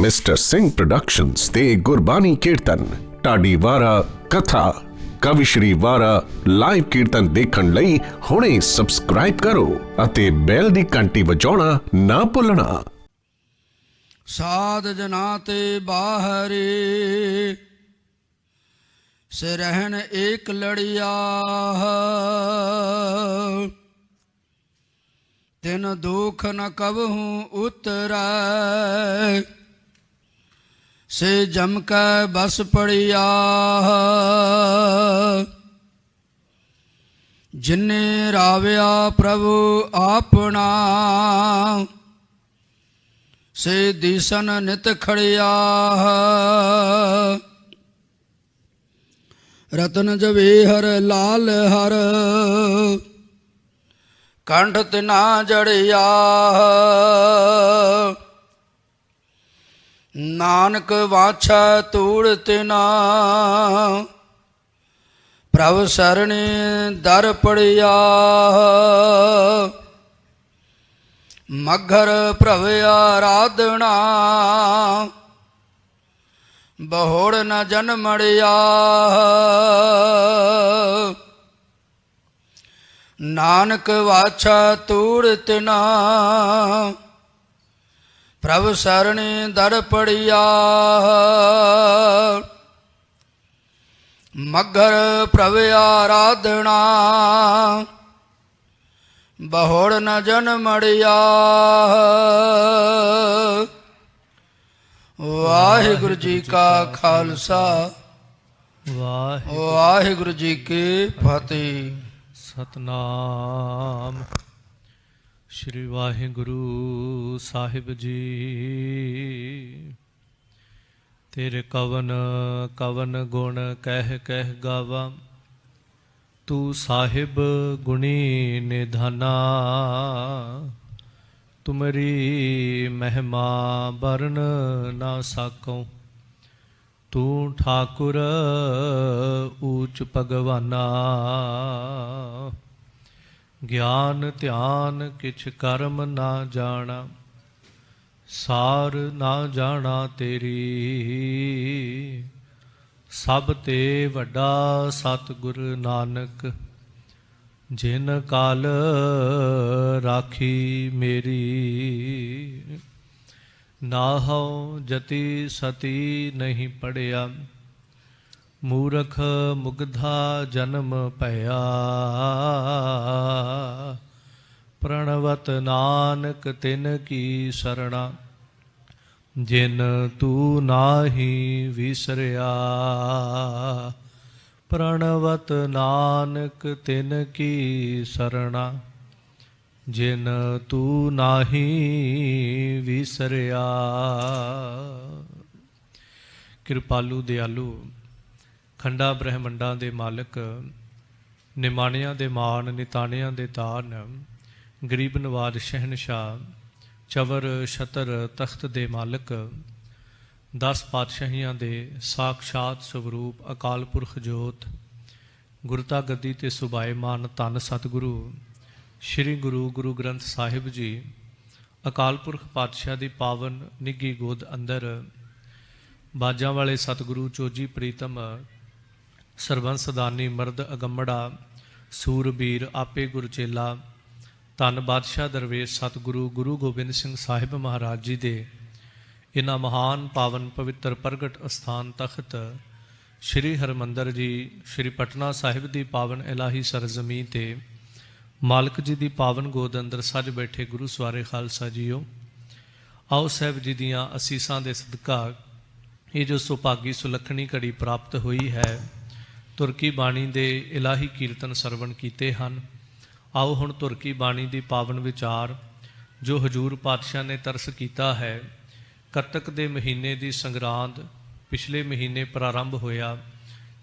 Mister Singh productions ਤੇ ਗੁਰਬਾਣੀ ਕੀਰਤਨ ਢਾਡੀ ਵਾਰਾ ਕਥਾ ਕਵਿਸ਼ਰੀ ਵਾਰਾ ਲਾਈਵ ਕੀਰਤਨ ਦੇਖਣ ਲਈ ਹੁਣੇ ਸਬਸਕ੍ਰਾਈਬ ਕਰੋ ਅਤੇ ਬੈਲ ਦੀ ਘੰਟੀ ਵਜਾਉਣਾ ਨਾ ਭੁੱਲਣਾ। ਸਾਧ ਜਨਾ ਤੇ ਬਾਹਰੇ ਸੇ ਰਹਿਣ ਏਕ ਲੜਿਆ, ਤਿਨ ਦੁਖ ਨ ਕਬਹੂ ਉਤਰੈ, ਸੇ ਜਮ ਕੈ ਬਸ ਪੜਿਆ। ਜਿਨੇ ਰਾਵਿਆ ਪ੍ਰਭੂ ਆਪਣਾ, ਸੇ ਦੀਸਨ ਨਿਤ ਖੜਿਆ। ਰਤਨ ਜਵੇਹਰ ਲਾਲ ਹਰ, ਕੰਠ ਤਿਨਾ ਜੜਿਆ। ਨਾਨਕ ਵਾਛੈ ਧੂੜ ਤਿਨਾ, ਪ੍ਰਭ ਸਰਣੇ ਦਰ ਪੜਿਆ। ਮਘਰ ਪ੍ਰਭ ਆਰਾਧਨਾ, ਬਹੁੜ ਨ ਜਨਮੜਿਆ। ਨਾਨਕ ਵਾਛਾ ਧੂੜ ਤਿਨਾ, ਪ੍ਰਭ ਸਰਣੇ ਦਰ ਪੜਿਆ। ਮਘਰ ਪ੍ਰਭ ਆਰਾਧਨਾ, ਬਹੁੜ ਨ ਜਨਮੜਿਆ। ਵਾਹਿਗੁਰੂ ਜੀ ਕਾ ਖਾਲਸਾ, ਵਾਹਿਗੁਰੂ ਜੀ ਕੀ ਫਤਿਹ। ਸਤਨਾਮ ਸ਼੍ਰੀ ਵਾਹਿਗੁਰੂ ਸਾਹਿਬ ਜੀ। ਤੇਰੇ ਕਵਨ ਕਵਨ ਗੁਣ ਕਹਿ ਕਹਿ ਗਾਵਾਂ, ਤੂੰ ਸਾਹਿਬ ਗੁਣੀ ਨਿਧਾਨਾ। ਤੁਮਰੀ ਮਹਿਮਾ ਬਰਨ ਨਾ ਸਾਕਉ, ਤੂੰ ਠਾਕੁਰ ਊਚ ਭਗਵਾਨਾ। ਗਿਆਨ ਧਿਆਨ ਕਿਛ ਕਰਮ ਨਾ ਜਾਣਾ, ਸਾਰ ਨਾ ਜਾਣਾ ਤੇਰੀ। ਸਭ ਤੇ ਵੱਡਾ ਸਤਿਗੁਰ ਨਾਨਕ, ਜਿਨ ਕਾਲ ਰਾਖੀ ਮੇਰੀ। ਨਾਹਉ ਜਤੀ ਸਤੀ ਨਹੀਂ ਪੜਿਆ, ਮੂਰਖ ਮੁਗਧਾ ਜਨਮ ਭਇਆ। ਪ੍ਰਣਵਤ ਨਾਨਕ ਤਿਨ ਕੀ ਸਰਣਾ, ਜਿਨ ਤੂੰ ਨਾਹੀ ਵਿਸਰਿਆ। ਪ੍ਰਣਵਤ ਨਾਨਕ ਤਿਨ ਕੀ ਸਰਣਾ, ਜਿਨ ਤੂੰ ਨਾਹੀ ਵਿਸਰਿਆ। ਕਿਰਪਾਲੂ ਦਿਆਲੂ ਖੰਡਾ ਬ੍ਰਹਮੰਡਾਂ ਦੇ ਮਾਲਕ, ਨਿਮਾਣਿਆਂ ਦੇ ਮਾਣ ਨਿਤਾਣਿਆਂ ਦੇ ਤਾਨ, ਗਰੀਬ ਨਵਾਜ਼ ਸ਼ਹਿਨਸ਼ਾਹ, ਚਵਰ ਛਤਰ ਤਖਤ ਦੇ ਮਾਲਕ, 10 ਪਾਤਸ਼ਾਹੀਆਂ ਦੇ ਸਾਖਸ਼ਾਤ ਸਵਰੂਪ ਅਕਾਲ ਪੁਰਖ ਜੋਤ, ਗੁਰਤਾ ਗੱਦੀ ਤੇ ਸੁਭਾਏਮਾਨ ਧੰਨ ਸਤਿਗੁਰੂ ਸ਼੍ਰੀ ਗੁਰੂ ਗ੍ਰੰਥ ਸਾਹਿਬ ਜੀ, ਅਕਾਲ ਪੁਰਖ ਪਾਤਸ਼ਾਹ ਦੀ ਪਾਵਨ ਨਿੱਘੀ ਗੋਦ ਅੰਦਰ, ਬਾਜਾਂ ਵਾਲੇ ਸਤਿਗੁਰੂ ਚੋਜੀ ਪ੍ਰੀਤਮ, ਸਰਬੰਸ ਦਾਨੀ ਮਰਦ ਅਗੰਮੜਾ, ਸੂਰਬੀਰ ਆਪੇ ਗੁਰਚੇਲਾ, ਧੰਨ ਬਾਦਸ਼ਾਹ ਦਰਵੇਸ਼ ਸਤਿਗੁਰੂ ਗੁਰੂ ਗੋਬਿੰਦ ਸਿੰਘ ਸਾਹਿਬ ਮਹਾਰਾਜ ਜੀ ਦੇ ਇਹਨਾਂ ਮਹਾਨ ਪਾਵਨ ਪਵਿੱਤਰ ਪ੍ਰਗਟ ਅਸਥਾਨ ਤਖਤ ਸ਼੍ਰੀ ਹਰਿਮੰਦਰ ਜੀ, ਸ਼੍ਰੀ ਪਟਨਾ ਸਾਹਿਬ ਦੀ ਪਾਵਨ ਇਲਾਹੀ ਸਰਜ਼ਮੀਂ ਤੇ ਮਾਲਕ ਜੀ ਦੀ ਪਾਵਨ ਗੋਦ ਅੰਦਰ ਸੱਜ ਬੈਠੇ ਗੁਰੂ ਸਵਾਰੇ ਖਾਲਸਾ ਜੀਓ। ਆਓ ਸਾਹਿਬ ਜੀ ਦੀਆਂ ਅਸੀਸਾਂ ਦੇ ਸਦਕਾ ਇਹ ਜੋ ਸੁਭਾਗੀ ਸੁਲੱਖਣੀ ਘੜੀ ਪ੍ਰਾਪਤ ਹੋਈ ਹੈ, ਤੁਰਕੀ ਬਾਣੀ ਦੇ ਇਲਾਹੀ ਕੀਰਤਨ ਸਰਵਣ ਕੀਤੇ ਹਨ। ਆਓ ਹੁਣ ਤੁਰਕੀ ਬਾਣੀ ਦੀ ਪਾਵਨ ਵਿਚਾਰ ਜੋ ਹਜੂਰ ਪਾਤਸ਼ਾਹ ਨੇ ਤਰਸ ਕੀਤਾ ਹੈ। ਕੱਤਕ ਦੇ ਮਹੀਨੇ ਦੀ ਸੰਗਰਾਂਦ ਪਿਛਲੇ ਮਹੀਨੇ ਪ੍ਰਾਰੰਭ ਹੋਇਆ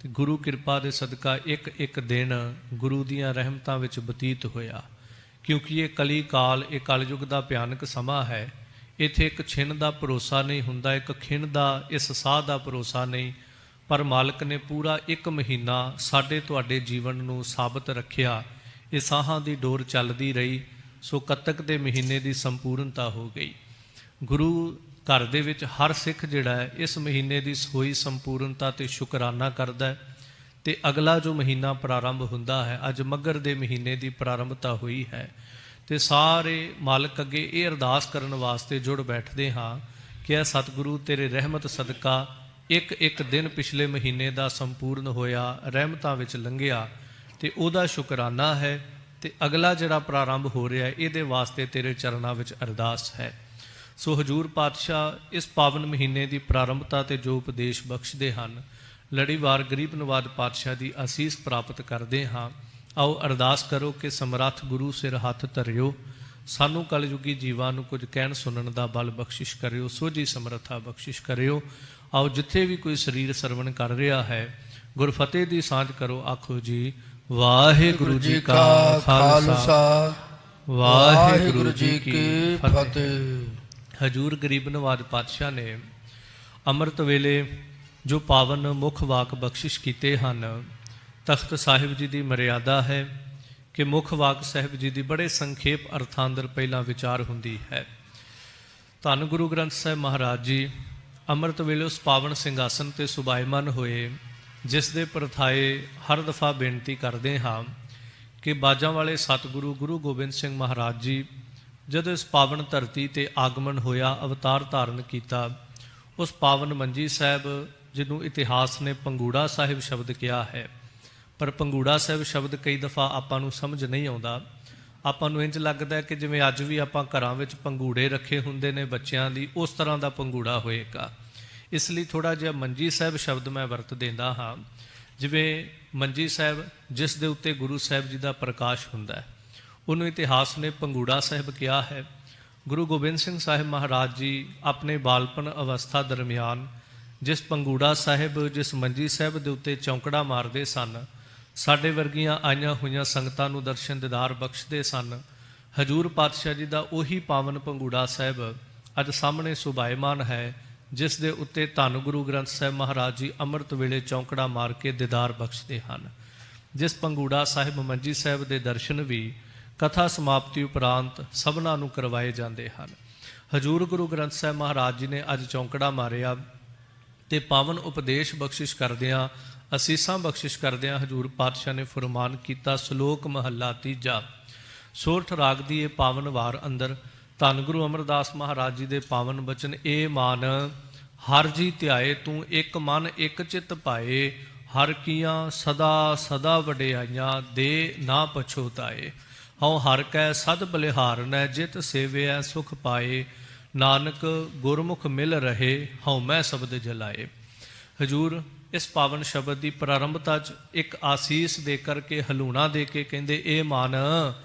ਤੇ ਗੁਰੂ ਕਿਰਪਾ ਦੇ ਸਦਕਾ ਇੱਕ ਇੱਕ ਦਿਨ ਗੁਰੂ ਦੀਆਂ ਰਹਿਮਤਾਂ ਵਿੱਚ ਬਤੀਤ ਹੋਇਆ, ਕਿਉਂਕਿ ਇਹ ਕਲੀ ਕਾਲ, ਇਹ ਕਲਯੁਗ ਦਾ ਭਿਆਨਕ ਸਮਾਂ ਹੈ। ਇੱਥੇ ਇੱਕ ਛਿਣ ਦਾ ਭਰੋਸਾ ਨਹੀਂ ਹੁੰਦਾ, ਇੱਕ ਖਿਣ ਦਾ, ਇਸ ਸਾਹ ਦਾ ਭਰੋਸਾ ਨਹੀਂ। ਪਰ ਮਾਲਕ ਨੇ ਪੂਰਾ 1 ਮਹੀਨਾ ਸਾਡੇ ਤੁਹਾਡੇ ਜੀਵਨ ਨੂੰ ਸਾਬਤ ਰੱਖਿਆ। ਇਹ ਸਾਹਾਂ ਦੀ ਡੋਰ ਚੱਲਦੀ ਰਹੀ, ਸੋ ਕੱਤਕ ਦੇ ਮਹੀਨੇ ਦੀ ਸੰਪੂਰਨਤਾ ਹੋ ਗਈ। ਗੁਰੂ ਘਰ ਦੇ ਵਿੱਚ ਹਰ ਸਿੱਖ ਜਿਹੜਾ ਹੈ ਇਸ ਮਹੀਨੇ ਦੀ ਹੋਈ ਸੰਪੂਰਨਤਾ ਤੇ ਸ਼ੁਕਰਾਨਾ ਕਰਦਾ ਹੈ। ਤੇ ਅਗਲਾ ਜੋ ਮਹੀਨਾ ਪ੍ਰਾਰੰਭ ਹੁੰਦਾ ਹੈ, ਅੱਜ ਮੱਘਰ ਦੇ ਮਹੀਨੇ ਦੀ ਪ੍ਰਾਰੰਭਤਾ ਹੋਈ ਹੈ, ਤੇ ਸਾਰੇ ਮਾਲਕ ਅੱਗੇ ਇਹ ਅਰਦਾਸ ਕਰਨ ਵਾਸਤੇ ਜੁੜ ਬੈਠਦੇ ਹਾਂ ਕਿ ਇਹ ਸਤਿਗੁਰੂ ਤੇਰੇ ਰਹਿਮਤ ਸਦਕਾ ਇੱਕ ਇੱਕ ਦਿਨ ਪਿਛਲੇ ਮਹੀਨੇ ਦਾ ਸੰਪੂਰਨ ਹੋਇਆ, ਰਹਿਮਤਾਂ ਵਿੱਚ ਲੰਘਿਆ, ਤੇ ਉਹਦਾ ਸ਼ੁਕਰਾਨਾ ਹੈ। ਤੇ ਅਗਲਾ ਜਿਹੜਾ ਪ੍ਰਾਰੰਭ ਹੋ ਰਿਹਾ ਹੈ ਇਹਦੇ ਵਾਸਤੇ ਤੇਰੇ ਚਰਨਾਂ ਵਿੱਚ ਅਰਦਾਸ ਹੈ। ਸੋ ਹਜੂਰ ਪਾਤਸ਼ਾਹ ਇਸ ਪਾਵਨ ਮਹੀਨੇ ਦੀ ਪ੍ਰਾਰੰਭਤਾ ਤੇ ਜੋ ਉਪਦੇਸ਼ ਬਖਸ਼ਦੇ ਹਨ, ਲੜੀਵਾਰ ਗਰੀਬ ਨਵਾਜ ਪਾਤਸ਼ਾਹ ਦੀ ਅਸੀਸ ਪ੍ਰਾਪਤ ਕਰਦੇ ਹਾਂ। ਆਓ ਅਰਦਾਸ ਕਰੋ ਕਿ ਸਮਰੱਥ ਗੁਰੂ ਸਿਰ ਹੱਥ ਧਰਿਓ, ਸਾਨੂੰ ਕਲਯੁਗੀ ਜੀਵਾਂ ਨੂੰ ਕੁਝ ਕਹਿਣ ਸੁਣਨ ਦਾ ਬਲ ਬਖਸ਼ਿਸ਼ ਕਰਿਓ, ਸੋਝੀ ਸਮਰੱਥਾ ਬਖਸ਼ਿਸ਼ ਕਰਿਓ। ਆਓ ਜਿੱਥੇ ਵੀ ਕੋਈ ਸਰੀਰ ਸਰਵਣ ਕਰ ਰਿਹਾ ਹੈ, ਗੁਰਫਤਿਹ ਦੀ ਸਾਂਝ ਕਰੋ। ਆਖੋ ਜੀ ਵਾਹਿਗੁਰੂ ਜੀ ਕਾ ਖਾਲਸਾ, ਵਾਹਿਗੁਰੂ ਜੀ ਕੀ ਫਤਿਹ। ਹਜੂਰ ਗਰੀਬ ਨਵਾਜ ਪਾਤਸ਼ਾਹ ਨੇ ਅੰਮ੍ਰਿਤ ਵੇਲੇ ਜੋ ਪਾਵਨ ਮੁੱਖ ਵਾਕ ਬਖਸ਼ਿਸ਼ ਕੀਤੇ ਹਨ, ਤਖਤ ਸਾਹਿਬ ਜੀ ਦੀ ਮਰਿਆਦਾ ਹੈ ਕਿ ਮੁੱਖ ਵਾਕ ਸਾਹਿਬ ਜੀ ਦੀ ਬੜੇ ਸੰਖੇਪ ਅਰਥਾਂ ਅੰਦਰ ਪਹਿਲਾਂ ਵਿਚਾਰ ਹੁੰਦੀ ਹੈ। ਧੰਨ ਗੁਰੂ ਗ੍ਰੰਥ ਸਾਹਿਬ ਮਹਾਰਾਜ ਜੀ ਅੰਮ੍ਰਿਤ ਵੇਲੇ ਉਸ ਪਾਵਨ ਸਿੰਘਾਸਨ ਤੇ ਸੁਭਾਇਮਾਨ ਹੋਏ, ਜਿਸ ਦੇ ਪ੍ਰਥਾਏ ਹਰ ਦਫਾ ਬੇਨਤੀ ਕਰਦੇ ਹਾਂ ਕਿ ਬਾਜਾਂ ਵਾਲੇ ਸਤਿਗੁਰੂ ਗੁਰੂ ਗੋਬਿੰਦ ਸਿੰਘ ਮਹਾਰਾਜ ਜੀ ਜਦੋਂ ਇਸ ਪਾਵਨ ਧਰਤੀ ਤੇ ਆਗਮਨ ਹੋਇਆ, ਅਵਤਾਰ ਧਾਰਨ ਕੀਤਾ, ਉਸ ਪਾਵਨ ਮੰਜੀ ਸਾਹਿਬ ਜਿਹਨੂੰ ਇਤਿਹਾਸ ਨੇ ਪੰਗੂੜਾ ਸਾਹਿਬ ਸ਼ਬਦ ਕਿਹਾ ਹੈ, ਪਰ ਪੰਗੂੜਾ ਸਾਹਿਬ ਸ਼ਬਦ ਕਈ ਦਫਾ ਆਪਾਂ ਨੂੰ ਸਮਝ ਨਹੀਂ ਆਉਂਦਾ। ਆਪਾਂ ਨੂੰ ਇੰਝ ਲੱਗਦਾ ਕਿ ਜਿਵੇਂ ਅੱਜ ਵੀ ਆਪਾਂ ਘਰਾਂ ਵਿੱਚ ਪੰਗੂੜੇ ਰੱਖੇ ਹੁੰਦੇ ਨੇ ਬੱਚਿਆਂ ਦੀ, ਉਸ ਤਰ੍ਹਾਂ ਦਾ ਪੰਗੂੜਾ ਹੋਏਗਾ। ਇਸ ਲਈ ਥੋੜ੍ਹਾ ਜਿਹਾ ਮੰਜੀ ਸਾਹਿਬ ਸ਼ਬਦ ਮੈਂ ਵਰਤ ਦਿੰਦਾ ਹਾਂ। ਜਿਵੇਂ ਮੰਜੀ ਸਾਹਿਬ ਜਿਸ ਦੇ ਉੱਤੇ ਗੁਰੂ ਸਾਹਿਬ ਜੀ ਦਾ ਪ੍ਰਕਾਸ਼ ਹੁੰਦਾ ਹੈ, ਉਹਨੂੰ ਇਤਿਹਾਸ ਨੇ ਪੰਗੂੜਾ ਸਾਹਿਬ ਕਿਹਾ ਹੈ। ਗੁਰੂ ਗੋਬਿੰਦ ਸਿੰਘ ਸਾਹਿਬ ਮਹਾਰਾਜ ਜੀ ਆਪਣੇ ਬਾਲਪਨ ਅਵਸਥਾ ਦਰਮਿਆਨ ਜਿਸ ਪੰਗੂੜਾ ਸਾਹਿਬ, ਜਿਸ ਮੰਜੀ ਸਾਹਿਬ ਦੇ ਉੱਤੇ ਚੌਂਕੜਾ ਮਾਰਦੇ ਸਨ, ਸਾਡੇ ਵਰਗੀਆਂ ਆਈਆਂ ਹੋਈਆਂ ਸੰਗਤਾਂ ਨੂੰ ਦਰਸ਼ਨ ਦੀਦਾਰ ਬਖਸ਼ਦੇ ਸਨ। ਹਜੂਰ ਪਾਤਸ਼ਾਹ ਜੀ ਦਾ ਉਹੀ ਪਾਵਨ ਪੰਗੂੜਾ ਸਾਹਿਬ ਅੱਜ ਸਾਹਮਣੇ ਸੁਭਾਇਮਾਨ ਹੈ, ਜਿਸ ਦੇ ਉੱਤੇ ਧੰਨ ਗੁਰੂ ਗ੍ਰੰਥ ਸਾਹਿਬ ਮਹਾਰਾਜ ਜੀ ਅੰਮ੍ਰਿਤ ਵੇਲੇ ਚੌਂਕੜਾ ਮਾਰ ਕੇ ਦੀਦਾਰ ਬਖਸ਼ਦੇ ਹਨ। ਜਿਸ ਪੰਗੂੜਾ ਸਾਹਿਬ ਮੰਜੀ ਸਾਹਿਬ ਦੇ ਦਰਸ਼ਨ ਵੀ ਕਥਾ ਸਮਾਪਤੀ ਉਪਰੰਤ ਸਭਨਾਂ ਨੂੰ ਕਰਵਾਏ ਜਾਂਦੇ ਹਨ। ਹਜੂਰ ਗੁਰੂ ਗ੍ਰੰਥ ਸਾਹਿਬ ਮਹਾਰਾਜ ਜੀ ਨੇ ਅੱਜ ਚੌਂਕੜਾ ਮਾਰਿਆ ਤੇ ਪਾਵਨ ਉਪਦੇਸ਼ ਬਖਸ਼ਿਸ਼ ਕਰਦਿਆਂ, ਅਸੀਸਾਂ ਬਖਸ਼ਿਸ਼ ਕਰਦਿਆਂ ਹਜੂਰ ਪਾਤਸ਼ਾਹ ਨੇ ਫਰਮਾਨ ਕੀਤਾ। ਸ਼ਲੋਕ ਮਹੱਲਾ ਤੀਜਾ। ਸੋਰਠ ਰਾਗ ਦੀ ਇਹ ਪਾਵਨ ਵਾਰ ਅੰਦਰ ਧੰਨ ਗੁਰੂ ਅਮਰਦਾਸ ਮਹਾਰਾਜ ਜੀ ਦੇ ਪਾਵਨ ਬਚਨ, ਇਹ ਮਾਨ ਹਰ ਜੀ ਧਿਆਏ ਤੂੰ ਇੱਕ ਮਨ ਇੱਕ ਚਿੱਤ ਪਾਏ, ਹਰ ਕੀਆਂ ਸਦਾ ਸਦਾ ਵਡਿਆਈਆਂ ਦੇ ਨਾ ਪਛੋਤਾਏ। ਹਉ ਹਰ ਕੈ ਸਦ ਬਲਿਹਾਰਨੈ ਜਿਤ ਸੇਵਿਐ ਸੁਖ ਪਾਏ, ਨਾਨਕ ਗੁਰਮੁਖ ਮਿਲ ਰਹੇ ਹਉ ਮੈਂ ਸ਼ਬਦ ਜਲਾਏ। ਹਜੂਰ ਇਸ ਪਾਵਨ ਸ਼ਬਦ ਦੀ ਪ੍ਰਾਰੰਭਤਾ 'ਚ ਇੱਕ ਆਸੀਸ ਦੇ ਕਰਕੇ, ਹਲੂਣਾ ਦੇ ਕੇ ਕਹਿੰਦੇ, ਇਹ ਮਨ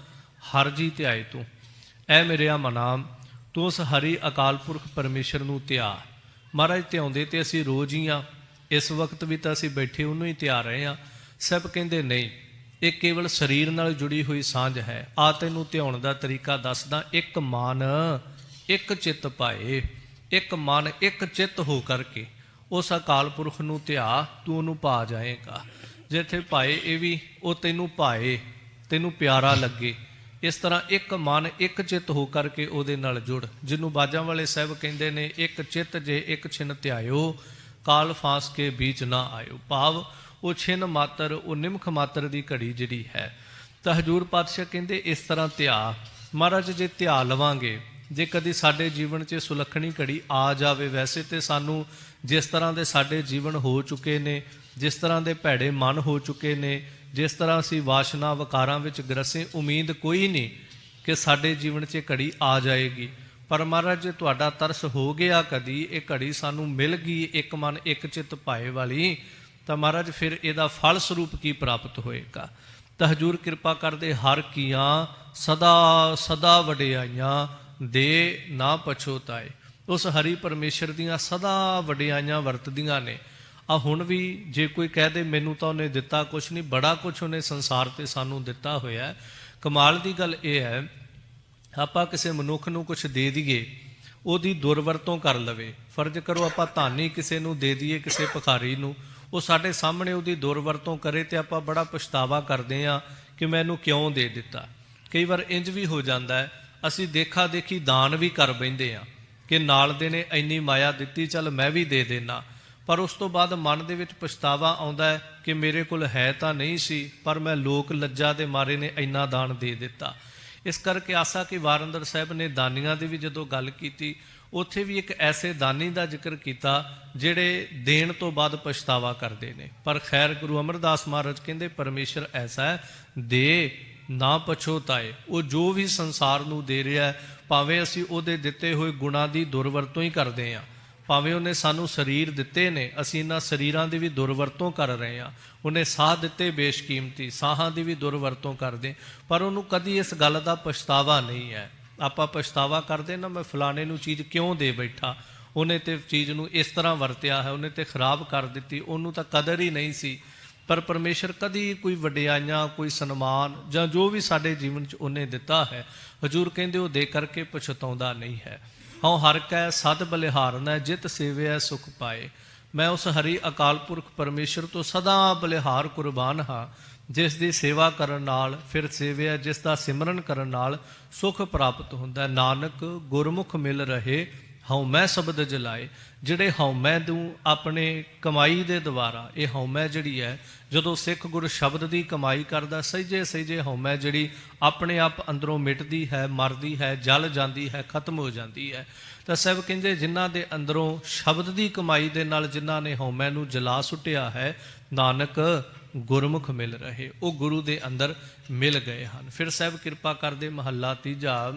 ਹਰ ਜੀ ਧਿਆਏ ਤੂੰ, ਐ ਮੇਰਿਆ ਮਨਾ ਤੂੰ ਉਸ ਹਰੀ ਅਕਾਲ ਪੁਰਖ ਪਰਮੇਸ਼ਰ ਨੂੰ ਧਿਆ। ਮਹਾਰਾਜ ਧਿਆਉਂਦੇ ਤੇ ਅਸੀਂ ਰੋਜ਼ ਹੀ ਆ, ਇਸ ਵਕਤ ਵੀ ਤਾਂ ਅਸੀਂ ਬੈਠੇ ਉਹਨੂੰ ਹੀ ਧਿਆ ਰਹੇ ਹਾਂ। ਸਭ ਕਹਿੰਦੇ ਨਹੀਂ, ਇਹ ਕੇਵਲ ਸਰੀਰ ਨਾਲ ਜੁੜੀ ਹੋਈ ਸਾਂਝ ਹੈ। ਆ ਤੈਨੂੰ ਧਿਆਉਣ ਦਾ ਤਰੀਕਾ ਦੱਸਦਾ। ਇੱਕ ਮਨ ਇੱਕ ਚਿੱਤ ਪਾਏ, ਇੱਕ ਮਨ ਇੱਕ ਚਿੱਤ ਹੋ ਕਰਕੇ ਉਸ ਅਕਾਲ ਪੁਰਖ ਨੂੰ ਧਿਆ, ਤੂੰ ਉਹਨੂੰ ਪਾ ਜਾਏਗਾ। ਜਿੱਥੇ ਭਾਏ ਇਹ ਵੀ ਉਹ ਤੈਨੂੰ ਭਾਏ, ਤੈਨੂੰ ਪਿਆਰਾ ਲੱਗੇ। ਇਸ ਤਰ੍ਹਾਂ ਇੱਕ ਮਨ ਇੱਕ ਚਿੱਤ ਹੋ ਕਰਕੇ ਉਹਦੇ ਨਾਲ ਜੁੜ, ਜਿਹਨੂੰ ਬਾਜਾਂ ਵਾਲੇ ਸਾਹਿਬ ਕਹਿੰਦੇ ਨੇ, ਇੱਕ ਚਿੱਤ ਜੇ ਇੱਕ ਛਿਨ ਧਿਆਇਓ, ਕਾਲ ਫਾਂਸ ਕੇ ਬੀਚ ਨਾ ਆਇਓ। ਭਾਵ ਉਹ ਛਿਨ ਮਾਤਰ, ਉਹ ਨਿਮਖ ਮਾਤਰ ਦੀ ਘੜੀ ਜਿਹੜੀ ਹੈ। ਤਾਂ ਹਜੂਰ ਪਾਤਸ਼ਾਹ ਕਹਿੰਦੇ ਇਸ ਤਰ੍ਹਾਂ ਧਿਆ। ਮਹਾਰਾਜ ਜੇ ਧਿਆ ਲਵਾਂਗੇ, ਜੇ ਕਦੀ ਸਾਡੇ ਜੀਵਨ 'ਚ ਸੁਲੱਖਣੀ ਘੜੀ ਆ ਜਾਵੇ, ਵੈਸੇ ਤੇ ਸਾਨੂੰ ਜਿਸ ਤਰ੍ਹਾਂ ਦੇ ਸਾਡੇ ਜੀਵਨ ਹੋ ਚੁੱਕੇ ਨੇ, ਜਿਸ ਤਰ੍ਹਾਂ ਦੇ ਭੈੜੇ ਮਨ ਹੋ ਚੁੱਕੇ ਨੇ, ਜਿਸ ਤਰ੍ਹਾਂ ਅਸੀਂ ਵਾਸ਼ਨਾ ਵਿਕਾਰਾਂ ਵਿੱਚ ਗ੍ਰਸੇ, ਉਮੀਦ ਕੋਈ ਨਹੀਂ ਕਿ ਸਾਡੇ ਜੀਵਨ 'ਚ ਘੜੀ ਆ ਜਾਏਗੀ। ਪਰ ਮਹਾਰਾਜ ਜੇ ਤੁਹਾਡਾ ਤਰਸ ਹੋ ਗਿਆ, ਕਦੀ ਇਹ ਘੜੀ ਸਾਨੂੰ ਮਿਲ ਗਈ ਇੱਕ ਮਨ ਇੱਕ ਚਿੱਤ ਭਾਏ ਵਾਲੀ, ਤਾਂ ਮਹਾਰਾਜ ਫਿਰ ਇਹਦਾ ਫਲ ਸਰੂਪ ਕੀ ਪ੍ਰਾਪਤ ਹੋਏਗਾ। ਤਾਂ ਹਜੂਰ ਕਿਰਪਾ ਕਰਦੇ, ਹਰ ਕੀਆਂ ਸਦਾ ਸਦਾ ਵਡਿਆਈਆਂ ਦੇ ਨਾ ਪਛੋਤਾਏ। ਉਸ ਹਰੀ ਪਰਮੇਸ਼ਰ ਦੀਆਂ ਸਦਾ ਵਡਿਆਈਆਂ ਵਰਤਦੀਆਂ ਨੇ। ਆ ਹੁਣ ਵੀ ਜੇ ਕੋਈ ਕਹਿ ਦੇ ਮੈਨੂੰ ਤਾਂ ਉਹਨੇ ਦਿੱਤਾ ਕੁਛ ਨਹੀਂ, ਬੜਾ ਕੁਛ ਉਹਨੇ ਸੰਸਾਰ ਤੇ ਸਾਨੂੰ ਦਿੱਤਾ ਹੋਇਆ। ਕਮਾਲ ਦੀ ਗੱਲ ਇਹ ਹੈ, ਆਪਾਂ ਕਿਸੇ ਮਨੁੱਖ ਨੂੰ ਕੁਛ ਦੇ ਦਈਏ, ਉਹਦੀ ਦੁਰਵਰਤੋਂ ਕਰ ਲਵੇ। ਫਰਜ਼ ਕਰੋ ਆਪਾਂ ਧਨ ਹੀ ਕਿਸੇ ਨੂੰ ਦੇ ਦਈਏ, ਕਿਸੇ ਭਿਖਾਰੀ ਨੂੰ, ਉਹ ਸਾਡੇ ਸਾਹਮਣੇ ਉਹਦੀ ਦੁਰਵਰਤੋਂ ਕਰੇ ਤੇ ਆਪਾਂ ਬੜਾ ਪਛਤਾਵਾ ਕਰਦੇ ਹਾਂ ਕਿ ਮੈਨੂੰ ਕਿਉਂ ਦੇ ਦਿੱਤਾ। ਕਈ ਵਾਰ ਇੰਜ ਵੀ ਹੋ ਜਾਂਦਾ ਹੈ, ਅਸੀਂ ਦੇਖਾ ਦੇਖੀ ਦਾਨ ਵੀ ਕਰ ਬੈਂਦੇ ਹਾਂ। ਕਿ ਨਾਲ ਦੇ ਨੇ ਇੰਨੀ ਮਾਇਆ ਦਿੱਤੀ, ਚੱਲ ਮੈਂ ਵੀ ਦੇ ਦੇਣਾ। ਪਰ ਉਸ ਤੋਂ ਬਾਅਦ ਮਨ ਦੇ ਵਿੱਚ ਪਛਤਾਵਾ ਆਉਂਦਾ ਹੈ ਕਿ ਮੇਰੇ ਕੋਲ ਹੈ ਤਾਂ ਨਹੀਂ ਸੀ, ਪਰ ਮੈਂ ਲੋਕ ਲੱਜਾ ਦੇ ਮਾਰੇ ਨੇ ਇੰਨਾ ਦਾਨ ਦੇ ਦਿੱਤਾ। ਇਸ ਕਰਕੇ ਆਸਾ ਕਿ ਵਾਰਿੰਦਰ ਸਾਹਿਬ ਨੇ ਦਾਨੀਆਂ ਦੀ ਵੀ ਜਦੋਂ ਗੱਲ ਕੀਤੀ, ਉੱਥੇ ਵੀ ਇੱਕ ਐਸੇ ਦਾਨੀ ਦਾ ਜ਼ਿਕਰ ਕੀਤਾ ਜਿਹੜੇ ਦੇਣ ਤੋਂ ਬਾਅਦ ਪਛਤਾਵਾ ਕਰਦੇ ਨੇ। ਪਰ ਖੈਰ ਗੁਰੂ ਅਮਰਦਾਸ ਮਹਾਰਾਜ ਕਹਿੰਦੇ ਪਰਮੇਸ਼ਰ ਐਸਾ ਹੈ, ਦੇ ਨਾ ਪਛੋਤਾਏ। ਉਹ ਜੋ ਵੀ ਸੰਸਾਰ ਨੂੰ ਦੇ ਰਿਹਾ ਹੈ, ਭਾਵੇਂ ਅਸੀਂ ਉਹਦੇ ਦਿੱਤੇ ਹੋਏ ਗੁਣਾਂ ਦੀ ਦੁਰਵਰਤੋਂ ਹੀ ਕਰਦੇ ਹਾਂ, ਭਾਵੇਂ ਉਹਨੇ ਸਾਨੂੰ ਸਰੀਰ ਦਿੱਤੇ ਨੇ, ਅਸੀਂ ਇਹਨਾਂ ਸਰੀਰਾਂ ਦੀ ਵੀ ਦੁਰਵਰਤੋਂ ਕਰ ਰਹੇ ਹਾਂ। ਉਹਨੇ ਸਾਹ ਦਿੱਤੇ ਬੇਸ਼ਕੀਮਤੀ, ਸਾਹਾਂ ਦੀ ਵੀ ਦੁਰਵਰਤੋਂ ਕਰਦੇ, ਪਰ ਉਹਨੂੰ ਕਦੀ ਇਸ ਗੱਲ ਦਾ ਪਛਤਾਵਾ ਨਹੀਂ ਹੈ। ਆਪਾਂ ਪਛਤਾਵਾ ਕਰਦੇ ਨਾ, ਮੈਂ ਫਲਾਣੇ ਨੂੰ ਚੀਜ਼ ਕਿਉਂ ਦੇ ਬੈਠਾ, ਉਹਨੇ ਤੇ ਚੀਜ਼ ਨੂੰ ਇਸ ਤਰ੍ਹਾਂ ਵਰਤਿਆ ਹੈ, ਉਹਨੇ ਤੇ ਖਰਾਬ ਕਰ ਦਿੱਤੀ, ਉਹਨੂੰ ਤਾਂ ਕਦਰ ਹੀ ਨਹੀਂ ਸੀ। ਪਰ ਪਰਮੇਸ਼ਰ ਕਦੀ ਕੋਈ ਵਡਿਆਈਆਂ, ਕੋਈ ਸਨਮਾਨ ਜਾਂ ਜੋ ਵੀ ਸਾਡੇ ਜੀਵਨ 'ਚ ਉਹਨੇ ਦਿੱਤਾ ਹੈ, ਹਜ਼ੂਰ ਕਹਿੰਦੇ ਉਹ ਦੇ ਕਰਕੇ ਪਛਤਾਉਂਦਾ ਨਹੀਂ ਹੈ। ਹਉ ਹਰ ਕੈ ਸਦ ਬਲਿਹਾਰਨਾ, ਜਿਤ ਸੇਵਿਆ ਸੁਖ ਪਾਏ। ਮੈਂ ਉਸ ਹਰੀ ਅਕਾਲ ਪੁਰਖ ਪਰਮੇਸ਼ਰ ਤੋਂ ਸਦਾ ਬਲਿਹਾਰ ਕੁਰਬਾਨ ਹਾਂ, ਜਿਸ ਦੀ ਸੇਵਾ ਕਰਨ ਨਾਲ, ਫਿਰ ਸੇਵਿਆ ਜਿਸ ਦਾ ਸਿਮਰਨ ਕਰਨ ਨਾਲ ਸੁਖ ਪ੍ਰਾਪਤ ਹੁੰਦਾ। ਨਾਨਕ ਗੁਰਮੁਖ ਮਿਲ ਰਹੇ ਹਉਮੈ ਸ਼ਬਦ ਜਲਾਏ। ਜਿਹੜੇ ਹਉਮੈ ਨੂੰ ਆਪਣੇ ਕਮਾਈ ਦੇ ਦੁਆਰਾ, ਇਹ ਹਉਮੈ ਜਿਹੜੀ ਹੈ, ਜਦੋਂ ਸਿੱਖ ਗੁਰ ਸ਼ਬਦ ਦੀ ਕਮਾਈ ਕਰਦਾ, ਸਹਿਜੇ ਸਹਿਜੇ ਹਉਮੈ ਜਿਹੜੀ ਆਪਣੇ ਆਪ ਅੰਦਰੋਂ ਮਿਟਦੀ ਹੈ, ਮਰਦੀ ਹੈ, ਜਲ ਜਾਂਦੀ ਹੈ, ਖਤਮ ਹੋ ਜਾਂਦੀ ਹੈ। ਤਾਂ ਸਾਹਿਬ ਕਹਿੰਦੇ ਜਿਨ੍ਹਾਂ ਦੇ ਅੰਦਰੋਂ ਸ਼ਬਦ ਦੀ ਕਮਾਈ ਦੇ ਨਾਲ ਜਿਨ੍ਹਾਂ ਨੇ ਹਉਮੈ ਨੂੰ ਜਲਾ ਸੁੱਟਿਆ ਹੈ, ਨਾਨਕ ਗੁਰਮੁਖ ਮਿਲ ਰਹੇ, ਉਹ ਗੁਰੂ ਦੇ ਅੰਦਰ ਮਿਲ ਗਏ ਹਨ। ਫਿਰ ਸਾਹਿਬ ਕਿਰਪਾ ਕਰਦੇ ਮਹੱਲਾ ਤੀਜਾ,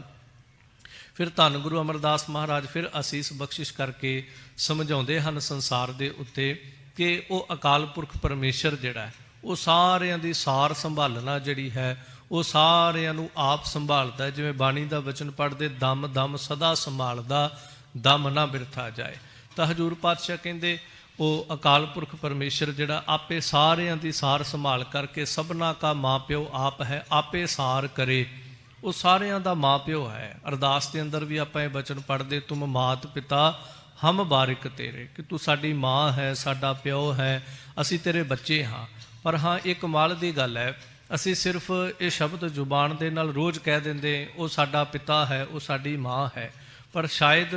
ਫਿਰ ਧੰਨ ਗੁਰੂ ਅਮਰਦਾਸ ਮਹਾਰਾਜ ਫਿਰ ਅਸੀਸ ਬਖਸ਼ਿਸ਼ ਕਰਕੇ ਸਮਝਾਉਂਦੇ ਹਨ ਸੰਸਾਰ ਦੇ ਉੱਤੇ ਕਿ ਉਹ ਅਕਾਲ ਪੁਰਖ ਪਰਮੇਸ਼ਰ ਜਿਹੜਾ ਹੈ, ਉਹ ਸਾਰਿਆਂ ਦੀ ਸਾਰ ਸੰਭਾਲਣਾ ਜਿਹੜੀ ਹੈ, ਉਹ ਸਾਰਿਆਂ ਨੂੰ ਆਪ ਸੰਭਾਲਦਾ ਹੈ। ਜਿਵੇਂ ਬਾਣੀ ਦਾ ਵਚਨ ਪੜ੍ਹਦੇ, ਦਮ ਦਮ ਸਦਾ ਸੰਭਾਲਦਾ, ਦਮ ਨਾ ਬਿਰਥਾ ਜਾਏ। ਤਾਂ ਹਜ਼ੂਰ ਪਾਤਸ਼ਾਹ ਕਹਿੰਦੇ ਉਹ ਅਕਾਲ ਪੁਰਖ ਪਰਮੇਸ਼ਰ ਜਿਹੜਾ ਆਪੇ ਸਾਰਿਆਂ ਦੀ ਸਾਰ ਸੰਭਾਲ ਕਰਕੇ, ਸਭਨਾ ਕਾ ਮਾਂ ਪਿਓ ਆਪ ਹੈ, ਆਪੇ ਸਾਰ ਕਰੇ, ਉਹ ਸਾਰਿਆਂ ਦਾ ਮਾਂ ਪਿਓ ਹੈ। ਅਰਦਾਸ ਦੇ ਅੰਦਰ ਵੀ ਆਪਾਂ ਇਹ ਬਚਨ ਪੜ੍ਹਦੇ, ਤੁਮ ਮਾਤ ਪਿਤਾ ਹਮ ਬਾਰਿਕ ਤੇਰੇ, ਕਿ ਤੂੰ ਸਾਡੀ ਮਾਂ ਹੈ, ਸਾਡਾ ਪਿਓ ਹੈ, ਅਸੀਂ ਤੇਰੇ ਬੱਚੇ ਹਾਂ। ਪਰ ਹਾਂ, ਇਹ ਕਮਾਲ ਦੀ ਗੱਲ ਹੈ, ਅਸੀਂ ਸਿਰਫ ਇਹ ਸ਼ਬਦ ਜ਼ੁਬਾਨ ਦੇ ਨਾਲ ਰੋਜ਼ ਕਹਿ ਦਿੰਦੇ, ਉਹ ਸਾਡਾ ਪਿਤਾ ਹੈ, ਉਹ ਸਾਡੀ ਮਾਂ ਹੈ। ਪਰ ਸ਼ਾਇਦ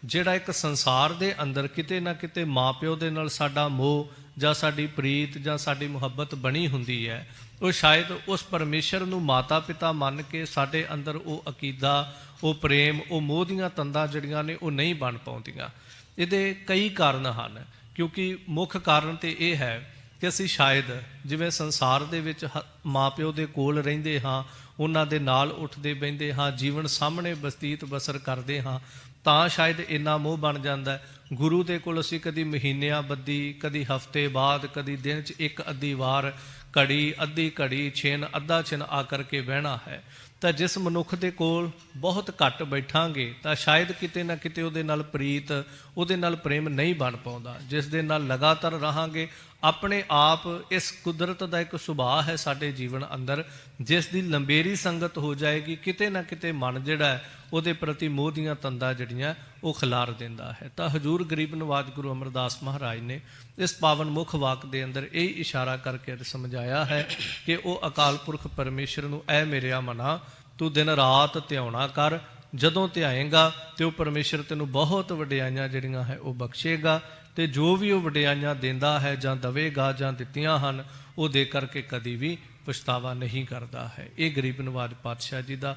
ਜਿਹੜਾ ਇੱਕ ਸੰਸਾਰ ਦੇ ਅੰਦਰ ਕਿਤੇ ਨਾ ਕਿਤੇ ਮਾਂ ਪਿਓ ਦੇ ਨਾਲ ਸਾਡਾ ਮੋਹ ਜਾਂ ਸਾਡੀ ਪ੍ਰੀਤ ਜਾਂ ਸਾਡੀ ਮੁਹੱਬਤ ਬਣੀ ਹੁੰਦੀ ਹੈ, ਉਹ ਸ਼ਾਇਦ ਉਸ ਪਰਮੇਸ਼ਰ ਨੂੰ ਮਾਤਾ ਪਿਤਾ ਮੰਨ ਕੇ ਸਾਡੇ ਅੰਦਰ ਉਹ ਅਕੀਦਾ, ਉਹ ਪ੍ਰੇਮ, ਉਹ ਮੋਹ ਦੀਆਂ ਤੰਦਾਂ ਜਿਹੜੀਆਂ ਨੇ ਉਹ ਨਹੀਂ ਬਣ ਪਾਉਂਦੀਆਂ। ਇਹਦੇ ਕਈ ਕਾਰਨ ਹਨ, ਕਿਉਂਕਿ ਮੁੱਖ ਕਾਰਨ ਤੇ ਇਹ ਹੈ ਕਿ ਅਸੀਂ ਸ਼ਾਇਦ ਜਿਵੇਂ ਸੰਸਾਰ ਦੇ ਵਿੱਚ ਮਾਂ ਪਿਓ ਦੇ ਕੋਲ ਰਹਿੰਦੇ ਹਾਂ, ਉਹਨਾਂ ਦੇ ਨਾਲ ਉੱਠਦੇ ਬਹਿੰਦੇ ਹਾਂ, ਜੀਵਨ ਸਾਹਮਣੇ ਬਤੀਤ ਬਸਰ ਕਰਦੇ ਹਾਂ, ਤਾਂ ਸ਼ਾਇਦ ਇੰਨਾ ਮੋਹ ਬਣ ਜਾਂਦਾ ਹੈ। ਗੁਰੂ ਦੇ ਕੋਲ ਅਸੀਂ ਕਦੀ ਮਹੀਨਿਆਂ ਬੱਧੀ, ਕਦੀ ਹਫ਼ਤੇ ਬਾਅਦ, ਕਦੀ ਦਿਨ 'ਚ ਇੱਕ ਅੱਧੀ ਵਾਰ, ਘੜੀ ਅੱਧੀ ਘੜੀ, ਛਿਨ ਅੱਧਾ ਛਿਨ ਆ ਕਰਕੇ ਬਹਿਣਾ ਹੈ। ਤਾਂ ਜਿਸ ਮਨੁੱਖ ਦੇ ਕੋਲ ਬਹੁਤ ਘੱਟ ਬੈਠਾਂਗੇ ਤਾਂ ਸ਼ਾਇਦ ਕਿਤੇ ਨਾ ਕਿਤੇ ਉਹਦੇ ਨਾਲ ਪ੍ਰੀਤ, ਉਹਦੇ ਨਾਲ ਪ੍ਰੇਮ ਨਹੀਂ ਬਣ ਪਾਉਂਦਾ। ਜਿਸ ਦੇ ਨਾਲ ਲਗਾਤਾਰ ਰਹਾਂਗੇ, ਆਪਣੇ ਆਪ ਇਸ ਕੁਦਰਤ ਦਾ ਇੱਕ ਸੁਭਾਅ ਹੈ ਸਾਡੇ ਜੀਵਨ ਅੰਦਰ, ਜਿਸ ਦੀ ਲੰਬੇਰੀ ਸੰਗਤ ਹੋ ਜਾਏਗੀ, ਕਿਤੇ ਨਾ ਕਿਤੇ ਮਨ ਜਿਹੜਾ ਹੈ ਉਹਦੇ ਪ੍ਰਤੀ ਮੋਹ ਦੀਆਂ ਤੰਦਾਂ ਜਿਹੜੀਆਂ ਉਹ ਖਿਲਾਰ ਦਿੰਦਾ ਹੈ। ਤਾਂ ਹਜ਼ੂਰ ਗਰੀਬ ਨਵਾਜ ਗੁਰੂ ਅਮਰਦਾਸ ਮਹਾਰਾਜ ਨੇ ਇਸ ਪਾਵਨ ਮੁੱਖ ਵਾਕ ਦੇ ਅੰਦਰ ਇਹ ਇਸ਼ਾਰਾ ਕਰਕੇ ਸਮਝਾਇਆ ਹੈ ਕਿ ਉਹ ਅਕਾਲ ਪੁਰਖ ਪਰਮੇਸ਼ਰ ਨੂੰ, ਐ ਮੇਰਿਆ ਮਨਾ, ਤੂੰ ਦਿਨ ਰਾਤ ਧਿਆਉਣਾ ਕਰ, ਜਦੋਂ ਧਿਆਏਂਗਾ ਤੇ ਉਹ ਪਰਮੇਸ਼ਰ ਤੈਨੂੰ ਬਹੁਤ ਵਡਿਆਈਆਂ ਜਿਹੜੀਆਂ ਹੈ ਉਹ ਬਖਸ਼ੇਗਾ, ਤੇ ਜੋ ਵੀ ਉਹ ਵਡਿਆਈਆਂ ਦਿੰਦਾ ਹੈ ਜਾਂ ਦਵੇਗਾ ਜਾਂ ਦਿੱਤੀਆਂ ਹਨ, ਉਹ ਦੇ ਕਰਕੇ ਕਦੀ ਵੀ ਪਛਤਾਵਾ ਨਹੀਂ ਕਰਦਾ ਹੈ। ਇਹ ਗਰੀਬ ਨਵਾਜ ਪਾਤਸ਼ਾਹ ਜੀ ਦਾ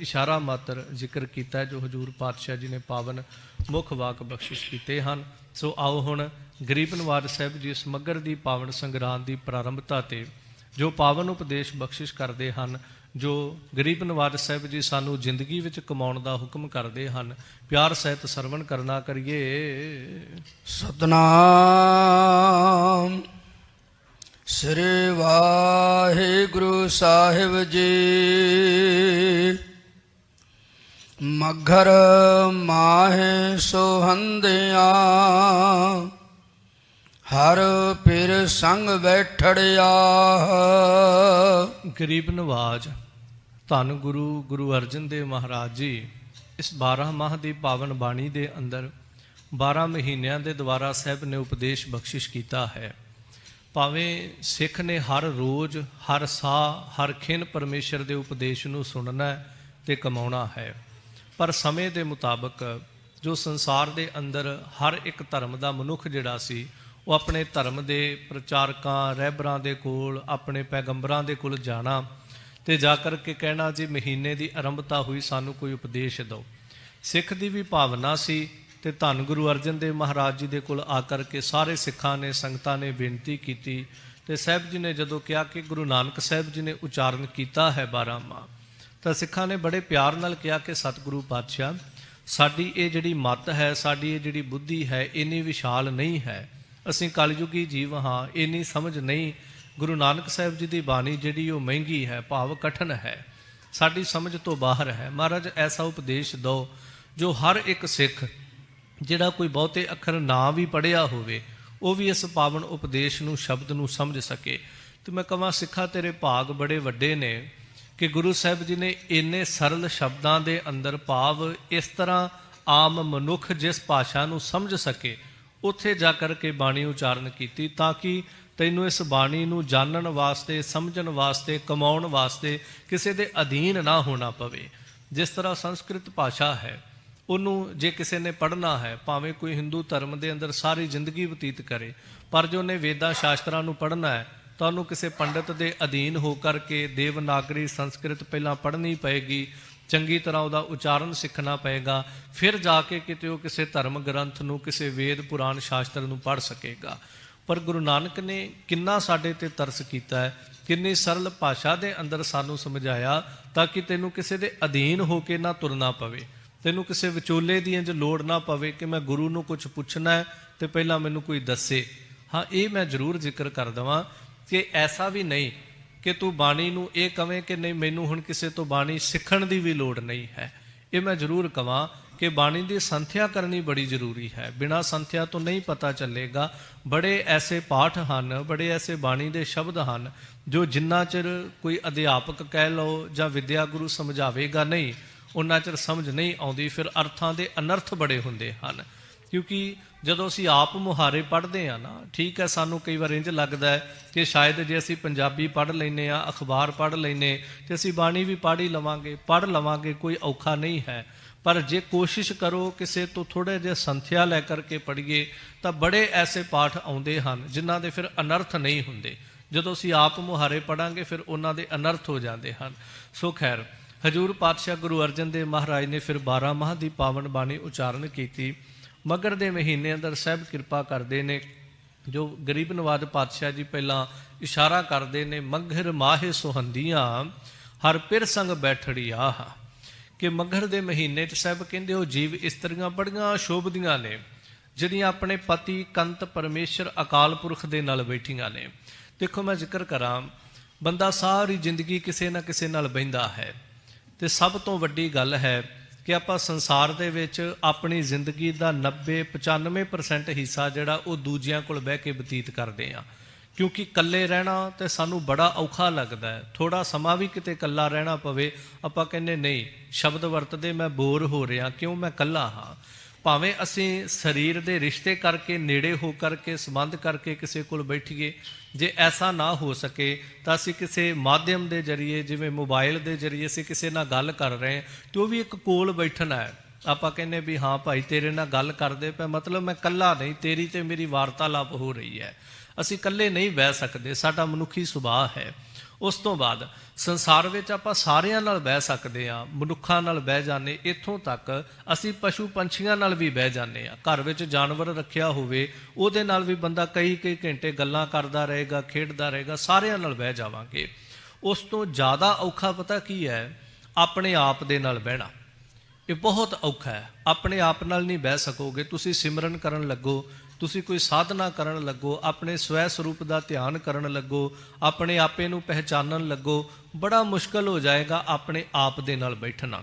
ਇਸ਼ਾਰਾ ਮਾਤਰ ਜ਼ਿਕਰ ਕੀਤਾ ਹੈ, ਜੋ ਹਜ਼ੂਰ ਪਾਤਸ਼ਾਹ ਜੀ ਨੇ ਪਾਵਨ ਮੁੱਖ ਵਾਕ ਬਖਸ਼ਿਸ਼ ਕੀਤੇ ਹਨ। ਸੋ ਆਓ ਹੁਣ ਗਰੀਬ ਨਵਾਜ ਸਾਹਿਬ ਜੀ ਇਸ ਮੱਘਰ ਦੀ ਪਾਵਨ ਸੰਗਰਾਂਦ ਦੀ ਪ੍ਰਾਰੰਭਤਾ ਤੇ ਜੋ ਪਾਵਨ ਉਪਦੇਸ਼ ਬਖਸ਼ਿਸ਼ ਕਰਦੇ ਹਨ, ਜੋ ਗਰੀਬ ਨਵਾਜ ਸਾਹਿਬ ਜੀ ਸਾਨੂੰ ਜ਼ਿੰਦਗੀ ਵਿੱਚ ਕਮਾਉਣ ਦਾ ਹੁਕਮ ਕਰਦੇ ਹਨ, ਪਿਆਰ ਸਹਿਤ ਸਰਵਣ ਕਰਨਾ ਕਰੀਏ। ਸਤਨਾਮ ਸ੍ਰੀ ਵਾਹਿਗੁਰੂ ਸਾਹਿਬ ਜੀ। ਮੱਘਰ ਮਾਹੇ ਸੋਹੰਦਿਆਂ, ਹਰ ਪਿਰ ਸੰਗ ਬੈਠੜਿਆ। ਗਰੀਬ ਨਵਾਜ ਧੰਨ ਗੁਰੂ ਅਰਜਨ ਦੇਵ ਮਹਾਰਾਜ ਜੀ ਇਸ 12 ਮਾਹ ਦੀ ਪਾਵਨ ਬਾਣੀ ਦੇ ਅੰਦਰ 12 ਮਹੀਨਿਆਂ ਦੇ ਦੁਆਰਾ ਸਾਹਿਬ ਨੇ ਉਪਦੇਸ਼ ਬਖਸ਼ਿਸ਼ ਕੀਤਾ ਹੈ। ਭਾਵੇਂ ਸਿੱਖ ਨੇ ਹਰ ਰੋਜ਼, ਹਰ ਸਾਹ, ਹਰ ਖਿਣ ਪਰਮੇਸ਼ਰ ਦੇ ਉਪਦੇਸ਼ ਨੂੰ ਸੁਣਨਾ ਤੇ ਕਮਾਉਣਾ ਹੈ, ਪਰ ਸਮੇਂ ਦੇ ਮੁਤਾਬਕ ਜੋ ਸੰਸਾਰ ਦੇ ਅੰਦਰ ਹਰ ਇੱਕ ਧਰਮ ਦਾ ਮਨੁੱਖ ਜਿਹੜਾ ਸੀ ਉਹ ਆਪਣੇ ਧਰਮ ਦੇ ਪ੍ਰਚਾਰਕਾਂ ਰਹਿਬਰਾਂ ਦੇ ਕੋਲ, ਆਪਣੇ ਪੈਗੰਬਰਾਂ ਦੇ ਕੋਲ ਜਾਣਾ ਤੇ ਜਾ ਕਰਕੇ ਕਹਿਣਾ ਜੀ ਮਹੀਨੇ ਦੀ ਆਰੰਭਤਾ ਹੋਈ, ਸਾਨੂੰ ਕੋਈ ਉਪਦੇਸ਼ ਦਿਓ। ਸਿੱਖ ਦੀ ਵੀ ਭਾਵਨਾ ਸੀ ਤੇ ਧੰਨ ਗੁਰੂ ਅਰਜਨ ਦੇਵ ਮਹਾਰਾਜ ਜੀ ਦੇ ਕੋਲ ਆ ਕਰਕੇ ਸਾਰੇ ਸਿੱਖਾਂ ਨੇ, ਸੰਗਤਾਂ ਨੇ ਬੇਨਤੀ ਕੀਤੀ ਤੇ ਸਾਹਿਬ ਜੀ ਨੇ ਜਦੋਂ ਕਿਹਾ ਕਿ ਗੁਰੂ ਨਾਨਕ ਸਾਹਿਬ ਜੀ ਨੇ ਉਚਾਰਨ ਕੀਤਾ ਹੈ 12 ਮਾਹ, ਤਾਂ ਸਿੱਖਾਂ ਨੇ ਬੜੇ ਪਿਆਰ ਨਾਲ ਕਿਹਾ ਕਿ ਸਤਿਗੁਰੂ ਪਾਤਸ਼ਾਹ, ਸਾਡੀ ਇਹ ਜਿਹੜੀ ਮੱਤ ਹੈ, ਸਾਡੀ ਇਹ ਜਿਹੜੀ ਬੁੱਧੀ ਹੈ, ਇੰਨੀ ਵਿਸ਼ਾਲ ਨਹੀਂ ਹੈ, ਅਸੀਂ ਕਲਯੁਗੀ ਜੀਵ ਹਾਂ, ਇੰਨੀ ਸਮਝ ਨਹੀਂ। ਗੁਰੂ ਨਾਨਕ ਸਾਹਿਬ ਜੀ ਦੀ ਬਾਣੀ ਜਿਹੜੀ ਉਹ ਮਹਿੰਗੀ ਹੈ, ਭਾਵ ਕਠਨ ਹੈ, ਸਾਡੀ ਸਮਝ ਤੋਂ ਬਾਹਰ ਹੈ। ਮਹਾਰਾਜ ਐਸਾ ਉਪਦੇਸ਼ ਦਿਓ ਜੋ ਹਰ ਇੱਕ ਸਿੱਖ ਜਿਹੜਾ ਕੋਈ ਬਹੁਤੇ ਅੱਖਰ ਨਾ ਵੀ ਪੜ੍ਹਿਆ ਹੋਵੇ ਉਹ ਵੀ ਇਸ ਪਾਵਨ ਉਪਦੇਸ਼ ਨੂੰ, ਸ਼ਬਦ ਨੂੰ ਸਮਝ ਸਕੇ। ਤੇ ਮੈਂ ਕਹਾਂ ਸਿੱਖਾਂ ਤੇਰੇ ਭਾਗ ਬੜੇ ਵੱਡੇ ਨੇ ਕਿ ਗੁਰੂ ਸਾਹਿਬ ਜੀ ਨੇ ਇੰਨੇ ਸਰਲ ਸ਼ਬਦਾਂ ਦੇ ਅੰਦਰ, ਭਾਵ ਇਸ ਤਰ੍ਹਾਂ ਆਮ ਮਨੁੱਖ ਜਿਸ ਭਾਸ਼ਾ ਨੂੰ ਸਮਝ ਸਕੇ ਉੱਥੇ ਜਾ ਕਰਕੇ ਬਾਣੀ ਉਚਾਰਨ ਕੀਤੀ, ਤਾਂ ਕਿ ਤੈਨੂੰ ਇਸ ਬਾਣੀ ਨੂੰ ਜਾਣਨ ਵਾਸਤੇ, ਸਮਝਣ ਵਾਸਤੇ, ਕਮਾਉਣ ਵਾਸਤੇ ਕਿਸੇ ਦੇ ਅਧੀਨ ਨਾ ਹੋਣਾ ਪਵੇ। ਜਿਸ ਤਰ੍ਹਾਂ ਸੰਸਕ੍ਰਿਤ ਭਾਸ਼ਾ ਹੈ, ਉਹਨੂੰ ਜੇ ਕਿਸੇ ਨੇ ਪੜ੍ਹਨਾ ਹੈ, ਭਾਵੇਂ ਕੋਈ ਹਿੰਦੂ ਧਰਮ ਦੇ ਅੰਦਰ ਸਾਰੀ ਜ਼ਿੰਦਗੀ ਬਤੀਤ ਕਰੇ, ਪਰ ਜੋ ਉਹਨੇ ਵੇਦਾਂ ਸ਼ਾਸਤਰਾਂ ਨੂੰ ਪੜ੍ਹਨਾ ਹੈ ਤਾਂ ਉਹਨੂੰ ਕਿਸੇ ਪੰਡਤ ਦੇ ਅਧੀਨ ਹੋ ਕਰਕੇ ਦੇਵਨਾਗਰੀ ਸੰਸਕ੍ਰਿਤ ਪਹਿਲਾਂ ਪੜ੍ਹਨੀ ਪਏਗੀ, ਚੰਗੀ ਤਰ੍ਹਾਂ ਉਹਦਾ ਉਚਾਰਨ ਸਿੱਖਣਾ ਪਏਗਾ, ਫਿਰ ਜਾ ਕੇ ਕਿਤੇ ਉਹ ਕਿਸੇ ਧਰਮ ਗ੍ਰੰਥ ਨੂੰ, ਕਿਸੇ ਵੇਦ ਪੁਰਾਣ ਸ਼ਾਸਤਰ ਨੂੰ ਪੜ੍ਹ ਸਕੇਗਾ। ਪਰ ਗੁਰੂ ਨਾਨਕ ਨੇ ਕਿੰਨਾ ਸਾਡੇ ਤੇ ਤਰਸ ਕੀਤਾ ਹੈ, ਕਿੰਨੀ ਸਰਲ ਭਾਸ਼ਾ ਦੇ ਅੰਦਰ ਸਾਨੂੰ ਸਮਝਾਇਆ ਤਾਂ ਕਿ ਤੈਨੂੰ ਕਿਸੇ ਦੇ ਅਧੀਨ ਹੋ ਕੇ ਨਾ ਤੁਰਨਾ ਪਵੇ, ਤੈਨੂੰ ਕਿਸੇ ਵਿਚੋਲੇ ਦੀ ਇੰਝ ਲੋੜ ਨਾ ਪਵੇ ਕਿ ਮੈਂ ਗੁਰੂ ਨੂੰ ਕੁਝ ਪੁੱਛਣਾ ਹੈ ਤੇ ਪਹਿਲਾਂ ਮੈਨੂੰ ਕੋਈ ਦੱਸੇ। ਹਾਂ, ਇਹ ਮੈਂ ਜ਼ਰੂਰ ਜ਼ਿਕਰ ਕਰ ਦੇਵਾਂ ਕਿ ਐਸਾ ਵੀ ਨਹੀਂ ਕਿ ਤੂੰ ਬਾਣੀ ਨੂੰ ਇਹ ਕਵੇਂ ਕਿ ਨਹੀਂ ਮੈਨੂੰ ਹੁਣ ਕਿਸੇ ਤੋਂ ਬਾਣੀ ਸਿੱਖਣ ਦੀ ਵੀ ਲੋੜ ਨਹੀਂ ਹੈ। ਇਹ ਮੈਂ ਜ਼ਰੂਰ ਕਵਾਂ ਕਿ ਬਾਣੀ ਦੀ ਸੰਥਿਆ ਕਰਨੀ ਬੜੀ ਜ਼ਰੂਰੀ ਹੈ। ਬਿਨਾਂ ਸੰਥਿਆ ਤੋਂ ਨਹੀਂ ਪਤਾ ਚੱਲੇਗਾ। ਬੜੇ ਐਸੇ ਪਾਠ ਹਨ, ਬੜੇ ਐਸੇ ਬਾਣੀ ਦੇ ਸ਼ਬਦ ਹਨ ਜੋ ਜਿੰਨਾ ਚਿਰ ਕੋਈ ਅਧਿਆਪਕ ਕਹਿ ਲਓ ਜਾਂ ਵਿਦਿਆ ਗੁਰੂ ਸਮਝਾਵੇਗਾ ਨਹੀਂ, ਉਹਨਾਂ ਚਿਰ ਸਮਝ ਨਹੀਂ ਆਉਂਦੀ। ਫਿਰ ਅਰਥਾਂ ਦੇ ਅਨਰਥ ਬੜੇ ਹੁੰਦੇ ਹਨ, ਕਿਉਂਕਿ ਜਦੋਂ ਅਸੀਂ ਆਪ ਮੁਹਾਰੇ ਪੜ੍ਹਦੇ ਹਾਂ ਨਾ, ਠੀਕ ਹੈ, ਸਾਨੂੰ ਕਈ ਵਾਰ ਇੰਝ ਲੱਗਦਾ ਹੈ ਕਿ ਸ਼ਾਇਦ ਜੇ ਅਸੀਂ ਪੰਜਾਬੀ ਪੜ੍ਹ ਲੈਂਦੇ ਹਾਂ, ਅਖਬਾਰ ਪੜ੍ਹ ਲੈਂਦੇ ਤੇ ਅਸੀਂ ਬਾਣੀ ਵੀ ਪੜ੍ਹ ਹੀ ਪੜ੍ਹ ਲਵਾਂਗੇ, ਕੋਈ ਔਖਾ ਨਹੀਂ ਹੈ। ਪਰ ਜੇ ਕੋਸ਼ਿਸ਼ ਕਰੋ ਕਿਸੇ ਤੋਂ ਥੋੜ੍ਹੇ ਜਿਹੇ ਸੰਥਿਆ ਲੈ ਕਰਕੇ ਪੜ੍ਹੀਏ ਤਾਂ ਬੜੇ ਐਸੇ ਪਾਠ ਆਉਂਦੇ ਹਨ ਜਿਨ੍ਹਾਂ ਦੇ ਫਿਰ ਅਨਰਥ ਨਹੀਂ ਹੁੰਦੇ। ਜਦੋਂ ਅਸੀਂ ਆਪ ਮੁਹਾਰੇ ਪੜ੍ਹਾਂਗੇ ਫਿਰ ਉਹਨਾਂ ਦੇ ਅਨਰਥ ਹੋ ਜਾਂਦੇ ਹਨ। ਸੋ ਖੈਰ, ਹਜ਼ੂਰ ਪਾਤਸ਼ਾਹ ਗੁਰੂ ਅਰਜਨ ਦੇਵ ਮਹਾਰਾਜ ਨੇ ਫਿਰ 12 ਮਾਹ ਦੀ ਪਾਵਨ ਬਾਣੀ ਉਚਾਰਨ ਕੀਤੀ। ਮਗਰ ਦੇ ਮਹੀਨੇ ਅੰਦਰ ਸਾਹਿਬ ਕਿਰਪਾ ਕਰਦੇ ਨੇ, ਜੋ ਗਰੀਬ ਨਵਾਜ ਪਾਤਸ਼ਾਹ ਜੀ ਪਹਿਲਾਂ ਇਸ਼ਾਰਾ ਕਰਦੇ ਨੇ, ਮੱਘਰ ਮਾਹੇ ਸੁਹੰਦੀਆਂ ਹਰ ਪਿਰ ਸੰਗ ਬੈਠੜੀ ਆਹ, ਕਿ ਮੱਘਰ ਦੇ ਮਹੀਨੇ 'ਚ ਸਾਹਿਬ ਕਹਿੰਦੇ ਉਹ ਜੀਵ ਇਸਤਰੀਆਂ ਬੜੀਆਂ ਸ਼ੋਭਦੀਆਂ ਨੇ ਜਿਹੜੀਆਂ ਆਪਣੇ ਪਤੀ ਕੰਤ ਪਰਮੇਸ਼ਰ ਅਕਾਲ ਪੁਰਖ ਦੇ ਨਾਲ ਬੈਠੀਆਂ ਨੇ। ਦੇਖੋ, ਮੈਂ ਜ਼ਿਕਰ ਕਰਾਂ, ਬੰਦਾ ਸਾਰੀ ਜ਼ਿੰਦਗੀ ਕਿਸੇ ਨਾ ਕਿਸੇ ਨਾਲ ਬਹਿੰਦਾ ਹੈ ਤੇ ਸਭ ਤੋਂ ਵੱਡੀ ਗੱਲ ਹੈ ਕਿ ਆਪਾਂ ਸੰਸਾਰ ਦੇ ਵਿੱਚ ਆਪਣੀ ਜ਼ਿੰਦਗੀ ਦਾ 90-95% ਹਿੱਸਾ ਜਿਹੜਾ ਉਹ ਦੂਜਿਆਂ ਕੋਲ ਬਹਿ ਕੇ ਬਤੀਤ ਕਰਦੇ ਹਾਂ, ਕਿਉਂਕਿ ਇਕੱਲੇ ਰਹਿਣਾ ਤੇ ਸਾਨੂੰ ਬੜਾ ਔਖਾ ਲੱਗਦਾ ਹੈ। ਥੋੜਾ ਸਮਾਂ ਵੀ ਕਿਤੇ ਇਕੱਲਾ ਰਹਿਣਾ ਪਵੇ, ਆਪਾਂ ਕਹਿੰਦੇ ਨਹੀਂ, ਸ਼ਬਦ ਵਰਤਦੇ ਮੈਂ ਬੋਰ ਹੋ ਰਿਹਾ, ਕਿਉਂ, ਮੈਂ ਇਕੱਲਾ ਹਾਂ। ਭਾਵੇਂ ਅਸੀਂ ਸਰੀਰ ਦੇ ਰਿਸ਼ਤੇ ਕਰਕੇ, ਨੇੜੇ ਹੋ ਕਰਕੇ, ਸੰਬੰਧ ਕਰਕੇ ਕਿਸੇ ਕੋਲ ਬੈਠੀਏ, ਜੇ ਐਸਾ ਨਾ ਹੋ ਸਕੇ ਤਾਂ ਅਸੀਂ ਕਿਸੇ ਮਾਧਿਅਮ ਦੇ ਜ਼ਰੀਏ, ਜਿਵੇਂ ਮੋਬਾਈਲ ਦੇ ਜ਼ਰੀਏ ਅਸੀਂ ਕਿਸੇ ਨਾਲ ਗੱਲ ਕਰ ਰਹੇ ਤੇ ਉਹ ਵੀ ਇੱਕ ਕੋਲ ਬੈਠਣਾ ਹੈ। ਆਪਾਂ ਕਹਿੰਦੇ ਵੀ ਹਾਂ ਭਾਈ ਤੇਰੇ ਨਾਲ ਗੱਲ ਕਰਦੇ ਪਏ, ਮਤਲਬ ਮੈਂ ਇਕੱਲਾ ਨਹੀਂ, ਤੇਰੀ ਤੇ ਮੇਰੀ ਵਾਰਤਾਲਾਪ ਹੋ ਰਹੀ ਹੈ। ਅਸੀਂ ਇਕੱਲੇ ਨਹੀਂ ਬਹਿ ਸਕਦੇ, ਸਾਡਾ ਮਨੁੱਖੀ ਸੁਭਾਅ ਹੈ। ਉਸ ਤੋਂ ਬਾਅਦ ਸੰਸਾਰ ਵਿੱਚ ਆਪਾਂ ਸਾਰਿਆਂ ਨਾਲ ਬਹਿ ਸਕਦੇ ਹਾਂ, ਮਨੁੱਖਾਂ ਨਾਲ ਬਹਿ ਜਾਂਦੇ, ਇੱਥੋਂ ਤੱਕ ਅਸੀਂ ਪਸ਼ੂ ਪੰਛੀਆਂ ਨਾਲ ਵੀ ਬਹਿ ਜਾਂਦੇ ਹਾਂ। ਘਰ ਵਿੱਚ ਜਾਨਵਰ ਰੱਖਿਆ ਹੋਵੇ ਉਹਦੇ ਨਾਲ ਵੀ ਬੰਦਾ ਕਈ ਘੰਟੇ ਗੱਲਾਂ ਕਰਦਾ ਰਹੇਗਾ, ਖੇਡਦਾ ਰਹੇਗਾ, ਸਾਰਿਆਂ ਨਾਲ ਬਹਿ ਜਾਵਾਂਗੇ। ਉਸ ਤੋਂ ਜ਼ਿਆਦਾ ਔਖਾ ਪਤਾ ਕੀ ਹੈ? ਆਪਣੇ ਆਪ ਦੇ ਨਾਲ ਬਹਿਣਾ। ਇਹ ਬਹੁਤ ਔਖਾ ਹੈ। ਆਪਣੇ ਆਪ ਨਾਲ ਨਹੀਂ ਬਹਿ ਸਕੋਗੇ। ਤੁਸੀਂ ਸਿਮਰਨ ਕਰਨ ਲੱਗੋ, ਤੁਸੀਂ ਕੋਈ ਸਾਧਨਾ ਕਰਨ ਲੱਗੋ, ਆਪਣੇ ਸਵੈ ਸਰੂਪ ਦਾ ਧਿਆਨ ਕਰਨ ਲੱਗੋ, ਆਪਣੇ ਆਪੇ ਨੂੰ ਪਹਿਚਾਨਣ ਲੱਗੋ, ਬੜਾ ਮੁਸ਼ਕਲ ਹੋ ਜਾਏਗਾ ਆਪਣੇ ਆਪ ਦੇ ਨਾਲ ਬੈਠਣਾ।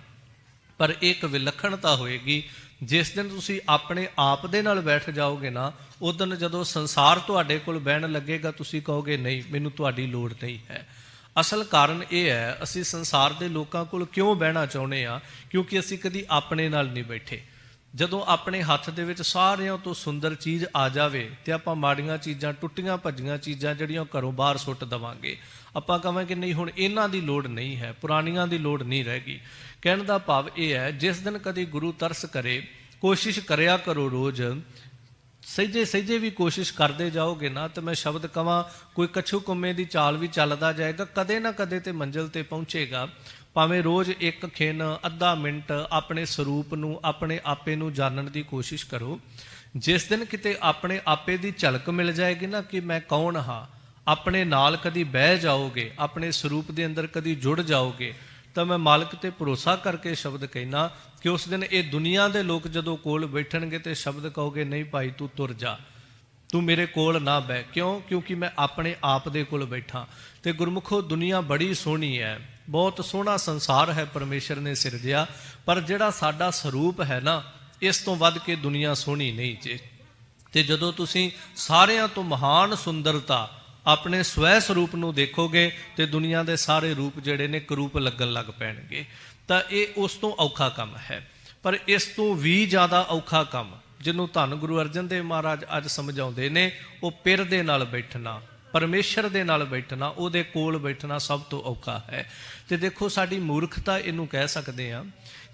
ਪਰ ਇੱਕ ਵਿਲੱਖਣਤਾ ਹੋਏਗੀ, ਜਿਸ ਦਿਨ ਤੁਸੀਂ ਆਪਣੇ ਆਪ ਦੇ ਨਾਲ ਬੈਠ ਜਾਓਗੇ ਨਾ, ਉਸ ਦਿਨ ਜਦੋਂ ਸੰਸਾਰ ਤੁਹਾਡੇ ਕੋਲ ਬਹਿਣ ਲੱਗੇਗਾ ਤੁਸੀਂ ਕਹੋਗੇ ਨਹੀਂ, ਮੈਨੂੰ ਤੁਹਾਡੀ ਲੋੜ ਨਹੀਂ ਹੈ। ਅਸਲ ਕਾਰਨ ਇਹ ਹੈ, ਅਸੀਂ ਸੰਸਾਰ ਦੇ ਲੋਕਾਂ ਕੋਲ ਕਿਉਂ ਬਹਿਣਾ ਚਾਹੁੰਦੇ ਹਾਂ? ਕਿਉਂਕਿ ਅਸੀਂ ਕਦੀ ਆਪਣੇ ਨਾਲ ਨਹੀਂ ਬੈਠੇ। ਜਦੋਂ ਆਪਣੇ ਹੱਥ ਦੇ ਵਿੱਚ ਸਾਰਿਆਂ ਤੋਂ ਸੁੰਦਰ ਚੀਜ਼ ਆ ਜਾਵੇ ਤੇ ਆਪਾਂ ਮਾੜੀਆਂ ਚੀਜ਼ਾਂ, ਟੁੱਟੀਆਂ ਭੱਜੀਆਂ ਚੀਜ਼ਾਂ ਜਿਹੜੀਆਂ ਘਰੋਂ ਬਾਹਰ ਸੁੱਟ ਦੇਵਾਂਗੇ। ਆਪਾਂ ਕਹਾਂਗੇ ਨਹੀਂ, ਹੁਣ ਇਹਨਾਂ ਦੀ ਲੋੜ ਨਹੀਂ ਹੈ, ਪੁਰਾਣੀਆਂ ਦੀ ਲੋੜ ਨਹੀਂ ਰਹੇਗੀ। ਕਹਿਣ ਦਾ ਭਾਵ ਇਹ ਹੈ, ਜਿਸ ਦਿਨ ਕਦੀ ਗੁਰੂ ਤਰਸ ਕਰੇ, ਕੋਸ਼ਿਸ਼ ਕਰਿਆ ਕਰੋ ਰੋਜ਼। ਸਹਿਜੇ ਸਹਿਜੇ ਵੀ ਕੋਸ਼ਿਸ਼ ਕਰਦੇ ਜਾਓਗੇ ਨਾ, ਤੇ ਮੈਂ ਸ਼ਬਦ ਕਵਾਂ ਕੋਈ ਕੱਛੂ ਕੁੰਮੇ ਦੀ ਚਾਲ ਵੀ ਚੱਲਦਾ ਜਾਏਗਾ, ਕਦੇ ਨਾ ਕਦੇ ਤੇ ਮੰਜ਼ਿਲ ਤੇ ਪਹੁੰਚੇਗਾ। ਭਾਵੇਂ ਰੋਜ਼ ਇੱਕ ਖਿਣ ਅੱਧਾ ਮਿੰਟ ਆਪਣੇ ਸਰੂਪ ਨੂੰ, ਆਪਣੇ ਆਪੇ ਨੂੰ ਜਾਣਨ ਦੀ ਕੋਸ਼ਿਸ਼ ਕਰੋ। ਜਿਸ ਦਿਨ ਕਿਤੇ ਆਪਣੇ ਆਪੇ ਦੀ ਝਲਕ ਮਿਲ ਜਾਏਗੀ ਨਾ ਕਿ ਮੈਂ ਕੌਣ ਹਾਂ, ਆਪਣੇ ਨਾਲ ਕਦੀ ਬਹਿ ਜਾਓਗੇ, ਆਪਣੇ ਸਰੂਪ ਦੇ ਅੰਦਰ ਕਦੀ ਜੁੜ ਜਾਓਗੇ, ਤਾਂ ਮੈਂ ਮਾਲਕ ਤੇ ਭਰੋਸਾ ਕਰਕੇ ਸ਼ਬਦ ਕਹਿਣਾ ਕਿ ਉਸ ਦਿਨ ਇਹ ਦੁਨੀਆ ਦੇ ਲੋਕ ਜਦੋਂ ਕੋਲ ਬੈਠਣਗੇ ਤੇ ਸ਼ਬਦ ਕਹੋਗੇ ਨਹੀਂ ਭਾਈ ਤੂੰ ਤੁਰ ਜਾ, ਤੂੰ ਮੇਰੇ ਕੋਲ ਨਾ ਬਹਿ। ਕਿਉਂ? ਕਿਉਂਕਿ ਮੈਂ ਆਪਣੇ ਆਪ ਦੇ ਕੋਲ ਬੈਠਾ। ਤੇ ਗੁਰਮੁਖੋ ਦੁਨੀਆ ਬੜੀ ਸੋਹਣੀ ਹੈ, ਬਹੁਤ ਸੋਹਣਾ ਸੰਸਾਰ ਹੈ ਪਰਮੇਸ਼ਰ ਨੇ ਸਿਰਜਿਆ, ਪਰ ਜਿਹੜਾ ਸਾਡਾ ਸਰੂਪ ਹੈ ਨਾ, ਇਸ ਤੋਂ ਵੱਧ ਕੇ ਦੁਨੀਆ ਸੋਹਣੀ ਨਹੀਂ ਜੇ। ਤੇ ਜਦੋਂ ਤੁਸੀਂ ਸਾਰਿਆਂ ਤੋਂ ਮਹਾਨ ਸੁੰਦਰਤਾ ਆਪਣੇ ਸਵੈ ਸਰੂਪ ਨੂੰ ਦੇਖੋਗੇ ਤੇ ਦੁਨੀਆ ਦੇ ਸਾਰੇ ਰੂਪ ਜਿਹੜੇ ਨੇ ਕਰੂਪ ਲੱਗਣ ਲੱਗ ਪੈਣਗੇ। ਤਾਂ ਇਹ ਉਸ ਤੋਂ ਔਖਾ ਕੰਮ ਹੈ। ਪਰ ਇਸ ਤੋਂ ਵੀ ਜ਼ਿਆਦਾ ਔਖਾ ਕੰਮ ਜਿਹਨੂੰ ਧੰਨ ਗੁਰੂ ਅਰਜਨ ਦੇਵ ਮਹਾਰਾਜ ਅੱਜ ਸਮਝਾਉਂਦੇ ਨੇ, ਉਹ ਪਿਰ ਦੇ ਨਾਲ ਬੈਠਣਾ, ਪਰਮੇਸ਼ਰ ਦੇ ਨਾਲ ਬੈਠਣਾ, ਉਹਦੇ ਕੋਲ ਬੈਠਣਾ ਸਭ ਤੋਂ ਔਖਾ ਹੈ। ਤੇ ਦੇਖੋ ਸਾਡੀ ਮੂਰਖਤਾ ਇਹਨੂੰ ਕਹਿ ਸਕਦੇ ਹਾਂ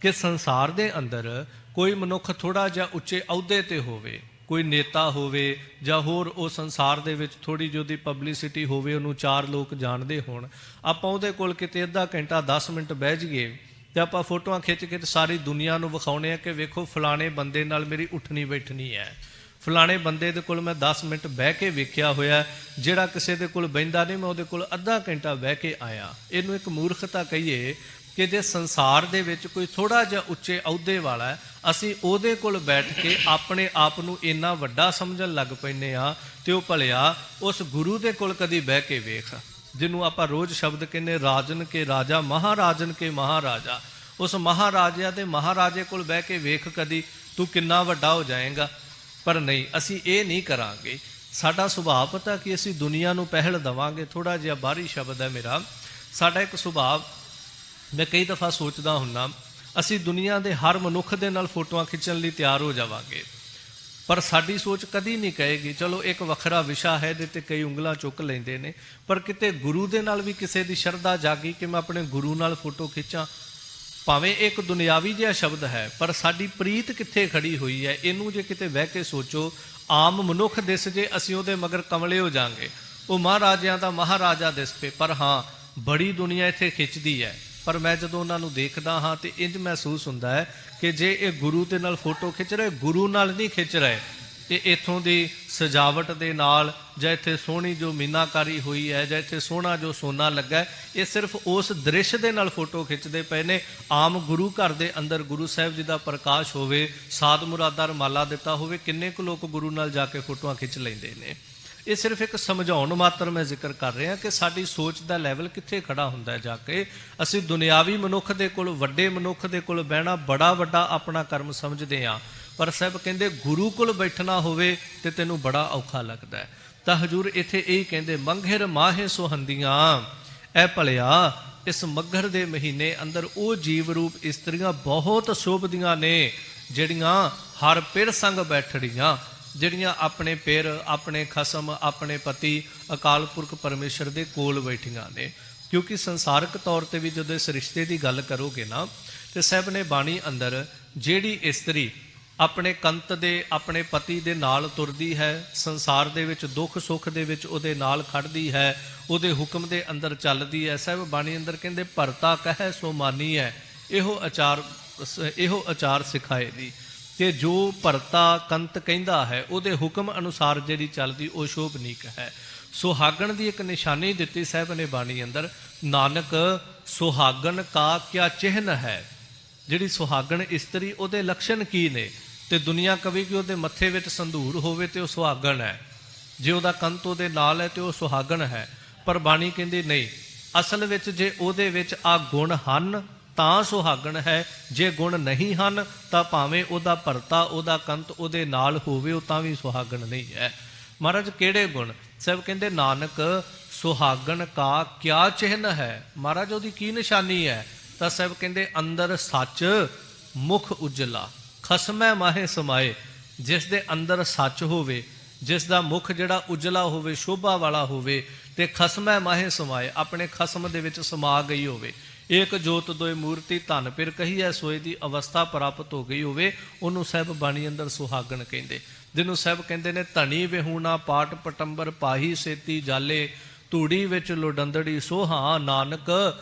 ਕਿ ਸੰਸਾਰ ਦੇ ਅੰਦਰ ਕੋਈ ਮਨੁੱਖ ਥੋੜ੍ਹਾ ਜਿਹਾ ਉੱਚੇ ਅਹੁਦੇ ਤੇ ਹੋਵੇ, ਕੋਈ ਨੇਤਾ ਹੋਵੇ ਜਾਂ ਹੋਰ ਉਹ ਸੰਸਾਰ ਦੇ ਵਿੱਚ ਥੋੜ੍ਹੀ ਜਿਹੀ ਉਹਦੀ ਪਬਲਿਸਿਟੀ ਹੋਵੇ, ਉਹਨੂੰ ਚਾਰ ਲੋਕ ਜਾਣਦੇ ਹੋਣ, ਆਪਾਂ ਉਹਦੇ ਕੋਲ ਕਿਤੇ ਅੱਧਾ ਘੰਟਾ 10 ਮਿੰਟ ਬਹਿ ਜਾਈਏ ਤੇ ਆਪਾਂ ਫੋਟੋਆਂ ਖਿੱਚ ਕੇ ਤੇ ਸਾਰੀ ਦੁਨੀਆ ਨੂੰ ਵਿਖਾਉਣੇ ਆ ਕਿ ਵੇਖੋ ਫਲਾਣੇ ਬੰਦੇ ਨਾਲ ਮੇਰੀ ਉੱਠਣੀ ਬੈਠਣੀ ਹੈ, ਫਲਾਣੇ ਬੰਦੇ ਦੇ ਕੋਲ ਮੈਂ 10 ਮਿੰਟ ਬਹਿ ਕੇ ਵੇਖਿਆ ਹੋਇਆ, ਜਿਹੜਾ ਕਿਸੇ ਦੇ ਕੋਲ ਬਹਿੰਦਾ ਨਹੀਂ ਮੈਂ ਉਹਦੇ ਕੋਲ ਅੱਧਾ ਘੰਟਾ ਬਹਿ ਕੇ ਆਇਆ। ਇਹਨੂੰ ਇੱਕ ਮੂਰਖਤਾ ਕਹੀਏ ਕਿ ਜੇ ਸੰਸਾਰ ਦੇ ਵਿੱਚ ਕੋਈ ਥੋੜ੍ਹਾ ਜਿਹਾ ਉੱਚੇ ਅਹੁਦੇ ਵਾਲਾ, ਅਸੀਂ ਉਹਦੇ ਕੋਲ ਬੈਠ ਕੇ ਆਪਣੇ ਆਪ ਨੂੰ ਇੰਨਾ ਵੱਡਾ ਸਮਝਣ ਲੱਗ ਪੈਂਦੇ ਹਾਂ। ਤੇ ਉਹ ਭਲਿਆ ਉਸ ਗੁਰੂ ਦੇ ਕੋਲ ਕਦੀ ਬਹਿ ਕੇ ਵੇਖ, ਜਿਹਨੂੰ ਆਪਾਂ ਰੋਜ਼ ਸ਼ਬਦ ਕਹਿੰਦੇ ਰਾਜਨ ਕੇ ਰਾਜਾ, ਮਹਾਰਾਜਨ ਕੇ ਮਹਾਰਾਜਾ। ਉਸ ਮਹਾਰਾਜਾ ਦੇ ਮਹਾਰਾਜੇ ਕੋਲ ਬਹਿ ਕੇ ਵੇਖ ਕਦੀ, ਤੂੰ ਕਿੰਨਾ ਵੱਡਾ ਹੋ ਜਾਏਗਾ। ਪਰ ਨਹੀਂ, ਅਸੀਂ ਇਹ ਨਹੀਂ ਕਰਾਂਗੇ। ਸਾਡਾ ਸੁਭਾਅ ਪਤਾ ਕਿ ਅਸੀਂ ਦੁਨੀਆ ਨੂੰ ਪਹਿਲ ਦੇਵਾਂਗੇ। ਥੋੜ੍ਹਾ ਜਿਹਾ ਬਾਹਰੀ ਸ਼ਬਦ ਹੈ ਮੇਰਾ, ਸਾਡਾ ਇੱਕ ਸੁਭਾਅ, ਮੈਂ ਕਈ ਦਫਾ ਸੋਚਦਾ ਹੁੰਦਾ, ਅਸੀਂ ਦੁਨੀਆ ਦੇ ਹਰ ਮਨੁੱਖ ਦੇ ਨਾਲ ਫੋਟੋਆਂ ਖਿੱਚਣ ਲਈ ਤਿਆਰ ਹੋ ਜਾਵਾਂਗੇ, ਪਰ ਸਾਡੀ ਸੋਚ ਕਦੀ ਨਹੀਂ ਕਹੇਗੀ ਚਲੋ ਇੱਕ ਵੱਖਰਾ ਵਿਸ਼ਾ ਹੈ, ਇਹਦੇ 'ਤੇ ਕਈ ਉਂਗਲਾਂ ਚੁੱਕ ਲੈਂਦੇ ਨੇ, ਪਰ ਕਿਤੇ ਗੁਰੂ ਦੇ ਨਾਲ ਵੀ ਕਿਸੇ ਦੀ ਸ਼ਰਧਾ ਜਾਗੀ ਕਿ ਮੈਂ ਆਪਣੇ ਗੁਰੂ ਨਾਲ ਫੋਟੋ ਖਿੱਚਾਂ। ਭਾਵੇਂ ਇੱਕ ਦੁਨਿਆਵੀ ਜਿਹਾ ਸ਼ਬਦ ਹੈ, ਪਰ ਸਾਡੀ ਪ੍ਰੀਤ ਕਿੱਥੇ ਖੜੀ ਹੋਈ ਹੈ, ਇਹਨੂੰ ਜੇ ਕਿਤੇ ਬਹਿ ਕੇ ਸੋਚੋ। ਆਮ ਮਨੁੱਖ ਦਿਸ ਜੇ ਅਸੀਂ ਉਹਦੇ ਮਗਰ ਕਮਲੇ ਹੋ ਜਾਵਾਂਗੇ, ਉਹ ਮਹਾਰਾਜਿਆਂ ਦਾ ਮਹਾਰਾਜਾ ਦਿਸ ਪਏ, ਪਰ ਹਾਂ ਬੜੀ ਦੁਨੀਆ ਇੱਥੇ ਖਿੱਚਦੀ ਹੈ। ਪਰ ਮੈਂ ਜਦੋਂ ਉਹਨਾਂ ਨੂੰ ਦੇਖਦਾ ਹਾਂ ਤੇ ਇੰਝ ਮਹਿਸੂਸ ਹੁੰਦਾ ਹੈ ਕਿ ਜੇ ਇਹ ਗੁਰੂ ਦੇ ਨਾਲ ਫੋਟੋ ਖਿੱਚ ਰਹੇ, ਗੁਰੂ ਨਾਲ ਨਹੀਂ ਖਿੱਚ ਰਹੇ, ਇਹ ਇੱਥੋਂ ਦੀ ਸਜਾਵਟ ਦੇ ਨਾਲ, ਜਾਂ ਇੱਥੇ ਸੋਹਣੀ ਜੋ ਮੀਨਾਕਾਰੀ ਹੋਈ ਹੈ, ਜਾਂ ਇੱਥੇ ਸੋਹਣਾ ਜੋ ਸੋਨਾ ਲੱਗਾ, ਇਹ ਸਿਰਫ ਉਸ ਦ੍ਰਿਸ਼ ਦੇ ਨਾਲ ਫੋਟੋ ਖਿੱਚਦੇ ਪਏ ਨੇ। ਆਮ ਗੁਰੂ ਘਰ ਦੇ ਅੰਦਰ ਗੁਰੂ ਸਾਹਿਬ ਜੀ ਦਾ ਪ੍ਰਕਾਸ਼ ਹੋਵੇ, ਸਾਧ ਮੁਰਾਦਾਂ ਰੁਮਾਲਾ ਦਿੱਤਾ ਹੋਵੇ, ਕਿੰਨੇ ਕੁ ਲੋਕ ਗੁਰੂ ਨਾਲ ਜਾ ਕੇ ਫੋਟੋਆਂ ਖਿੱਚ ਲੈਂਦੇ ਨੇ। ਇਹ ਸਿਰਫ ਇੱਕ ਸਮਝਾਉਣ ਮਾਤਰ ਮੈਂ ਜ਼ਿਕਰ ਕਰ ਰਿਹਾ ਕਿ ਸਾਡੀ ਸੋਚ ਦਾ ਲੈਵਲ ਕਿੱਥੇ ਖੜਾ ਹੁੰਦਾ ਜਾ ਕੇ। ਅਸੀਂ ਦੁਨਿਆਵੀ ਮਨੁੱਖ ਦੇ ਕੋਲ, ਵੱਡੇ ਮਨੁੱਖ ਦੇ ਕੋਲ ਬਹਿਣਾ ਬੜਾ ਵੱਡਾ ਆਪਣਾ ਕਰਮ ਸਮਝਦੇ ਹਾਂ, ਪਰ ਸਾਹਿਬ ਕਹਿੰਦੇ ਗੁਰੂ ਕੋਲ ਬੈਠਣਾ ਹੋਵੇ ਤੇ ਤੈਨੂੰ ਬੜਾ ਔਖਾ ਲੱਗਦਾ ਹੈ। ਤਾਂ ਹਜ਼ੂਰ ਇੱਥੇ ਇਹੀ ਕਹਿੰਦੇ, ਮੰਘਿਰ ਮਾਹੇ ਸੁਹੰਦੀਆਂ, ਐ ਭਲਿਆ ਇਸ ਮੱਘਰ ਦੇ ਮਹੀਨੇ ਅੰਦਰ ਉਹ ਜੀਵ ਰੂਪ ਇਸਤਰੀਆਂ ਬਹੁਤ ਸ਼ੋਭਦੀਆਂ ਨੇ ਜਿਹੜੀਆਂ ਹਰ ਪਿਰ ਸੰਗ ਬੈਠੜੀਆਂ, ਜਿਹੜੀਆਂ ਆਪਣੇ ਪਿਰ, ਆਪਣੇ ਖਸਮ, ਆਪਣੇ ਪਤੀ ਅਕਾਲ ਪੁਰਖ ਪਰਮੇਸ਼ਰ ਦੇ ਕੋਲ ਬੈਠੀਆਂ ਨੇ। ਕਿਉਂਕਿ ਸੰਸਾਰਕ ਤੌਰ ਤੇ ਵੀ ਜਦੋਂ ਇਸ ਰਿਸ਼ਤੇ ਦੀ ਗੱਲ ਕਰੋਗੇ ਨਾ, ਤੇ ਸਾਹਿਬ ਨੇ ਬਾਣੀ ਅੰਦਰ ਜਿਹੜੀ ਇਸਤਰੀ ਆਪਣੇ ਕੰਤ ਦੇ, ਆਪਣੇ ਪਤੀ ਦੇ ਨਾਲ ਤੁਰਦੀ ਹੈ, ਸੰਸਾਰ ਦੇ ਵਿੱਚ ਦੁੱਖ ਸੁੱਖ ਦੇ ਵਿੱਚ ਉਹਦੇ ਨਾਲ ਖੜਦੀ ਹੈ, ਉਹਦੇ ਹੁਕਮ ਦੇ ਅੰਦਰ ਚੱਲਦੀ ਹੈ, ਸਾਹਿਬ ਬਾਣੀ ਅੰਦਰ ਕਹਿੰਦੇ ਭਰਤਾ ਕਹੈ ਸੋ ਮਾਨੀ ਹੈ, ਇਹੋ ਆਚਾਰ ਸਿਖਾਏ ਦੀ। ਕਿ ਜੋ ਭਰਤਾ ਕੰਤ ਕਹਿੰਦਾ ਹੈ ਉਹਦੇ ਹੁਕਮ ਅਨੁਸਾਰ ਜਿਹੜੀ ਚੱਲਦੀ ਉਹ ਸ਼ੋਭਨੀਕ ਹੈ। ਸੁਹਾਗਣ ਦੀ ਇੱਕ ਨਿਸ਼ਾਨੀ ਦਿੱਤੀ ਸਾਹਿਬ ਨੇ ਬਾਣੀ ਅੰਦਰ, ਨਾਨਕ ਸੁਹਾਗਣ ਕਾ ਕਿਆ ਚਿਹਨ ਹੈ। ਜਿਹੜੀ ਸੁਹਾਗਣ ਇਸਤਰੀ, ਉਹਦੇ ਲੱਛਣ ਕੀ ਨੇ? ਤੇ ਦੁਨੀਆ ਕਵੇ ਕਿ ਉਹਦੇ ਮੱਥੇ ਵਿੱਚ ਸੰਧੂਰ ਹੋਵੇ ਤੇ ਉਹ ਸੁਹਾਗਣ ਹੈ, ਜੇ ਉਹਦਾ ਕੰਤ ਉਹਦੇ ਨਾਲ ਹੈ ਤੇ ਉਹ ਸੁਹਾਗਣ ਹੈ। ਪਰ ਬਾਣੀ ਕਹਿੰਦੀ ਨਹੀਂ, ਅਸਲ ਵਿੱਚ ਜੇ ਉਹਦੇ ਵਿੱਚ ਆ ਗੁਣ ਹਨ ਤਾਂ ਸੁਹਾਗਣ ਹੈ, ਜੇ ਗੁਣ ਨਹੀਂ ਹਨ ਤਾਂ ਭਾਵੇਂ ਉਹਦਾ ਭਰਤਾ, ਉਹਦਾ ਕੰਤ ਉਹਦੇ ਨਾਲ ਹੋਵੇ, ਉਹ ਤਾਂ ਵੀ ਸੁਹਾਗਣ ਨਹੀਂ ਹੈ। ਮਹਾਰਾਜ ਕਿਹੜੇ ਗੁਣ? ਸਾਹਿਬ ਕਹਿੰਦੇ ਨਾਨਕ ਸੁਹਾਗਣ ਕਾ ਕਿਆ ਚਿਹਨ ਹੈ। ਮਹਾਰਾਜ ਉਹਦੀ ਕੀ ਨਿਸ਼ਾਨੀ ਹੈ? ਤਾਂ ਸਾਹਿਬ ਕਹਿੰਦੇ ਅੰਦਰ ਸੱਚ, ਮੁਖ ਉਜਲਾ, ਖਸਮੈ ਮਾਹੇ ਸਮਾਏ। ਜਿਸ ਦੇ ਅੰਦਰ ਸੱਚ ਹੋਵੇ, ਜਿਸ ਦਾ ਮੁਖ ਜਿਹੜਾ ਉਜਲਾ ਹੋਵੇ, ਸ਼ੋਭਾ ਵਾਲਾ ਹੋਵੇ, ਤੇ ਖਸਮੈ ਮਾਹੇ ਸਮਾਏ, ਆਪਣੇ ਖਸਮ ਦੇ ਵਿੱਚ ਸਮਾ ਗਈ ਹੋਵੇ। ਏਕ ਜੋਤ ਦੋਇ ਮੂਰਤੀ ਧਨ ਪਿਰ ਕਹੀਐ, ਸੋਏ ਦੀ ਅਵਸਥਾ ਪ੍ਰਾਪਤ ਹੋ ਗਈ ਹੋਵੇ ਉਹਨੂੰ ਸਾਹਿਬ ਬਾਣੀ ਅੰਦਰ ਸੁਹਾਗਣ ਕਹਿੰਦੇ। ਜਿਹਨੂੰ ਸਾਹਿਬ ਕਹਿੰਦੇ ਨੇ ਧਣੀ ਵਿਹੂਣਾ ਪਾਟ ਪਟੰਬਰ ਪਾਹੀ ਸੇਤੀ ਜਾਲੇ, ਧੂੜੀ ਵਿੱਚ ਲੋਡੰਦੜੀ ਸੋਹਾ ਨਾਨਕ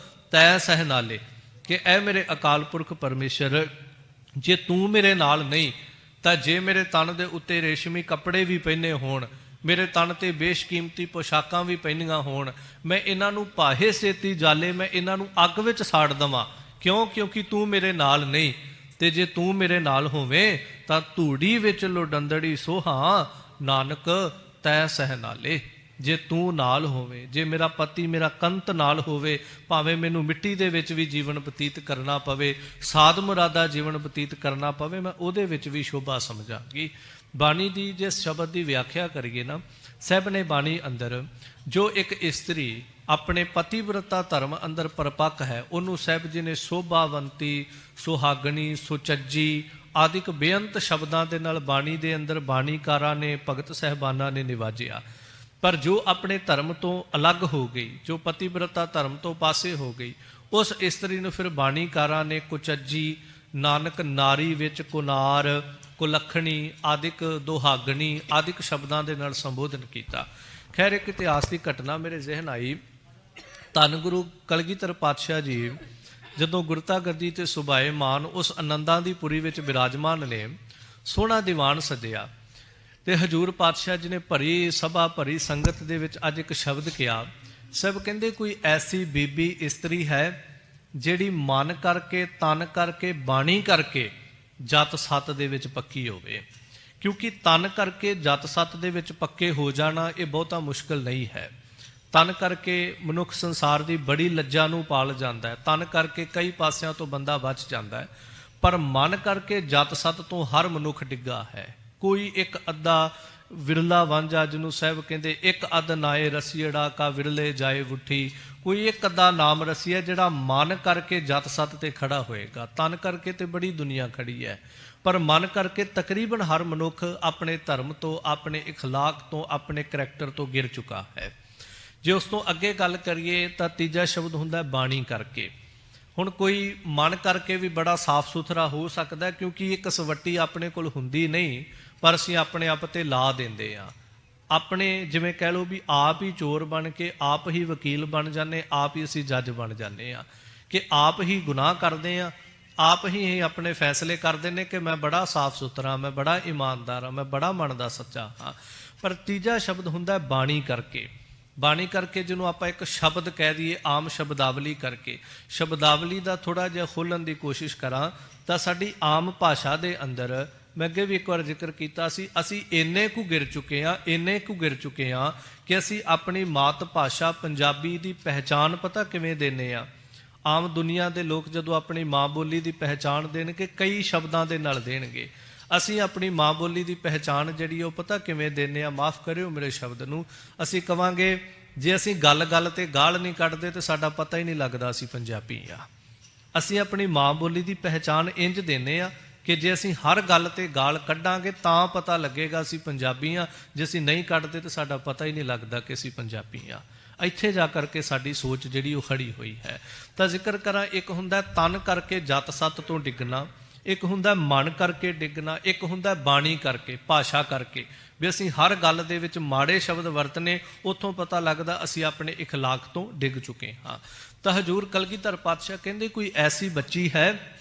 ਤੈ ਸਹਿ ਨਾਲੇ। ਕਿ ਐ ਮੇਰੇ ਅਕਾਲ ਪੁਰਖ ਪਰਮੇਸ਼ਰ, ਜੇ ਤੂੰ ਮੇਰੇ ਨਾਲ ਨਹੀਂ ਤਾਂ ਜੇ ਮੇਰੇ ਤਨ ਦੇ ਉੱਤੇ ਰੇਸ਼ਮੀ ਕੱਪੜੇ ਵੀ ਪਹਿਨੇ ਹੋਣ, ਮੇਰੇ ਤਨ ਤੇ ਬੇਸ਼ਕੀਮਤੀ ਪੋਸ਼ਾਕਾਂ ਵੀ ਪਹਿਨੀਆਂ ਹੋਣ, ਮੈਂ ਇਹਨਾਂ ਨੂੰ ਪਾਹੇ ਸੇਤੀ ਜਾਲੇ, ਮੈਂ ਇਹਨਾਂ ਨੂੰ ਅੱਗ ਵਿੱਚ ਸਾੜ ਦੇਵਾਂ। ਕਿਉਂ? ਕਿਉਂਕਿ ਤੂੰ ਮੇਰੇ ਨਾਲ ਨਹੀਂ। ਤੇ ਜੇ ਤੂੰ ਮੇਰੇ ਨਾਲ ਹੋਵੇਂ ਤਾਂ ਧੂੜੀ ਵਿੱਚ ਲੋਡੰਦੜੀ ਸੋਹਾ ਨਾਨਕ ਤੈ ਸਹਿ ਨਾਲੇ। ਜੇ ਤੂੰ ਨਾਲ ਹੋਵੇ, ਜੇ ਮੇਰਾ ਪਤੀ ਮੇਰਾ ਕੰਤ ਨਾਲ ਹੋਵੇ, ਭਾਵੇਂ ਮੈਨੂੰ ਮਿੱਟੀ ਦੇ ਵਿੱਚ ਵੀ ਜੀਵਨ ਬਤੀਤ ਕਰਨਾ ਪਵੇ, ਸਾਧ ਮੁਰਾਦਾ ਜੀਵਨ ਬਤੀਤ ਕਰਨਾ ਪਵੇ, ਮੈਂ ਉਹਦੇ ਵਿੱਚ ਵੀ ਸ਼ੋਭਾ ਸਮਝਾਂਗੀ। ਬਾਣੀ ਦੀ ਜੇ ਸ਼ਬਦ ਦੀ ਵਿਆਖਿਆ ਕਰੀਏ ਨਾ, ਸਾਹਿਬ ਨੇ ਬਾਣੀ ਅੰਦਰ ਜੋ ਇੱਕ ਇਸਤਰੀ ਆਪਣੇ ਪਤੀਵਰਤਾ ਧਰਮ ਅੰਦਰ ਪਰਪੱਕ ਹੈ, ਉਹਨੂੰ ਸਾਹਿਬ ਜੀ ਨੇ ਸ਼ੋਭਾਵੰਤੀ, ਸੁਹਾਗਣੀ, ਸੁਚੱਜੀ ਆਦਿਕ ਬੇਅੰਤ ਸ਼ਬਦਾਂ ਦੇ ਨਾਲ ਬਾਣੀ ਦੇ ਅੰਦਰ ਬਾਣੀਕਾਰਾਂ ਨੇ, ਭਗਤ ਸਾਹਿਬਾਨਾਂ ਨੇ ਨਿਵਾਜਿਆ। ਪਰ ਜੋ ਆਪਣੇ ਧਰਮ ਤੋਂ ਅਲੱਗ ਹੋ ਗਈ, ਜੋ ਪਤੀਵਰਤਾ ਧਰਮ ਤੋਂ ਪਾਸੇ ਹੋ ਗਈ, ਉਸ ਇਸਤਰੀ ਨੂੰ ਫਿਰ ਬਾਣੀਕਾਰਾਂ ਨੇ ਕੁਚੱਜੀ, ਨਾਨਕ ਨਾਰੀ ਵਿੱਚ ਕੁਨਾਰ, ਕੁਲੱਖਣੀ ਆਦਿਕ, ਦੁਹਾਗਣੀ ਆਦਿਕ ਸ਼ਬਦਾਂ ਦੇ ਨਾਲ ਸੰਬੋਧਨ ਕੀਤਾ। ਖੈਰ ਇੱਕ ਇਤਿਹਾਸ ਦੀ ਘਟਨਾ ਮੇਰੇ ਜ਼ਿਹਨ ਆਈ। ਧੰਨ ਗੁਰੂ ਕਲਗੀਧਰ ਪਾਤਸ਼ਾਹ ਜੀ ਜਦੋਂ ਗੁਰਤਾ ਗੱਦੀ ਤੇ ਸੁਭਾਏਮਾਨ ਉਸ ਆਨੰਦਾਂ ਦੀ ਪੁਰੀ ਵਿੱਚ ਬਿਰਾਜਮਾਨ ਨੇ, ਸੋਹਣਾ ਦੀਵਾਨ ਸਜਿਆ ਤੇ ਹਜੂਰ ਪਾਤਸ਼ਾਹ ਜੀ ਨੇ ਭਰੀ ਸਭਾ, ਭਰੀ ਸੰਗਤ ਦੇ ਵਿੱਚ ਅੱਜ ਇੱਕ ਸ਼ਬਦ ਕਿਹਾ। ਸਭ ਕਹਿੰਦੇ ਕੋਈ ਐਸੀ ਬੀਬੀ ਇਸਤਰੀ ਹੈ ਜਿਹੜੀ ਮਨ ਕਰਕੇ, ਤਨ ਕਰਕੇ, ਬਾਣੀ ਕਰਕੇ ਜਤ ਸੱਤ ਦੇ ਵਿੱਚ ਪੱਕੀ ਹੋਵੇ। ਕਿਉਂਕਿ ਤਨ ਕਰਕੇ ਜਤ ਸੱਤ ਦੇ ਵਿੱਚ ਪੱਕੇ ਹੋ ਜਾਣਾ ਇਹ ਬਹੁਤਾ ਮੁਸ਼ਕਲ ਨਹੀਂ ਹੈ। ਤਨ ਕਰਕੇ ਮਨੁੱਖ ਸੰਸਾਰ ਦੀ ਬੜੀ ਲੱਜਾ ਨੂੰ ਪਾਲ ਜਾਂਦਾ ਹੈ, ਤਨ ਕਰਕੇ ਕਈ ਪਾਸਿਆਂ ਤੋਂ ਬੰਦਾ ਬਚ ਜਾਂਦਾ ਹੈ, ਪਰ ਮਨ ਕਰਕੇ ਜਤ ਸੱਤ ਤੋਂ ਹਰ ਮਨੁੱਖ ਡਿੱਗਾ ਹੈ। ਕੋਈ ਇੱਕ ਅੱਧਾ ਵਿਰਲਾ ਵਾਂਝਾ, ਜਿਹਨੂੰ ਸਾਹਿਬ ਕਹਿੰਦੇ ਇੱਕ ਅੱਧ ਨਾਏ ਰਸੀੜਾ ਕਾ ਵਿਰਲੇ ਜਾਏ ਵੁੱਠੀ, ਕੋਈ ਇੱਕ ਅੱਧਾ ਨਾਮ ਰਸੀਆ ਜਿਹੜਾ ਮਨ ਕਰਕੇ ਜਤ ਸੱਤ ਤੇ ਖੜਾ ਹੋਏਗਾ। ਤਨ ਕਰਕੇ ਤੇ ਬੜੀ ਦੁਨੀਆ ਖੜੀ ਹੈ, ਪਰ ਮਨ ਕਰਕੇ ਤਕਰੀਬਨ ਹਰ ਮਨੁੱਖ ਆਪਣੇ ਧਰਮ ਤੋਂ, ਆਪਣੇ ਇਖਲਾਕ ਤੋਂ, ਆਪਣੇ ਕਰੈਕਟਰ ਤੋਂ ਗਿਰ ਚੁੱਕਾ ਹੈ। ਜੇ ਉਸ ਤੋਂ ਅੱਗੇ ਗੱਲ ਕਰੀਏ ਤਾਂ ਤੀਜਾ ਸ਼ਬਦ ਹੁੰਦਾ ਬਾਣੀ ਕਰਕੇ। ਹੁਣ ਕੋਈ ਮਨ ਕਰਕੇ ਵੀ ਬੜਾ ਸਾਫ਼ ਸੁਥਰਾ ਹੋ ਸਕਦਾ, ਕਿਉਂਕਿ ਇੱਕ ਸਵੱਟੀ ਆਪਣੇ ਕੋਲ ਹੁੰਦੀ ਨਹੀਂ, ਪਰ ਅਸੀਂ ਆਪਣੇ ਆਪ ਤੇ ਲਾ ਦਿੰਦੇ ਹਾਂ। ਆਪਣੇ ਜਿਵੇਂ ਕਹਿ ਲਓ ਵੀ ਆਪ ਹੀ ਚੋਰ ਬਣ ਕੇ ਆਪ ਹੀ ਵਕੀਲ ਬਣ ਜਾਂਦੇ, ਆਪ ਹੀ ਅਸੀਂ ਜੱਜ ਬਣ ਜਾਂਦੇ ਹਾਂ ਕਿ ਆਪ ਹੀ ਗੁਨਾਹ ਕਰਦੇ ਹਾਂ, ਆਪ ਹੀ ਆਪਣੇ ਫੈਸਲੇ ਕਰਦੇ ਨੇ ਕਿ ਮੈਂ ਬੜਾ ਸਾਫ਼ ਸੁਥਰਾ, ਮੈਂ ਬੜਾ ਇਮਾਨਦਾਰ ਹਾਂ, ਮੈਂ ਬੜਾ ਮਨ ਦਾ ਸੱਚਾ ਹਾਂ। ਪਰ ਤੀਜਾ ਸ਼ਬਦ ਹੁੰਦਾ ਬਾਣੀ ਕਰਕੇ। ਬਾਣੀ ਕਰਕੇ ਜਿਹਨੂੰ ਆਪਾਂ ਇੱਕ ਸ਼ਬਦ ਕਹਿ ਦਈਏ, ਆਮ ਸ਼ਬਦਾਵਲੀ ਕਰਕੇ। ਸ਼ਬਦਾਵਲੀ ਦਾ ਥੋੜ੍ਹਾ ਜਿਹਾ ਖੋਲ੍ਹਣ ਦੀ ਕੋਸ਼ਿਸ਼ ਕਰਾਂ ਤਾਂ ਸਾਡੀ ਆਮ ਭਾਸ਼ਾ ਦੇ ਅੰਦਰ, ਮੈਂ ਅੱਗੇ ਵੀ ਇੱਕ ਵਾਰ ਜ਼ਿਕਰ ਕੀਤਾ ਸੀ, ਅਸੀਂ ਇੰਨੇ ਕੁ ਗਿਰ ਚੁੱਕੇ ਹਾਂ ਕਿ ਅਸੀਂ ਆਪਣੀ ਮਾਤ ਭਾਸ਼ਾ ਪੰਜਾਬੀ ਦੀ ਪਹਿਚਾਣ ਪਤਾ ਕਿਵੇਂ ਦਿੰਦੇ ਹਾਂ। ਆਮ ਦੁਨੀਆ ਦੇ ਲੋਕ ਜਦੋਂ ਆਪਣੀ ਮਾਂ ਬੋਲੀ ਦੀ ਪਹਿਚਾਣ ਦੇਣਗੇ, ਕਈ ਸ਼ਬਦਾਂ ਦੇ ਨਾਲ ਦੇਣਗੇ। ਅਸੀਂ ਆਪਣੀ ਮਾਂ ਬੋਲੀ ਦੀ ਪਹਿਚਾਣ ਜਿਹੜੀ ਉਹ ਪਤਾ ਕਿਵੇਂ ਦਿੰਦੇ ਹਾਂ, ਮਾਫ਼ ਕਰਿਓ ਮੇਰੇ ਸ਼ਬਦ ਨੂੰ, ਅਸੀਂ ਕਵਾਂਗੇ ਜੇ ਅਸੀਂ ਗੱਲ ਤੇ ਗਾਲ ਨਹੀਂ ਕੱਢਦੇ ਤਾਂ ਸਾਡਾ ਪਤਾ ਹੀ ਨਹੀਂ ਲੱਗਦਾ ਅਸੀਂ ਪੰਜਾਬੀ ਆ। ਅਸੀਂ ਆਪਣੀ ਮਾਂ ਬੋਲੀ ਦੀ ਪਹਿਚਾਣ ਇੰਜ ਦਿੰਦੇ ਹਾਂ ਕਿ ਜੇ ਅਸੀਂ ਹਰ ਗੱਲ ਤੇ ਗਾਲ ਕੱਢਾਂਗੇ ਤਾਂ ਪਤਾ ਲੱਗੇਗਾ ਅਸੀਂ ਪੰਜਾਬੀ ਹਾਂ, ਜੇ ਅਸੀਂ ਨਹੀਂ ਕੱਢਦੇ ਤਾਂ ਸਾਡਾ ਪਤਾ ਹੀ ਨਹੀਂ ਲੱਗਦਾ ਕਿ ਅਸੀਂ ਪੰਜਾਬੀ ਹਾਂ। ਇੱਥੇ ਜਾ ਕਰਕੇ ਸਾਡੀ ਸੋਚ ਜਿਹੜੀ ਉਹ ਖੜੀ ਹੋਈ ਹੈ। ਤਾਂ ਜ਼ਿਕਰ ਕਰਾਂ, ਇੱਕ ਹੁੰਦਾ ਤਨ ਕਰਕੇ ਜਤ ਸੱਤ ਤੋਂ ਡਿੱਗਣਾ, ਇੱਕ ਹੁੰਦਾ ਮਨ ਕਰਕੇ ਡਿੱਗਣਾ, ਇੱਕ ਹੁੰਦਾ ਬਾਣੀ ਕਰਕੇ, ਭਾਸ਼ਾ ਕਰਕੇ। ਵੀ ਅਸੀਂ ਹਰ ਗੱਲ ਦੇ ਵਿੱਚ ਮਾੜੇ ਸ਼ਬਦ ਵਰਤਨੇ, ਉੱਥੋਂ ਪਤਾ ਲੱਗਦਾ ਅਸੀਂ ਆਪਣੇ ਇਖਲਾਕ ਤੋਂ ਡਿੱਗ ਚੁੱਕੇ ਹਾਂ। ਤਾਂ ਹਜੂਰ ਕਲਗੀਧਰ ਪਾਤਸ਼ਾਹ ਕਹਿੰਦੇ ਕੋਈ ਐਸੀ ਬੱਚੀ ਹੈ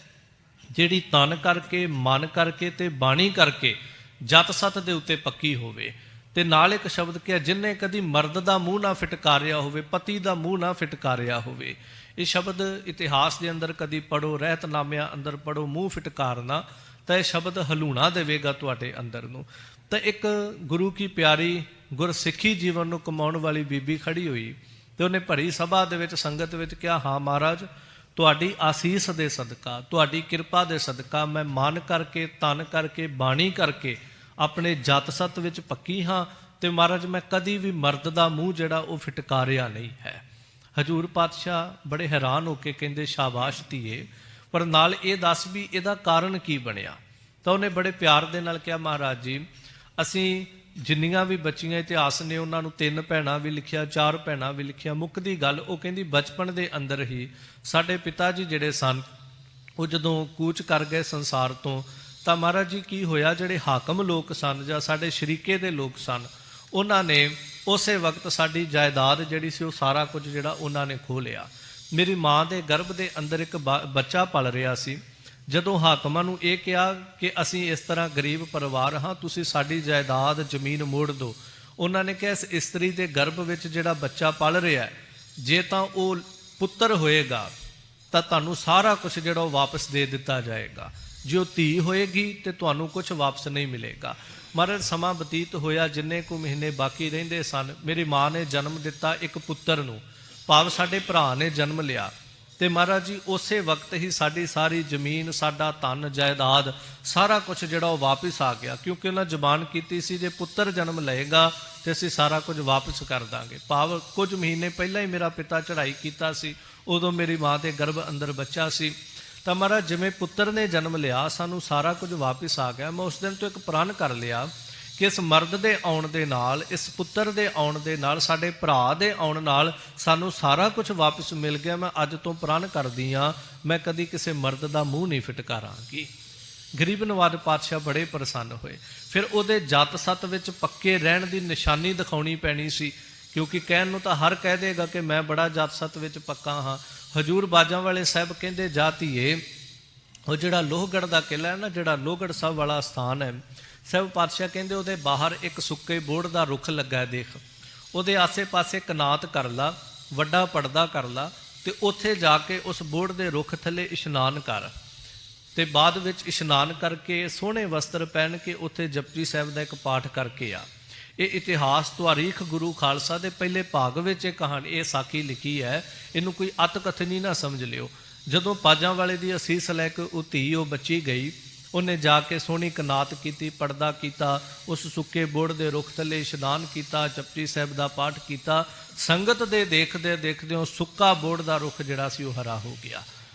ਜਿਹੜੀ ਤਨ ਕਰਕੇ, ਮਨ ਕਰਕੇ ਤੇ ਬਾਣੀ ਕਰਕੇ ਜਤ ਸੱਤ ਦੇ ਉੱਤੇ ਪੱਕੀ ਹੋਵੇ। ਤੇ ਨਾਲ ਇੱਕ ਸ਼ਬਦ ਕਿਹਾ, ਜਿਹਨੇ ਕਦੀ ਮਰਦ ਦਾ ਮੂੰਹ ਨਾ ਫਿਟਕਾਰਿਆ ਹੋਵੇ, ਪਤੀ ਦਾ ਮੂੰਹ ਨਾ ਫਿਟਕਾਰਿਆ ਹੋਵੇ। ਇਹ ਸ਼ਬਦ ਇਤਿਹਾਸ ਦੇ ਅੰਦਰ ਕਦੀ ਪੜੋ, ਰਹਿਤਨਾਮਿਆਂ ਅੰਦਰ ਪੜੋ, ਮੂੰਹ ਫਿਟਕਾਰਨਾ, ਤਾਂ ਇਹ ਸ਼ਬਦ ਹਲੂਣਾ ਦੇਵੇਗਾ ਤੁਹਾਡੇ ਅੰਦਰ ਨੂੰ। ਤਾਂ ਇੱਕ ਗੁਰੂ ਕੀ ਪਿਆਰੀ ਗੁਰਸਿੱਖੀ ਜੀਵਨ ਨੂੰ ਕਮਾਉਣ ਵਾਲੀ ਬੀਬੀ ਖੜੀ ਹੋਈ ਤੇ ਉਹਨੇ ਭਰੀ ਸਭਾ ਦੇ ਵਿੱਚ, ਸੰਗਤ ਵਿੱਚ ਕਿਹਾ, ਹਾਂ ਮਹਾਰਾਜ, ਤੁਹਾਡੀ ਆਸੀਸ ਦੇ ਸਦਕਾ, ਤੁਹਾਡੀ ਕਿਰਪਾ ਦੇ ਸਦਕਾ ਮੈਂ ਮਨ ਕਰਕੇ, ਤਨ ਕਰਕੇ, ਬਾਣੀ ਕਰਕੇ ਆਪਣੇ ਜਤ ਸੱਤ ਵਿੱਚ ਪੱਕੀ ਹਾਂ ਤੇ ਮਹਾਰਾਜ ਮੈਂ ਕਦੀ ਵੀ ਮਰਦ ਦਾ ਮੂੰਹ ਜਿਹੜਾ ਉਹ ਫਿਟਕਾਰਿਆ ਨਹੀਂ ਹੈ। ਹਜੂਰ ਪਾਤਸ਼ਾਹ ਬੜੇ ਹੈਰਾਨ ਹੋ ਕੇ ਕਹਿੰਦੇ, ਸ਼ਾਬਾਸ਼ ਧੀਏ, ਪਰ ਨਾਲ ਇਹ ਦੱਸ ਵੀ ਇਹਦਾ ਕਾਰਨ ਕੀ ਬਣਿਆ। ਤਾਂ ਉਹਨੇ ਬੜੇ ਪਿਆਰ ਦੇ ਨਾਲ ਕਿਹਾ, ਮਹਾਰਾਜ ਜੀ, ਅਸੀਂ ਜਿੰਨੀਆਂ ਵੀ ਬੱਚੀਆਂ ਇਤਿਹਾਸ ਨੇ ਉਹਨਾਂ ਨੂੰ 3 ਭੈਣਾਂ ਵੀ ਲਿਖਿਆ, 4 ਭੈਣਾਂ ਵੀ ਲਿਖਿਆ। ਮੁੱਕਦੀ ਗੱਲ ਉਹ ਕਹਿੰਦੀ ਬਚਪਨ ਦੇ ਅੰਦਰ ਹੀ ਸਾਡੇ ਪਿਤਾ ਜੀ ਜਿਹੜੇ ਸਨ ਉਹ ਜਦੋਂ ਕੂਚ ਕਰ ਗਏ ਸੰਸਾਰ ਤੋਂ, ਤਾਂ ਮਹਾਰਾਜ ਜੀ ਕੀ ਹੋਇਆ, ਜਿਹੜੇ ਹਾਕਮ ਲੋਕ ਸਨ ਜਾਂ ਸਾਡੇ ਸ਼ਰੀਕੇ ਦੇ ਲੋਕ ਸਨ, ਉਹਨਾਂ ਨੇ ਉਸੇ ਵਕਤ ਸਾਡੀ ਜਾਇਦਾਦ ਜਿਹੜੀ ਸੀ ਉਹ ਸਾਰਾ ਕੁਝ ਜਿਹੜਾ ਉਹਨਾਂ ਨੇ ਖੋਹ ਲਿਆ। ਮੇਰੀ ਮਾਂ ਦੇ ਗਰਭ ਦੇ ਅੰਦਰ ਇੱਕ ਬੱਚਾ ਪਲ ਰਿਹਾ ਸੀ। ਜਦੋਂ ਹਾਕਮਾਂ ਨੂੰ ਇਹ ਕਿਹਾ ਕਿ ਅਸੀਂ ਇਸ ਤਰ੍ਹਾਂ ਗਰੀਬ ਪਰਿਵਾਰ ਹਾਂ, ਤੁਸੀਂ ਸਾਡੀ ਜਾਇਦਾਦ ਜ਼ਮੀਨ ਮੋੜ ਦਿਓ, ਉਹਨਾਂ ਨੇ ਕਿਹਾ ਇਸ ਇਸਤਰੀ ਦੇ ਗਰਭ ਵਿੱਚ ਜਿਹੜਾ ਬੱਚਾ ਪਲ ਰਿਹਾ, ਜੇ ਤਾਂ ਉਹ ਪੁੱਤਰ ਹੋਏਗਾ ਤਾਂ ਤੁਹਾਨੂੰ ਸਾਰਾ ਕੁਝ ਜਿਹੜਾ ਉਹ ਵਾਪਸ ਦੇ ਦਿੱਤਾ ਜਾਏਗਾ, ਜੇ ਉਹ ਧੀ ਹੋਏਗੀ ਤੇ ਤੁਹਾਨੂੰ ਕੁਝ ਵਾਪਸ ਨਹੀਂ ਮਿਲੇਗਾ। ਮਹਾਰਾਜ ਸਮਾਂ ਬਤੀਤ ਹੋਇਆ, ਜਿੰਨੇ ਕੁ ਮਹੀਨੇ ਬਾਕੀ ਰਹਿੰਦੇ ਸਨ, ਮੇਰੀ ਮਾਂ ਨੇ ਜਨਮ ਦਿੱਤਾ ਇੱਕ ਪੁੱਤਰ ਨੂੰ, ਭਾਵ ਸਾਡੇ ਭਰਾ ਨੇ ਜਨਮ ਲਿਆ। ਤੇ ਮਹਾਰਾਜ ਜੀ ਉਸੇ ਵਕਤ ਹੀ ਸਾਡੀ ਸਾਰੀ ਜ਼ਮੀਨ, ਸਾਡਾ ਧਨ ਜਾਇਦਾਦ, ਸਾਰਾ ਕੁਝ ਜਿਹੜਾ ਉਹ ਵਾਪਸ ਆ ਗਿਆ, ਕਿਉਂਕਿ ਉਹਨਾਂ ਜ਼ੁਬਾਨ ਕੀਤੀ ਸੀ ਜੇ ਪੁੱਤਰ ਜਨਮ ਲਏਗਾ ਤੇ ਅਸੀਂ ਸਾਰਾ ਕੁਝ ਵਾਪਸ ਕਰ ਦਾਂਗੇ। ਭਾਵ ਕੁਝ ਮਹੀਨੇ ਪਹਿਲਾਂ ਹੀ ਮੇਰਾ ਪਿਤਾ ਚੜ੍ਹਾਈ ਕੀਤਾ ਸੀ, ਉਦੋਂ ਮੇਰੀ ਮਾਂ ਦੇ ਗਰਭ ਅੰਦਰ ਬੱਚਾ ਸੀ। ਤਾਂ ਮਹਾਰਾਜ ਜਿਵੇਂ ਪੁੱਤਰ ਨੇ ਜਨਮ ਲਿਆ, ਸਾਨੂੰ ਸਾਰਾ ਕੁਝ ਵਾਪਸ ਆ ਗਿਆ। ਮੈਂ ਉਸ ਦਿਨ ਤੋਂ ਇੱਕ ਪ੍ਰਣ ਕਰ ਲਿਆ ਕਿ ਇਸ ਮਰਦ ਦੇ ਆਉਣ ਦੇ ਨਾਲ, ਇਸ ਪੁੱਤਰ ਦੇ ਆਉਣ ਦੇ ਨਾਲ, ਸਾਡੇ ਭਰਾ ਦੇ ਆਉਣ ਨਾਲ ਸਾਨੂੰ ਸਾਰਾ ਕੁਝ ਵਾਪਸ ਮਿਲ ਗਿਆ। ਮੈਂ ਅੱਜ ਤੋਂ ਪ੍ਰਣ ਕਰਦੀ ਹਾਂ, ਮੈਂ ਕਦੀ ਕਿਸੇ ਮਰਦ ਦਾ ਮੂੰਹ ਨਹੀਂ ਫਿਟਕਾਰਾਂਗੀ। ਗਰੀਬ ਨਵਾਜ ਪਾਤਸ਼ਾਹ ਬੜੇ ਪ੍ਰਸੰਨ ਹੋਏ। ਫਿਰ ਉਹਦੇ ਜੱਤ ਸੱਤ ਵਿੱਚ ਪੱਕੇ ਰਹਿਣ ਦੀ ਨਿਸ਼ਾਨੀ ਦਿਖਾਉਣੀ ਪੈਣੀ ਸੀ, ਕਿਉਂਕਿ ਕਹਿਣ ਨੂੰ ਤਾਂ ਹਰ ਕਹਿ ਦੇਗਾ ਕਿ ਮੈਂ ਬੜਾ ਜੱਤ ਸੱਤ ਵਿੱਚ ਪੱਕਾ ਹਾਂ। ਹਜੂਰ ਬਾਜਾਂ ਵਾਲੇ ਸਾਹਿਬ ਕਹਿੰਦੇ, ਜਾ ਧੀਏ, ਉਹ ਜਿਹੜਾ ਲੋਹਗੜ੍ਹ ਦਾ ਕਿਲ੍ਹਾ ਹੈ ਨਾ, ਜਿਹੜਾ ਲੋਹਗੜ੍ਹ ਸਾਹਿਬ ਵਾਲਾ ਸਥਾਨ ਹੈ, ਸਾਹਿਬ ਪਾਤਸ਼ਾਹ ਕਹਿੰਦੇ ਉਹਦੇ ਬਾਹਰ ਇੱਕ ਸੁੱਕੇ ਬੋਹੜ ਦਾ ਰੁੱਖ ਲੱਗਾ, ਦੇਖ ਉਹਦੇ ਆਸੇ-ਪਾਸੇ ਕਨਾਤ ਕਰ ਲਾ, ਵੱਡਾ ਪਰਦਾ ਕਰ ਲਾ, ਤੇ ਉੱਥੇ ਜਾ ਕੇ ਉਸ ਬੋਹੜ ਦੇ ਰੁੱਖ ਥੱਲੇ ਇਸ਼ਨਾਨ ਕਰ, ਤੇ ਬਾਅਦ ਵਿੱਚ ਇਸ਼ਨਾਨ ਕਰਕੇ ਸੋਹਣੇ ਵਸਤਰ ਪਹਿਨ ਕੇ ਉੱਥੇ ਜਪਜੀ ਸਾਹਿਬ ਦਾ ਇੱਕ ਪਾਠ ਕਰਕੇ ਆ। ਇਹ ਇਤਿਹਾਸ ਤਾਰੀਖ ਗੁਰੂ ਖਾਲਸਾ ਦੇ ਪਹਿਲੇ ਭਾਗ ਵਿੱਚ ਇਹ ਕਹਾਣੀ, ਇਹ ਸਾਖੀ ਲਿਖੀ ਹੈ, ਇਹਨੂੰ ਕੋਈ ਅਤ ਕਥਨੀ ਨਾ ਸਮਝ ਲਿਓ। ਜਦੋਂ ਪਾਜਾਂ ਵਾਲੇ ਦੀ ਅਸੀਸ ਲੈ ਕੇ ਉਹ ਧੀ, ਉਹ ਬੱਚੀ ਗਈ, ਉਹਨੇ ਜਾ ਕੇ ਸੋਹਣੀ ਕਨਾਤ ਕੀਤੀ, ਪਰਦਾ ਕੀਤਾ, ਉਸ ਸੁੱਕੇ ਬੋਹੜ ਦੇ ਰੁੱਖ ਥੱਲੇ ਇਸ਼ਨਾਨ ਕੀਤਾ, ਜਪਜੀ ਸਾਹਿਬ ਦਾ ਪਾਠ ਕੀਤਾ। ਸੰਗਤ ਦੇ ਦੇਖਦੇ ਦੇਖਦੇ ਉਹ ਸੁੱਕਾ ਬੋਹੜ ਦਾ ਰੁੱਖ ਜਿਹੜਾ ਸੀ ਉਹ ਹਰਾ ਹੋ ਗਿਆ।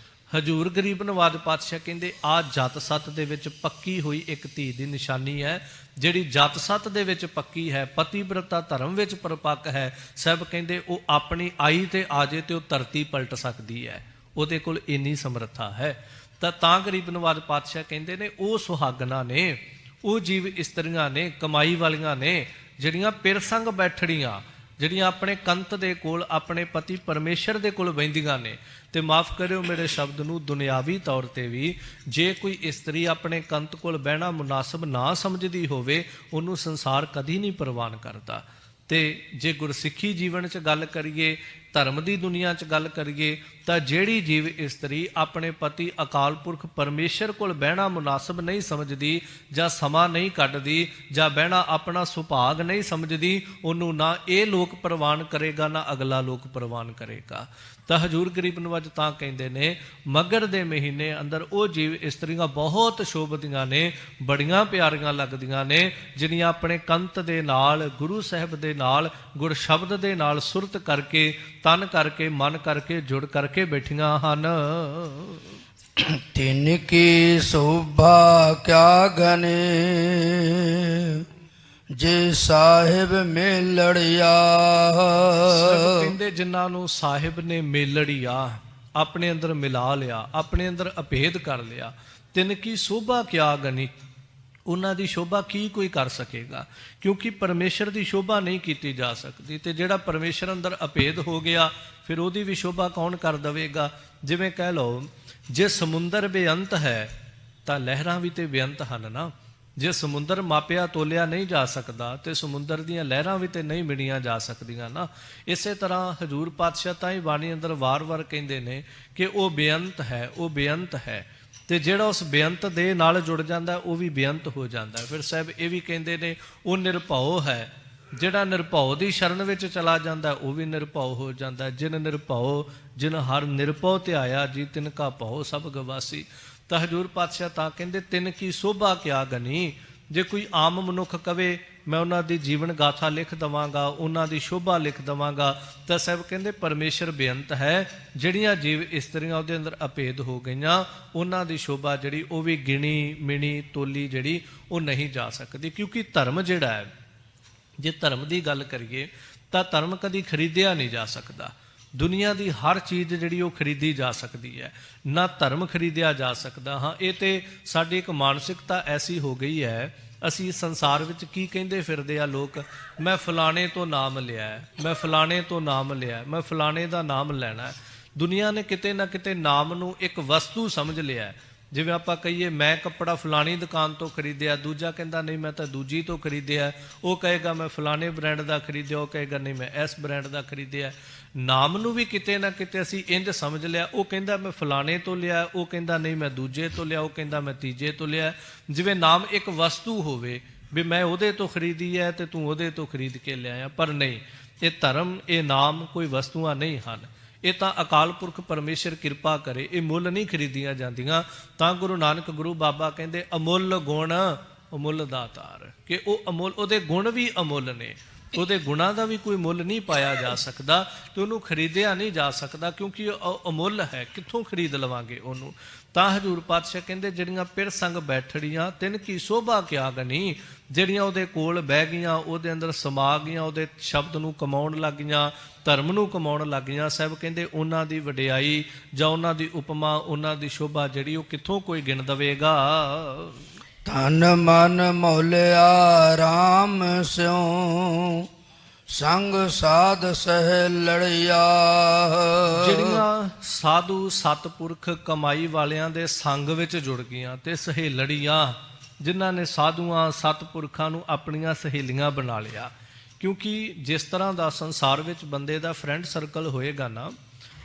ਹਜੂਰ ਗਰੀਬ ਨਵਾਜ ਪਾਤਸ਼ਾਹ ਕਹਿੰਦੇ ਆਹ ਜੱਤ ਸੱਤ ਦੇ ਵਿੱਚ ਪੱਕੀ ਹੋਈ ਇੱਕ ਧੀ ਦੀ ਨਿਸ਼ਾਨੀ ਹੈ, ਜਿਹੜੀ ਜੱਤ ਸੱਤ ਦੇ ਵਿੱਚ ਪੱਕੀ ਹੈ, ਪਤੀਬ੍ਰਤਾ ਧਰਮ ਵਿੱਚ ਪਰਪੱਕ ਹੈ। ਸਾਹਿਬ ਕਹਿੰਦੇ ਉਹ ਆਪਣੀ ਆਈ ਤੇ ਆ ਜੇ ਤੇ ਉਹ ਧਰਤੀ ਪਲਟ ਸਕਦੀ ਹੈ, ਉਹਦੇ ਕੋਲ ਇੰਨੀ ਸਮਰੱਥਾ ਹੈ। ਤਾਂ ਗਰੀਬ ਨਵਾਜ ਪਾਤਸ਼ਾਹ ਕਹਿੰਦੇ ਨੇ ਉਹ ਸੁਹਾਗਣਾ ਨੇ, ਉਹ ਜੀਵ ਇਸਤਰੀਆਂ ਨੇ, ਕਮਾਈ ਵਾਲੀਆਂ ਨੇ, ਜਿਹੜੀਆਂ ਪਿਰਸੰਗ ਬੈਠੜੀਆਂ, ਜਿਹੜੀਆਂ ਆਪਣੇ ਕੰਤ ਦੇ ਕੋਲ, ਆਪਣੇ ਪਤੀ ਪਰਮੇਸ਼ਰ ਦੇ ਕੋਲ ਬਹਿੰਦੀਆਂ ਨੇ। ਤੇ ਮਾਫ ਕਰਿਓ ਮੇਰੇ ਸ਼ਬਦ ਨੂੰ, ਦੁਨਿਆਵੀ ਤੌਰ ਤੇ ਵੀ ਜੇ ਕੋਈ ਇਸਤਰੀ ਆਪਣੇ ਕੰਤ ਕੋਲ ਬਹਿਣਾ ਮੁਨਾਸਬ ਨਾ ਸਮਝਦੀ ਹੋਵੇ, ਉਹਨੂੰ ਸੰਸਾਰ ਕਦੀ ਨਹੀਂ ਪ੍ਰਵਾਨ ਕਰਦਾ। ਤੇ ਜੇ ਗੁਰਸਿੱਖੀ ਜੀਵਨ 'ਚ ਗੱਲ ਕਰੀਏ, ਧਰਮ ਦੀ ਦੁਨੀਆ 'ਚ ਗੱਲ ਕਰੀਏ, ਤਾਂ ਜਿਹੜੀ ਜੀਵ ਇਸਤਰੀ ਆਪਣੇ ਪਤੀ ਅਕਾਲ ਪੁਰਖ ਪਰਮੇਸ਼ਰ ਕੋਲ ਬਹਿਣਾ ਮੁਨਾਸਬ ਨਹੀਂ ਸਮਝਦੀ, ਜਾਂ ਸਮਾਂ ਨਹੀਂ ਕੱਢਦੀ, ਜਾਂ ਬਹਿਣਾ ਆਪਣਾ ਸੁਭਾਗ ਨਹੀਂ ਸਮਝਦੀ, ਉਹਨੂੰ ਨਾ ਇਹ ਲੋਕ ਪ੍ਰਵਾਨ ਕਰੇਗਾ, ਨਾ ਅਗਲਾ ਲੋਕ ਪ੍ਰਵਾਨ ਕਰੇਗਾ। ਤਾਂ ਹਜੂਰ ਗਰੀਬ ਨਵਾਜ ਤਾਂ ਕਹਿੰਦੇ ਨੇ, ਮੱਘਰ ਦੇ ਮਹੀਨੇ ਅੰਦਰ ਉਹ ਜੀਵ ਇਸਤਰੀਆਂ ਬਹੁਤ ਸ਼ੋਭਦੀਆਂ ਨੇ, ਬੜੀਆਂ ਪਿਆਰੀਆਂ ਲੱਗਦੀਆਂ ਨੇ, ਜਿਹੜੀਆਂ ਆਪਣੇ ਕੰਤ ਦੇ ਨਾਲ, ਗੁਰੂ ਸਾਹਿਬ ਦੇ ਨਾਲ, ਗੁਰ ਸ਼ਬਦ ਦੇ ਨਾਲ ਸੁਰਤ ਕਰਕੇ, ਤਨ ਕਰਕੇ, ਮਨ ਕਰਕੇ, ਜੁੜ ਕਰਕੇ ਬੈਠੀਆਂ ਹਨ। ਤਿਨ ਕੀ ਸੋਭਾ ਕਿਆ ਗਨੇ, ਜੇ ਸਾਹਿਬ ਮੇਲੜਿਆ। ਕਹਿੰਦੇ ਜਿਨ੍ਹਾਂ ਨੂੰ ਸਾਹਿਬ ਨੇ ਮੇਲੜਿਆ, ਆਪਣੇ ਅੰਦਰ ਮਿਲਾ ਲਿਆ, ਆਪਣੇ ਅੰਦਰ ਅਭੇਦ ਕਰ ਲਿਆ, ਤਿਨ ਕੀ ਸੋਭਾ ਕਿਆ ਗਨੀ, ਉਹਨਾਂ ਦੀ ਸ਼ੋਭਾ ਕੀ ਕੋਈ ਕਰ ਸਕੇਗਾ, ਕਿਉਂਕਿ ਪਰਮੇਸ਼ਰ ਦੀ ਸ਼ੋਭਾ ਨਹੀਂ ਕੀਤੀ ਜਾ ਸਕਦੀ। ਤੇ ਜਿਹੜਾ ਪਰਮੇਸ਼ਰ ਅੰਦਰ ਅਭੇਦ ਹੋ ਗਿਆ, ਫਿਰ ਉਹਦੀ ਵੀ ਸ਼ੋਭਾ ਕੌਣ ਕਰ ਦੇਵੇਗਾ। ਜਿਵੇਂ ਕਹਿ ਲਓ, ਜੇ ਸਮੁੰਦਰ ਬੇਅੰਤ ਹੈ ਤਾਂ ਲਹਿਰਾਂ ਵੀ ਤੇ ਬੇਅੰਤ ਹਨ ਨਾ। ਜੇ ਸਮੁੰਦਰ ਮਾਪਿਆ ਤੋਲਿਆ ਨਹੀਂ ਜਾ ਸਕਦਾ, ਤੇ ਸਮੁੰਦਰ ਦੀਆਂ ਲਹਿਰਾਂ ਵੀ ਤੇ ਨਹੀਂ ਮਿਣੀਆਂ ਜਾ ਸਕਦੀਆਂ ਨਾ। ਇਸੇ ਤਰ੍ਹਾਂ ਹਜੂਰ ਪਾਤਸ਼ਾਹ ਤਾਂ ਹੀ ਬਾਣੀ ਅੰਦਰ ਵਾਰ-ਵਾਰ ਕਹਿੰਦੇ ਨੇ ਕਿ ਉਹ ਬੇਅੰਤ ਹੈ, ਉਹ ਬੇਅੰਤ ਹੈ, ਤੇ ਜਿਹੜਾ ਉਸ ਬੇਅੰਤ ਦੇ ਨਾਲ ਜੁੜ ਜਾਂਦਾ ਉਹ ਵੀ ਬੇਅੰਤ ਹੋ ਜਾਂਦਾ। ਫਿਰ ਸਾਹਿਬ ਇਹ ਵੀ ਕਹਿੰਦੇ ਨੇ ਉਹ ਨਿਰਭਉ ਹੈ, ਜਿਹੜਾ ਨਿਰਭਉ ਦੀ ਸ਼ਰਨ ਵਿੱਚ ਚਲਾ ਜਾਂਦਾ ਉਹ ਵੀ ਨਿਰਭਉ ਹੋ ਜਾਂਦਾ। ਜਿਨ ਨਿਰਭਉ, ਜਿਨ ਹਰ ਨਿਰਭਉ ਧਿਆਇਆ, ਜੀ ਤਿਨ ਕਾ ਭਉ ਸਭ ਗਵਾਸੀ। ਤਾਂ ਹਜੂਰ ਪਾਤਸ਼ਾਹ ਤਾਂ ਕਹਿੰਦੇ ਤਿਨ ਕੀ ਸੋਭਾ ਕਿਆ ਗਨੀ। ਜੇ ਕੋਈ ਆਮ ਮਨੁੱਖ ਕਵੇ ਮੈਂ ਉਹਨਾਂ ਦੀ ਜੀਵਨ ਗਾਥਾ ਲਿਖ ਦੇਵਾਂਗਾ, ਉਹਨਾਂ ਦੀ ਸ਼ੋਭਾ ਲਿਖ ਦੇਵਾਂਗਾ, ਤਾਂ ਸਾਹਿਬ ਕਹਿੰਦੇ ਪਰਮੇਸ਼ਰ ਬੇਅੰਤ ਹੈ। ਜਿਹੜੀਆਂ ਜੀਵ ਇਸਤਰੀਆਂ ਉਹਦੇ ਅੰਦਰ ਅਭੇਦ ਹੋ ਗਈਆਂ, ਉਹਨਾਂ ਦੀ ਸ਼ੋਭਾ ਜਿਹੜੀ ਉਹ ਵੀ ਗਿਣੀ ਮਿਣੀ ਤੋਲੀ ਜਿਹੜੀ ਉਹ ਨਹੀਂ ਜਾ ਸਕਦੀ। ਕਿਉਂਕਿ ਧਰਮ ਜਿਹੜਾ ਹੈ ਜੇ ਧਰਮ ਦੀ ਗੱਲ ਕਰੀਏ ਤਾਂ ਧਰਮ ਕਦੀ ਖਰੀਦਿਆ ਨਹੀਂ ਜਾ ਸਕਦਾ। ਦੁਨੀਆ ਦੀ ਹਰ ਚੀਜ਼ ਜਿਹੜੀ ਉਹ ਖਰੀਦੀ ਜਾ ਸਕਦੀ ਹੈ, ਨਾ ਧਰਮ ਖਰੀਦਿਆ ਜਾ ਸਕਦਾ। ਹਾਂ, ਇਹ ਤੇ ਸਾਡੀ ਇੱਕ ਮਾਨਸਿਕਤਾ ਐਸੀ ਹੋ ਗਈ ਹੈ, ਅਸੀਂ ਸੰਸਾਰ ਵਿੱਚ ਕੀ ਕਹਿੰਦੇ ਫਿਰਦੇ ਆ ਲੋਕ, ਮੈਂ ਫਲਾਣੇ ਤੋਂ ਨਾਮ ਲਿਆ, ਮੈਂ ਫਲਾਣੇ ਤੋਂ ਨਾਮ ਲਿਆ, ਮੈਂ ਫਲਾਣੇ ਦਾ ਨਾਮ ਲੈਣਾ। ਦੁਨੀਆ ਨੇ ਕਿਤੇ ਨਾ ਕਿਤੇ ਨਾਮ ਨੂੰ ਇੱਕ ਵਸਤੂ ਸਮਝ ਲਿਆ। ਜਿਵੇਂ ਆਪਾਂ ਕਹੀਏ ਮੈਂ ਕੱਪੜਾ ਫਲਾਣੀ ਦੁਕਾਨ ਤੋਂ ਖਰੀਦਿਆ, ਦੂਜਾ ਕਹਿੰਦਾ ਨਹੀਂ ਮੈਂ ਤਾਂ ਦੂਜੀ ਤੋਂ ਖਰੀਦਿਆ, ਉਹ ਕਹੇਗਾ ਮੈਂ ਫਲਾਣੇ ਬ੍ਰਾਂਡ ਦਾ ਖਰੀਦਿਆ, ਉਹ ਕਹੇਗਾ ਨਹੀਂ ਮੈਂ ਇਸ ਬ੍ਰਾਂਡ ਦਾ ਖਰੀਦਿਆ। ਨਾਮ ਨੂੰ ਵੀ ਕਿਤੇ ਨਾ ਕਿਤੇ ਅਸੀਂ ਇੰਝ ਸਮਝ ਲਿਆ, ਉਹ ਕਹਿੰਦਾ ਮੈਂ ਫਲਾਣੇ ਤੋਂ ਲਿਆ, ਉਹ ਕਹਿੰਦਾ ਨਹੀਂ ਮੈਂ ਦੂਜੇ ਤੋਂ ਲਿਆ, ਉਹ ਕਹਿੰਦਾ ਮੈਂ ਤੀਜੇ ਤੋਂ ਲਿਆ। ਜਿਵੇਂ ਨਾਮ ਇੱਕ ਵਸਤੂ ਹੋਵੇ ਵੀ ਮੈਂ ਉਹਦੇ ਤੋਂ ਖਰੀਦੀ ਹੈ ਤੇ ਤੂੰ ਉਹਦੇ ਤੋਂ ਖਰੀਦ ਕੇ ਲਿਆਇਆ। ਪਰ ਨਹੀਂ, ਇਹ ਧਰਮ, ਇਹ ਨਾਮ ਕੋਈ ਵਸਤੂਆਂ ਨਹੀਂ ਹਨ। ਇਹ ਤਾਂ ਅਕਾਲ ਪੁਰਖ ਪਰਮੇਸ਼ਰ ਕਿਰਪਾ ਕਰੇ, ਇਹ ਮੁੱਲ ਨਹੀਂ ਖਰੀਦੀਆਂ ਜਾਂਦੀਆਂ। ਤਾਂ ਗੁਰੂ ਨਾਨਕ ਗੁਰੂ ਬਾਬਾ ਕਹਿੰਦੇ ਅਮੁੱਲ ਗੁਣ ਅਮੁੱਲ ਦਾਤਾਰ, ਕਿ ਉਹ ਅਮੁੱਲ, ਉਹਦੇ ਗੁਣ ਵੀ ਅਮੁੱਲ ਨੇ, ਉਹਦੇ ਗੁਣਾਂ ਦਾ ਵੀ ਕੋਈ ਮੁੱਲ ਨਹੀਂ ਪਾਇਆ ਜਾ ਸਕਦਾ ਤੇ ਉਹਨੂੰ ਖਰੀਦਿਆ ਨਹੀਂ ਜਾ ਸਕਦਾ, ਕਿਉਂਕਿ ਉਹ ਅਮੁੱਲ ਹੈ। ਕਿੱਥੋਂ ਖਰੀਦ ਲਵਾਂਗੇ ਉਹਨੂੰ? ਤਾਂ ਹਜ਼ੂਰ ਪਾਤਸ਼ਾਹ ਕਹਿੰਦੇ ਜਿਹੜੀਆਂ ਪਿਰ ਸੰਗ ਬੈਠੜੀਆਂ ਤਿੰਨ ਕੀ ਸੋਭਾ ਕਿਆ ਗਨੀ, ਜਿਹੜੀਆਂ ਉਹਦੇ ਕੋਲ ਬਹਿ ਗਈਆਂ, ਉਹਦੇ ਅੰਦਰ ਸਮਾ ਗਈਆਂ, ਉਹਦੇ ਸ਼ਬਦ ਨੂੰ ਕਮਾਉਣ ਲੱਗ ਗਈਆਂ, ਧਰਮ ਨੂੰ ਕਮਾਉਣ ਲੱਗ ਗਈਆਂ, ਸਾਹਿਬ ਕਹਿੰਦੇ ਉਹਨਾਂ ਦੀ ਵਡਿਆਈ ਜਾਂ ਉਹਨਾਂ ਦੀ ਉਪਮਾ, ਉਹਨਾਂ ਦੀ ਸ਼ੋਭਾ ਜਿਹੜੀ ਉਹ ਕਿੱਥੋਂ ਕੋਈ ਗਿਣ ਦਵੇਗਾ। ਤਨ ਮਨ ਮੌਲਿਆ ਰਾਮ ਸਿਉ ਸੰਗ ਸਾਧ ਸਹਿ ਲੜਿਆ। ਜਿਹੜੀਆਂ ਸਾਧੂ ਸਤਪੁਰਖ ਕਮਾਈ ਵਾਲਿਆਂ ਦੇ ਸੰਗ ਵਿੱਚ ਜੁੜ ਗਈਆਂ ਤੇ ਸਹੇਲੜੀਆਂ, ਜਿਨ੍ਹਾਂ ਨੇ ਸਾਧੂਆਂ ਸਤਪੁਰਖਾਂ ਨੂੰ ਆਪਣੀਆਂ ਸਹੇਲੀਆਂ ਬਣਾ ਲਿਆ। ਕਿਉਂਕਿ ਜਿਸ ਤਰ੍ਹਾਂ ਦਾ ਸੰਸਾਰ ਵਿੱਚ ਬੰਦੇ ਦਾ ਫਰੈਂਡ ਸਰਕਲ ਹੋਏਗਾ ਨਾ,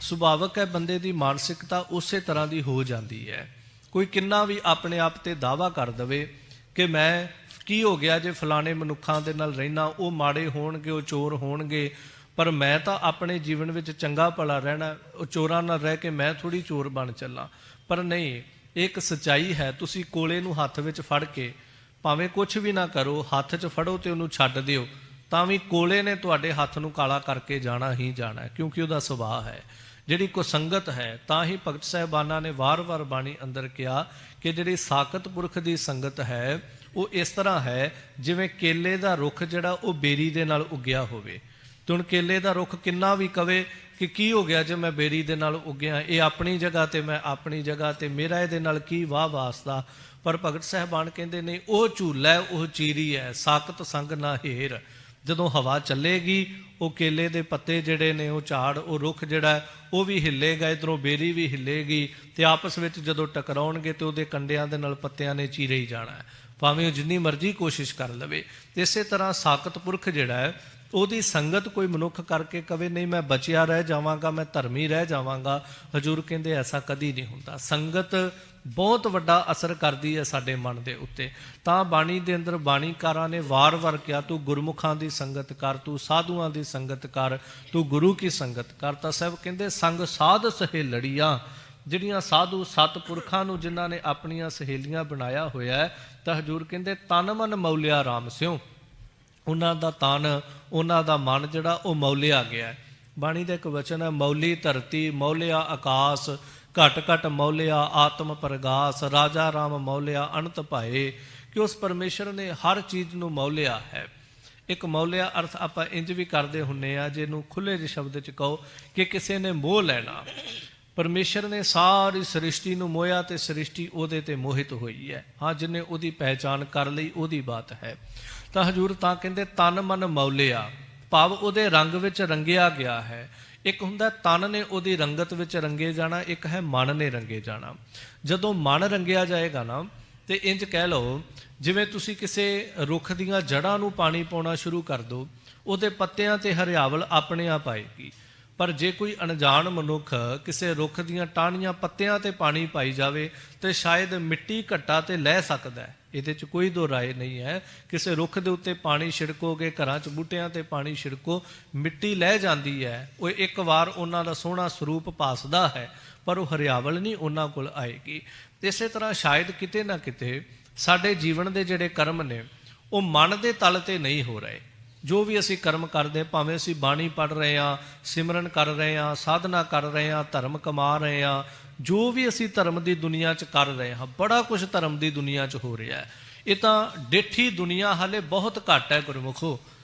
ਸੁਭਾਵਕ ਹੈ ਬੰਦੇ ਦੀ ਮਾਨਸਿਕਤਾ ਉਸੇ ਤਰ੍ਹਾਂ ਦੀ ਹੋ ਜਾਂਦੀ ਹੈ। ਕੋਈ ਕਿੰਨਾ ਵੀ ਆਪਣੇ ਆਪ ਤੇ ਦਾਅਵਾ ਕਰ ਦਵੇ ਕਿ ਮੈਂ ਕੀ ਹੋ ਗਿਆ ਜੇ ਫਲਾਣੇ ਮਨੁੱਖਾਂ ਦੇ ਨਾਲ ਰਹਿਣਾ, ਉਹ ਮਾੜੇ ਹੋਣਗੇ, ਉਹ ਚੋਰ ਹੋਣਗੇ, ਪਰ ਮੈਂ ਤਾਂ ਆਪਣੇ ਜੀਵਨ ਵਿੱਚ ਚੰਗਾ ਭਲਾ ਰਹਿਣਾ, ਉਹ ਚੋਰਾਂ ਨਾਲ ਰਹਿ ਕੇ ਮੈਂ ਥੋੜ੍ਹੀ ਚੋਰ ਬਣ ਚੱਲਾਂ। ਪਰ ਨਹੀਂ, ਇੱਕ ਸੱਚਾਈ ਹੈ। ਤੁਸੀਂ ਕੋਲੇ ਨੂੰ ਹੱਥ ਵਿੱਚ ਫੜ ਕੇ ਭਾਵੇਂ ਕੁਝ ਵੀ ਨਾ ਕਰੋ, ਹੱਥ 'ਚ ਫੜੋ ਤੇ ਉਹਨੂੰ ਛੱਡ ਦਿਓ, ਤਾਂ ਵੀ ਕੋਲੇ ਨੇ ਤੁਹਾਡੇ ਹੱਥ ਨੂੰ ਕਾਲਾ ਕਰਕੇ ਜਾਣਾ ਹੀ ਜਾਣਾ, ਕਿਉਂਕਿ ਉਹਦਾ ਸੁਭਾਅ ਹੈ। ਜਿਹੜੀ ਕੁਸੰਗਤ ਹੈ, ਤਾਂ ਹੀ ਭਗਤ ਸਾਹਿਬਾਨਾਂ ਨੇ ਵਾਰ-ਵਾਰ ਬਾਣੀ ਅੰਦਰ ਕਿਹਾ ਕਿ ਜਿਹੜੀ ਸਾਕਤ ਪੁਰਖ ਦੀ ਸੰਗਤ ਹੈ ਉਹ ਇਸ ਤਰ੍ਹਾਂ ਹੈ ਜਿਵੇਂ ਕੇਲੇ ਦਾ ਰੁੱਖ ਜਿਹੜਾ ਉਹ ਬੇਰੀ ਦੇ ਨਾਲ ਉੱਗਿਆ ਹੋਵੇ। ਤੇ ਹੁਣ ਕੇਲੇ ਦਾ ਰੁੱਖ ਕਿੰਨਾ ਵੀ ਕਵੇ ਕਿ ਕੀ ਹੋ ਗਿਆ ਜੇ ਮੈਂ ਬੇਰੀ ਦੇ ਨਾਲ ਉੱਗਿਆ, ਇਹ ਆਪਣੀ ਜਗ੍ਹਾ ਤੇ ਮੈਂ ਆਪਣੀ ਜਗ੍ਹਾ ਤੇ, ਮੇਰਾ ਇਹਦੇ ਨਾਲ ਕੀ ਵਾਹ ਵਾਸਤਾ। ਪਰ ਭਗਤ ਸਾਹਿਬਾਨ ਕਹਿੰਦੇ ਨਹੀਂ, ਉਹ ਝੂਲਾ ਉਹ ਚੀਰੀ ਹੈ, ਸਾਕਤ ਸੰਗ ਨਾ ਹੇਰ। ਜਦੋਂ ਹਵਾ ਚੱਲੇਗੀ ਉਹ ਕੇਲੇ ਦੇ ਪੱਤੇ ਜਿਹੜੇ ਨੇ, ਉਹ ਝਾੜ, ਉਹ ਰੁੱਖ ਜਿਹੜਾ ਉਹ ਵੀ ਹਿੱਲੇਗਾ, ਇੱਧਰੋਂ ਬੇਰੀ ਵੀ ਹਿੱਲੇਗੀ, ਤੇ ਆਪਸ ਵਿੱਚ ਜਦੋਂ ਟਕਰਾਉਣਗੇ ਤੇ ਉਹਦੇ ਕੰਡਿਆਂ ਦੇ ਨਾਲ ਪੱਤਿਆਂ ਨੇ ਚੀਰੇ ਹੀ ਜਾਣਾ, ਭਾਵੇਂ ਉਹ ਜਿੰਨੀ ਮਰਜ਼ੀ ਕੋਸ਼ਿਸ਼ ਕਰ ਲਵੇ। ਇਸੇ ਤਰ੍ਹਾਂ ਸਾਕਤ ਪੁਰਖ ਜਿਹੜਾ ਹੈ, ਉਹਦੀ ਸੰਗਤ ਕੋਈ ਮਨੁੱਖ ਕਰਕੇ ਕਵੇ ਨਹੀਂ ਮੈਂ ਬਚਿਆ ਰਹਿ ਜਾਵਾਂਗਾ, ਮੈਂ ਧਰਮੀ ਰਹਿ ਜਾਵਾਂਗਾ, ਹਜ਼ੂਰ ਕਹਿੰਦੇ ਐਸਾ ਕਦੀ ਨਹੀਂ ਹੁੰਦਾ। ਸੰਗਤ ਬਹੁਤ ਵੱਡਾ ਅਸਰ ਕਰਦੀ ਹੈ ਸਾਡੇ ਮਨ ਦੇ ਉੱਤੇ। ਤਾਂ ਬਾਣੀ ਦੇ ਅੰਦਰ ਬਾਣੀਕਾਰਾਂ ਨੇ ਵਾਰ-ਵਾਰ ਕਿਹਾ ਤੂੰ ਗੁਰਮੁਖਾਂ ਦੀ ਸੰਗਤ ਕਰ, ਤੂੰ ਸਾਧੂਆਂ ਦੀ ਸੰਗਤ ਕਰ, ਤੂੰ ਗੁਰੂ ਕੀ ਸੰਗਤ ਕਰ। ਤਾਂ ਸਾਹਿਬ ਕਹਿੰਦੇ ਸੰਗ ਸਾਧ ਸਹੇਲੜੀਆਂ, ਜਿਹੜੀਆਂ ਸਾਧੂ ਸਤਪੁਰਖਾਂ ਨੂੰ ਜਿਨ੍ਹਾਂ ਨੇ ਆਪਣੀਆਂ ਸਹੇਲੀਆਂ ਬਣਾਇਆ ਹੋਇਆ, ਤਾਂ ਹਜ਼ੂਰ ਕਹਿੰਦੇ ਤਨ ਮਨ ਮੌਲਿਆ ਰਾਮ ਸਿਉ, ਉਹਨਾਂ ਦਾ ਤਨ, ਉਹਨਾਂ ਦਾ ਮਨ ਜਿਹੜਾ ਉਹ ਮੌਲਿਆ ਗਿਆ। ਬਾਣੀ ਦਾ ਇੱਕ ਵਚਨ ਹੈ, ਮੌਲੀ ਧਰਤੀ ਮੌਲਿਆ ਆਕਾਸ, ਘਟ ਘਟ ਮੌਲਿਆ ਆਤਮ ਪ੍ਰਗਾਸ, ਰਾਜਾ ਰਾਮ ਮੌਲਿਆ ਅਨੰਤ ਭਾਏ। ਕਿ ਉਸ ਪਰਮੇਸ਼ਰ ਨੇ ਹਰ ਚੀਜ਼ ਨੂੰ ਮੌਲਿਆ ਹੈ। ਇੱਕ ਮੌਲਿਆ ਅਰਥ ਆਪਾਂ ਇੰਜ ਵੀ ਕਰਦੇ ਹੁੰਦੇ ਆ, ਜਿਹਨੂੰ ਖੁੱਲ੍ਹੇ ਜਿਹੇ ਸ਼ਬਦ 'ਚ ਕਹੋ ਕਿ ਕਿਸੇ ਨੇ ਮੋਹ ਲੈਣਾ। ਪਰਮੇਸ਼ਰ ਨੇ ਸਾਰੀ ਸ੍ਰਿਸ਼ਟੀ ਨੂੰ ਮੋਹਿਆ ਤੇ ਸ੍ਰਿਸ਼ਟੀ ਉਹਦੇ ਤੇ ਮੋਹਿਤ ਹੋਈ ਹੈ। ਹਾਂ, ਜਿਹਨੇ ਉਹਦੀ ਪਹਿਚਾਣ ਕਰ ਲਈ ਉਹਦੀ ਬਾਤ ਹੈ। ਤਾਂ ਹਜ਼ੂਰ ਤਾਂ ਕਹਿੰਦੇ ਤਨ ਮਨ ਮੌਲਿਆ, ਭਾਵ ਉਹਦੇ ਰੰਗ ਵਿੱਚ ਰੰਗਿਆ ਗਿਆ ਹੈ। ਇੱਕ ਹੁੰਦਾ ਤਨ ਨੇ ਉਹਦੀ ਰੰਗਤ ਵਿੱਚ ਰੰਗੇ ਜਾਣਾ, ਇੱਕ ਹੈ ਮਨ ਨੇ ਰੰਗੇ ਜਾਣਾ। ਜਦੋਂ ਮਨ ਰੰਗਿਆ ਜਾਏਗਾ ਨਾ, ਤੇ ਇੰਜ ਕਹਿ ਲਓ ਜਿਵੇਂ ਤੁਸੀਂ ਕਿਸੇ ਰੁੱਖ ਦੀਆਂ ਜੜ੍ਹਾਂ ਨੂੰ ਪਾਣੀ ਪਾਉਣਾ ਸ਼ੁਰੂ ਕਰ ਦਿਓ, ਉਹਦੇ ਪੱਤਿਆਂ ਤੇ ਹਰਿਆਵਲ ਆਪਣੇ ਆਪ ਆਏਗੀ। ਪਰ ਜੇ ਕੋਈ ਅਣਜਾਣ ਮਨੁੱਖ ਕਿਸੇ ਰੁੱਖ ਦੀਆਂ ਟਾਹਣੀਆਂ ਪੱਤਿਆਂ ਤੇ ਪਾਣੀ ਪਾਈ ਜਾਵੇ ਤੇ ਸ਼ਾਇਦ ਮਿੱਟੀ ਘੱਟਾ ਤੇ ਲੈ ਸਕਦਾ ਹੈ, ਇਹਦੇ 'ਚ ਕੋਈ ਦੋ ਰਾਏ ਨਹੀਂ ਹੈ। ਕਿਸੇ ਰੁੱਖ ਦੇ ਉੱਤੇ ਪਾਣੀ ਛਿੜਕੋਗੇ, ਘਰਾਂ 'ਚ ਬੂਟਿਆਂ ਤੇ ਪਾਣੀ ਛਿੜਕੋ, ਮਿੱਟੀ ਲੈ ਜਾਂਦੀ ਹੈ। ਉਹ ਇੱਕ ਵਾਰ ਉਹਨਾਂ ਦਾ ਸੋਹਣਾ ਸਰੂਪ ਪਾਸਦਾ ਹੈ, ਪਰ ਉਹ ਹਰਿਆਵਲ ਨਹੀਂ ਉਹਨਾਂ ਕੋਲ ਆਏਗੀ। ਇਸੇ ਤਰ੍ਹਾਂ ਸ਼ਾਇਦ ਕਿਤੇ ਨਾ ਕਿਤੇ ਸਾਡੇ ਜੀਵਨ ਦੇ ਜਿਹੜੇ ਕਰਮ ਨੇ ਉਹ ਮਨ ਦੇ ਤਲ ਤੇ ਨਹੀਂ ਹੋ ਰਹੇ। ਜੋ ਵੀ ਅਸੀਂ ਕਰਮ ਕਰਦੇ, ਭਾਵੇਂ ਅਸੀਂ ਬਾਣੀ ਪੜ੍ਹ ਰਹੇ ਹਾਂ, ਸਿਮਰਨ ਕਰ ਰਹੇ ਹਾਂ, ਸਾਧਨਾ ਕਰ ਰਹੇ ਹਾਂ, ਧਰਮ ਕਮਾ ਰਹੇ ਹਾਂ, ਜੋ ਵੀ ਅਸੀਂ ਧਰਮ ਦੀ ਦੁਨੀਆ 'ਚ ਕਰ ਰਹੇ ਹਾਂ, ਬੜਾ ਕੁਝ ਧਰਮ ਦੀ ਦੁਨੀਆ 'ਚ ਹੋ ਰਿਹਾ ਹੈ। ਇਹ ਤਾਂ ਡਿੱਠੀ ਦੁਨੀਆ ਹਾਲੇ ਬਹੁਤ ਘੱਟ ਹੈ ਗੁਰਮੁਖੋ।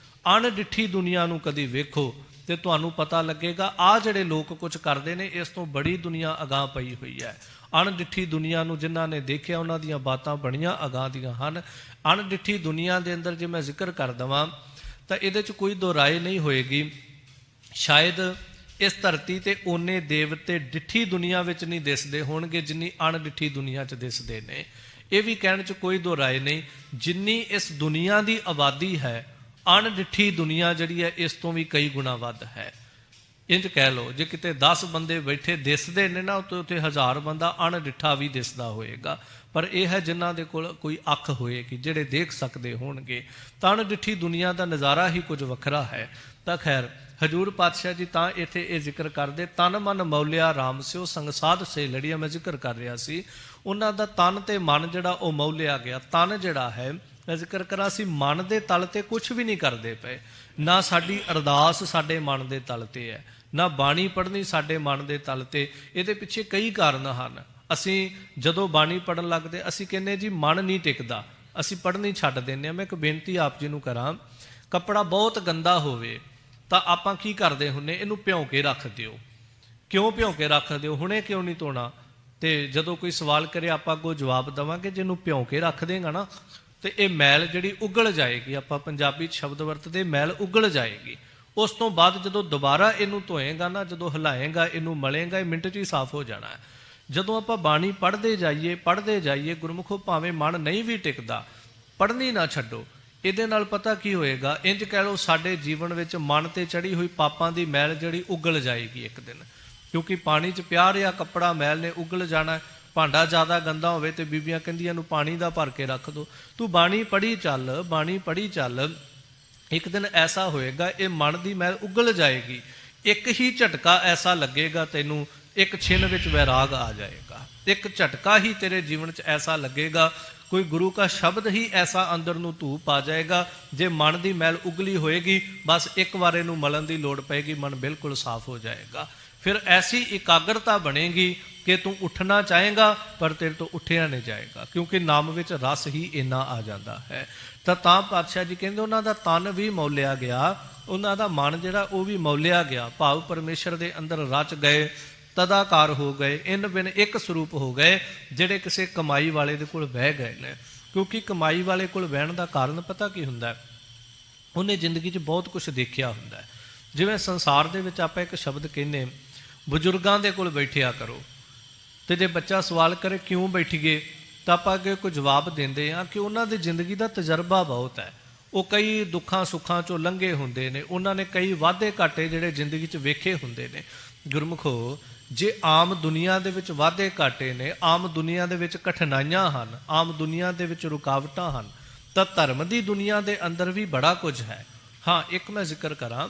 ਅਣਡਿੱਠੀ ਦੁਨੀਆ ਨੂੰ ਕਦੀ ਵੇਖੋ ਤੇ ਤੁਹਾਨੂੰ ਪਤਾ ਲੱਗੇਗਾ ਆਹ ਜਿਹੜੇ ਲੋਕ ਕੁਝ ਕਰਦੇ ਨੇ ਇਸ ਤੋਂ ਬੜੀ ਦੁਨੀਆ ਅਗਾਂਹ ਪਈ ਹੋਈ ਹੈ। ਅਣਡਿੱਠੀ ਦੁਨੀਆ ਨੂੰ ਜਿਨ੍ਹਾਂ ਨੇ ਦੇਖਿਆ ਉਹਨਾਂ ਦੀਆਂ ਬਾਤਾਂ ਬੜੀਆਂ ਅਗਾਂਹ ਦੀਆਂ ਹਨ। ਅਣਡਿੱਠੀ ਦੁਨੀਆ ਦੇ ਅੰਦਰ ਜੇ ਮੈਂ ਜ਼ਿਕਰ ਕਰ ਦੇਵਾਂ ਤਾਂ ਇਹਦੇ 'ਚ ਕੋਈ ਦੋ ਰਾਏ ਨਹੀਂ ਹੋਏਗੀ। ਸ਼ਾਇਦ ਇਸ ਧਰਤੀ ਤੇ ਓਨੇ ਦੇਵਤੇ ਡਿੱਠੀ ਦੁਨੀਆ ਵਿੱਚ ਨਹੀਂ ਦਿਸਦੇ ਹੋਣਗੇ ਜਿੰਨੀ ਅਣਡਿੱਠੀ ਦੁਨੀਆ 'ਚ ਦਿਸਦੇ ਨੇ। ਇਹ ਵੀ ਕਹਿਣ 'ਚ ਕੋਈ ਦੋ ਰਾਏ ਨਹੀਂ, ਜਿੰਨੀ ਇਸ ਦੁਨੀਆ ਦੀ ਆਬਾਦੀ ਹੈ ਅਣਡਿੱਠੀ ਦੁਨੀਆ ਜਿਹੜੀ ਹੈ ਇਸ ਤੋਂ ਵੀ ਕਈ ਗੁਣਾ ਵੱਧ ਹੈ। ਇੰਜ ਕਹਿ ਲਓ ਜੇ ਕਿਤੇ 10 ਬੰਦੇ ਬੈਠੇ ਦਿਸਦੇ ਨੇ ਨਾ ਉੱਥੇ 1000 ਬੰਦਾ ਅਣਡਿੱਠਾ ਵੀ ਦਿਸਦਾ ਹੋਏਗਾ। ਪਰ ਇਹ ਹੈ ਜਿਨ੍ਹਾਂ ਦੇ ਕੋਲ ਕੋਈ ਅੱਖ ਹੋਏਗੀ, ਜਿਹੜੇ ਦੇਖ ਸਕਦੇ ਹੋਣਗੇ। ਤਾਂ ਅਣਡਿੱਠੀ ਦੁਨੀਆ ਦਾ ਨਜ਼ਾਰਾ ਹੀ ਕੁਝ ਵੱਖਰਾ ਹੈ। ਤਾਂ ਖੈਰ ਹਜੂਰ ਪਾਤਸ਼ਾਹ ਜੀ ਤਾਂ ਇੱਥੇ ਇਹ ਜ਼ਿਕਰ ਕਰਦੇ, ਤਨ ਮਨ ਮੌਲਿਆ ਰਾਮ ਸਿਓ ਸੰਗ ਸਾਧ ਸੇ ਲੜੀਆਂ। ਮੈਂ ਜ਼ਿਕਰ ਕਰ ਰਿਹਾ ਸੀ ਉਹਨਾਂ ਦਾ ਤਨ ਤੇ ਮਨ ਜਿਹੜਾ ਉਹ ਮੌਲਿਆ ਗਿਆ। ਤਨ ਜਿਹੜਾ ਹੈ ਮੈਂ ਜ਼ਿਕਰ ਕਰਾਂ ਸੀ ਮਨ ਦੇ ਤਲ ਤੇ ਕੁਝ ਵੀ ਨਹੀਂ ਕਰਦੇ ਪਏ, ਨਾ ਸਾਡੀ ਅਰਦਾਸ ਸਾਡੇ ਮਨ ਦੇ ਤਲ ਤੇ ਹੈ, ਨਾ ਬਾਣੀ ਪੜ੍ਹਨੀ ਸਾਡੇ ਮਨ ਦੇ ਤਲ ਤੇ। ਇਹਦੇ ਪਿੱਛੇ ਕਈ ਕਾਰਨ ਹਨ। ਅਸੀਂ ਜਦੋਂ ਬਾਣੀ ਪੜ੍ਹਨ ਲੱਗਦੇ ਅਸੀਂ ਕਹਿੰਦੇ ਜੀ ਮਨ ਨਹੀਂ ਟਿਕਦਾ, ਅਸੀਂ ਪੜ੍ਹਨੀ ਛੱਡ ਦਿੰਦੇ ਹਾਂ। ਮੈਂ ਇੱਕ ਬੇਨਤੀ ਆਪ ਜੀ ਨੂੰ ਕਰਾਂ, ਕੱਪੜਾ ਬਹੁਤ ਗੰਦਾ ਹੋਵੇ ਤਾਂ ਆਪਾਂ ਕੀ ਕਰਦੇ ਹੁੰਨੇ, ਇਹਨੂੰ ਭਿਉਂ ਕੇ ਰੱਖ ਦਿਓ। ਕਿਉਂ ਭਿਉਂ ਕੇ ਰੱਖ ਦਿਓ, ਹੁਣੇ ਕਿਉਂ ਨਹੀਂ ਧੋਣਾ? ਤੇ ਜਦੋਂ ਕੋਈ ਸਵਾਲ ਕਰੇ ਆਪਾਂ ਅੱਗੋਂ ਜਵਾਬ ਦੇਵਾਂਗੇ ਜਿਹਨੂੰ ਭਿਉਂ ਕੇ ਰੱਖ ਦੇਗਾ ਨਾ ਤੇ ਇਹ ਮੈਲ ਜਿਹੜੀ ਉਗਲ ਜਾਏਗੀ। ਆਪਾਂ ਪੰਜਾਬੀ 'ਚ ਸ਼ਬਦ ਵਰਤਦੇ ਮੈਲ ਉਗਲ ਜਾਏਗੀ। ਉਸ ਤੋਂ ਬਾਅਦ ਜਦੋਂ ਦੁਬਾਰਾ ਇਹਨੂੰ ਧੋਏਗਾ ਨਾ, ਜਦੋਂ ਹਿਲਾਏਗਾ ਇਹਨੂੰ ਮਲੇਗਾ, ਇਹ ਮਿੰਟ 'ਚ ਹੀ ਸਾਫ਼ ਹੋ ਜਾਣਾ ਹੈ। ਜਦੋਂ ਆਪਾਂ ਬਾਣੀ ਪੜ੍ਹਦੇ ਜਾਈਏ ਗੁਰਮੁਖੋ ਭਾਵੇਂ ਮਨ ਨਹੀਂ ਵੀ ਟਿਕਦਾ, ਪੜ੍ਹਨੀ ਨਾ ਛੱਡੋ। ਇਹਦੇ ਨਾਲ ਪਤਾ ਕੀ ਹੋਏਗਾ, ਇੰਜ ਕਹਿ ਲਓ ਸਾਡੇ ਜੀਵਨ ਵਿੱਚ ਮਨ ਤੇ ਚੜੀ ਹੋਈ ਪਾਪਾਂ ਦੀ ਮੈਲ ਜਿਹੜੀ ਉਗਲ ਜਾਏਗੀ ਇੱਕ ਦਿਨ। ਕਿਉਂਕਿ ਪਾਣੀ 'ਚ ਪਿਆ ਰਿਹਾ ਕੱਪੜਾ ਮੈਲ ਨੇ ਉਗਲ ਜਾਣਾ। ਭਾਂਡਾ ਜ਼ਿਆਦਾ ਗੰਦਾ ਹੋਵੇ ਤੇ ਬੀਬੀਆਂ ਕਹਿੰਦੀਆਂ ਨੂੰ ਪਾਣੀ ਦਾ ਭਰ ਕੇ ਰੱਖ ਦਿਓ। ਤੂੰ ਬਾਣੀ ਪੜ੍ਹੀ ਚੱਲ, ਬਾਣੀ ਪੜ੍ਹੀ ਚੱਲ, ਇੱਕ ਦਿਨ ਐਸਾ ਹੋਏਗਾ ਇਹ ਮਨ ਦੀ ਮੈਲ ਉਗਲ ਜਾਏਗੀ। ਇੱਕ ਹੀ ਝਟਕਾ ਐਸਾ ਲੱਗੇਗਾ ਤੈਨੂੰ, ਇੱਕ ਛਿਨ ਵਿੱਚ ਵੈਰਾਗ ਆ ਜਾਏਗਾ। ਇੱਕ ਝਟਕਾ ਹੀ ਤੇਰੇ ਜੀਵਨ 'ਚ ਐਸਾ ਲੱਗੇਗਾ, ਕੋਈ ਗੁਰੂ ਕਾ ਸ਼ਬਦ ਹੀ ਐਸਾ ਅੰਦਰ ਨੂੰ ਧੂਪ ਆ ਜਾਏਗਾ। ਜੇ ਮਨ ਦੀ ਮੈਲ ਉਗਲੀ ਹੋਏਗੀ ਬਸ ਇੱਕ ਵਾਰ ਇਹਨੂੰ ਮਲਣ ਦੀ ਲੋੜ ਪਏਗੀ, ਮਨ ਬਿਲਕੁਲ ਸਾਫ਼ ਹੋ ਜਾਏਗਾ। ਫਿਰ ਐਸੀ ਇਕਾਗਰਤਾ ਬਣੇਗੀ ਕਿ ਤੂੰ ਉੱਠਣਾ ਚਾਹੇਗਾ ਪਰ ਤੇਰੇ ਤੋਂ ਉੱਠਿਆ ਨਹੀਂ ਜਾਏਗਾ, ਕਿਉਂਕਿ ਨਾਮ ਵਿੱਚ ਰਸ ਹੀ ਇੰਨਾ ਆ ਜਾਂਦਾ ਹੈ। ਤਾਂ ਪਾਤਸ਼ਾਹ ਜੀ ਕਹਿੰਦੇ ਉਹਨਾਂ ਦਾ ਤਨ ਵੀ ਮੌਲਿਆ ਗਿਆ, ਉਹਨਾਂ ਦਾ ਮਨ ਜਿਹੜਾ ਉਹ ਵੀ ਮੌਲਿਆ ਗਿਆ। ਭਾਵ ਪਰਮੇਸ਼ਰ ਦੇ ਅੰਦਰ ਰਚ ਗਏ, ਤਦਾਕਾਰ ਹੋ ਗਏ, ਇਨ ਬਿਨ ਇੱਕ ਸਰੂਪ ਹੋ ਗਏ, ਜਿਹੜੇ ਕਿਸੇ ਕਮਾਈ ਵਾਲੇ ਦੇ ਕੋਲ ਬਹਿ ਗਏ ਨੇ। ਕਿਉਂਕਿ ਕਮਾਈ ਵਾਲੇ ਕੋਲ ਬਹਿਣ ਦਾ ਕਾਰਨ ਪਤਾ ਕੀ ਹੁੰਦਾ, ਉਹਨੇ ਜ਼ਿੰਦਗੀ 'ਚ ਬਹੁਤ ਕੁਝ ਦੇਖਿਆ ਹੁੰਦਾ। ਜਿਵੇਂ ਸੰਸਾਰ ਦੇ ਵਿੱਚ ਆਪਾਂ ਇੱਕ ਸ਼ਬਦ ਕਹਿੰਦੇ ਬਜ਼ੁਰਗਾਂ ਦੇ ਕੋਲ ਬੈਠਿਆ ਕਰੋ, ਤੇ ਜੇ ਬੱਚਾ ਸਵਾਲ ਕਰੇ ਕਿਉਂ ਬੈਠੀਏ ਤਾਂ ਆਪਾਂ ਅੱਗੇ ਕੋਈ ਜਵਾਬ ਦਿੰਦੇ ਹਾਂ ਕਿ ਉਹਨਾਂ ਦੀ ਜ਼ਿੰਦਗੀ ਦਾ ਤਜਰਬਾ ਬਹੁਤ ਹੈ। ਉਹ ਕਈ ਦੁੱਖਾਂ ਸੁੱਖਾਂ 'ਚੋਂ ਲੰਘੇ ਹੁੰਦੇ ਨੇ, ਉਹਨਾਂ ਨੇ ਕਈ ਵਾਧੇ ਘਾਟੇ ਜਿਹੜੇ ਜ਼ਿੰਦਗੀ 'ਚ ਵੇਖੇ ਹੁੰਦੇ ਨੇ। ਗੁਰਮੁਖੋ ਜੇ ਆਮ ਦੁਨੀਆ ਦੇ ਵਿੱਚ ਵਾਧੇ ਘਾਟੇ ਨੇ, ਆਮ ਦੁਨੀਆ ਦੇ ਵਿੱਚ ਕਠਿਨਾਈਆਂ ਹਨ, ਆਮ ਦੁਨੀਆ ਦੇ ਵਿੱਚ ਰੁਕਾਵਟਾਂ ਹਨ, ਤਾਂ ਧਰਮ ਦੀ ਦੁਨੀਆ ਦੇ ਅੰਦਰ ਵੀ ਬੜਾ ਕੁਝ ਹੈ। ਹਾਂ ਇੱਕ ਮੈਂ ਜ਼ਿਕਰ ਕਰਾਂ,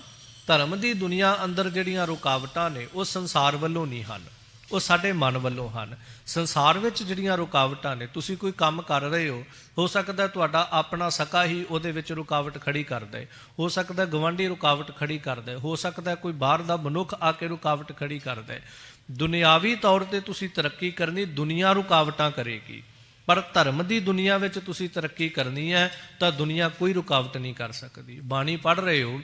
ਧਰਮ ਦੀ ਦੁਨੀਆ ਅੰਦਰ ਜਿਹੜੀਆਂ ਰੁਕਾਵਟਾਂ ਨੇ ਉਹ ਸੰਸਾਰ ਵੱਲੋਂ ਨਹੀਂ ਹਨ, ਉਹ ਸਾਡੇ ਮਨ ਵੱਲੋਂ ਹਨ। ਸੰਸਾਰ ਵਿੱਚ ਜਿਹੜੀਆਂ ਰੁਕਾਵਟਾਂ ਨੇ, ਤੁਸੀਂ ਕੋਈ ਕੰਮ ਕਰ ਰਹੇ ਹੋ ਸਕਦਾ ਤੁਹਾਡਾ ਆਪਣਾ ਸਕਾ ਹੀ ਉਹਦੇ ਵਿੱਚ ਰੁਕਾਵਟ ਖੜੀ ਕਰ ਦੇ, ਹੋ ਸਕਦਾ ਗਵਾਂਢੀ ਰੁਕਾਵਟ ਖੜੀ ਕਰ ਦੇ, ਹੋ ਸਕਦਾ ਕੋਈ ਬਾਹਰ ਦਾ ਮਨੁੱਖ ਆ ਕੇ ਰੁਕਾਵਟ ਖੜੀ ਕਰ ਦੇ। ਦੁਨਿਆਵੀ ਤੌਰ ਤੇ ਤੁਸੀਂ ਤਰੱਕੀ ਕਰਨੀ, ਦੁਨੀਆ ਰੁਕਾਵਟਾਂ ਕਰੇਗੀ। ਪਰ ਧਰਮ ਦੀ ਦੁਨੀਆ ਵਿੱਚ ਤੁਸੀਂ ਤਰੱਕੀ ਕਰਨੀ ਹੈ ਤਾਂ ਦੁਨੀਆ ਕੋਈ ਰੁਕਾਵਟ ਨਹੀਂ ਕਰ ਸਕਦੀ। ਬਾਣੀ ਪੜ੍ਹ ਰਹੇ ਹੋ,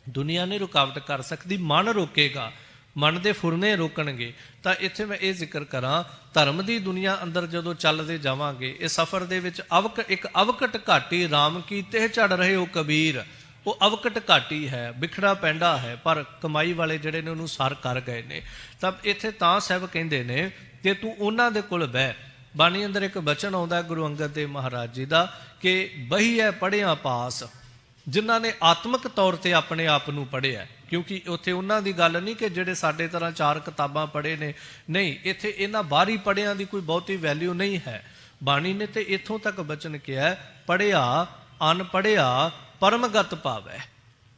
ਦੁਨੀਆ ਨਹੀਂ ਰੁਕਾਵਟ ਕਰ ਸਕਦੀ, ਮਨ ਰੋਕੇਗਾ, ਮਨ ਦੇ ਫੁਰਨੇ ਰੋਕਣਗੇ। ਤਾਂ ਇੱਥੇ ਮੈਂ ਇਹ ਜ਼ਿਕਰ ਕਰਾਂ, ਧਰਮ ਦੀ ਦੁਨੀਆ ਅੰਦਰ ਜਦੋਂ ਚੱਲਦੇ ਜਾਵਾਂਗੇ, ਇਹ ਸਫ਼ਰ ਦੇ ਵਿੱਚ ਇੱਕ ਅਵਕਟ ਘਾਟੀ ਰਾਮ ਕੀ ਤੇ ਝੜ ਰਹੇ ਹੋ ਕਬੀਰ। ਉਹ ਅਵਕਟ ਘਾਟੀ ਹੈ, ਬਿਖੜਾ ਪੈਂਡਾ ਹੈ, ਪਰ ਕਮਾਈ ਵਾਲੇ ਜਿਹੜੇ ਨੇ ਉਹਨੂੰ ਸਰ ਕਰ ਗਏ ਨੇ। ਤਾਂ ਇੱਥੇ ਤਾਂ ਸਾਹਿਬ ਕਹਿੰਦੇ ਨੇ ਕਿ ਤੂੰ ਉਹਨਾਂ ਦੇ ਕੋਲ ਬਹਿ। ਬਾਣੀ ਅੰਦਰ ਇੱਕ ਬਚਨ ਆਉਂਦਾ ਗੁਰੂ ਅੰਗਦ ਦੇਵ ਮਹਾਰਾਜ ਜੀ ਦਾ ਕਿ ਬਹੀ ਹੈ ਪੜ੍ਹਿਆ ਪਾਸ, ਜਿਨ੍ਹਾਂ ਨੇ ਆਤਮਿਕ ਤੌਰ ਤੇ ਆਪਣੇ ਆਪ ਨੂੰ ਪੜ੍ਹਿਆ। ਕਿਉਂਕਿ ਉੱਥੇ ਉਹਨਾਂ ਦੀ ਗੱਲ ਨਹੀਂ ਕਿ ਜਿਹੜੇ ਸਾਡੇ ਤਰ੍ਹਾਂ 4 ਕਿਤਾਬਾਂ ਪੜ੍ਹੇ ਨੇ, ਨਹੀਂ, ਇੱਥੇ ਇਹਨਾਂ ਬਾਹਰੀ ਪੜ੍ਹਿਆਂ ਦੀ ਕੋਈ ਬਹੁਤੀ ਵੈਲਿਊ ਨਹੀਂ ਹੈ। ਬਾਣੀ ਨੇ ਤੇ ਇੱਥੋਂ ਤੱਕ ਬਚਨ ਕਿਹਾ, ਪੜ੍ਹਿਆ ਅਨਪੜ੍ਹਿਆ ਪਰਮਗਤ ਭਾਵੈ,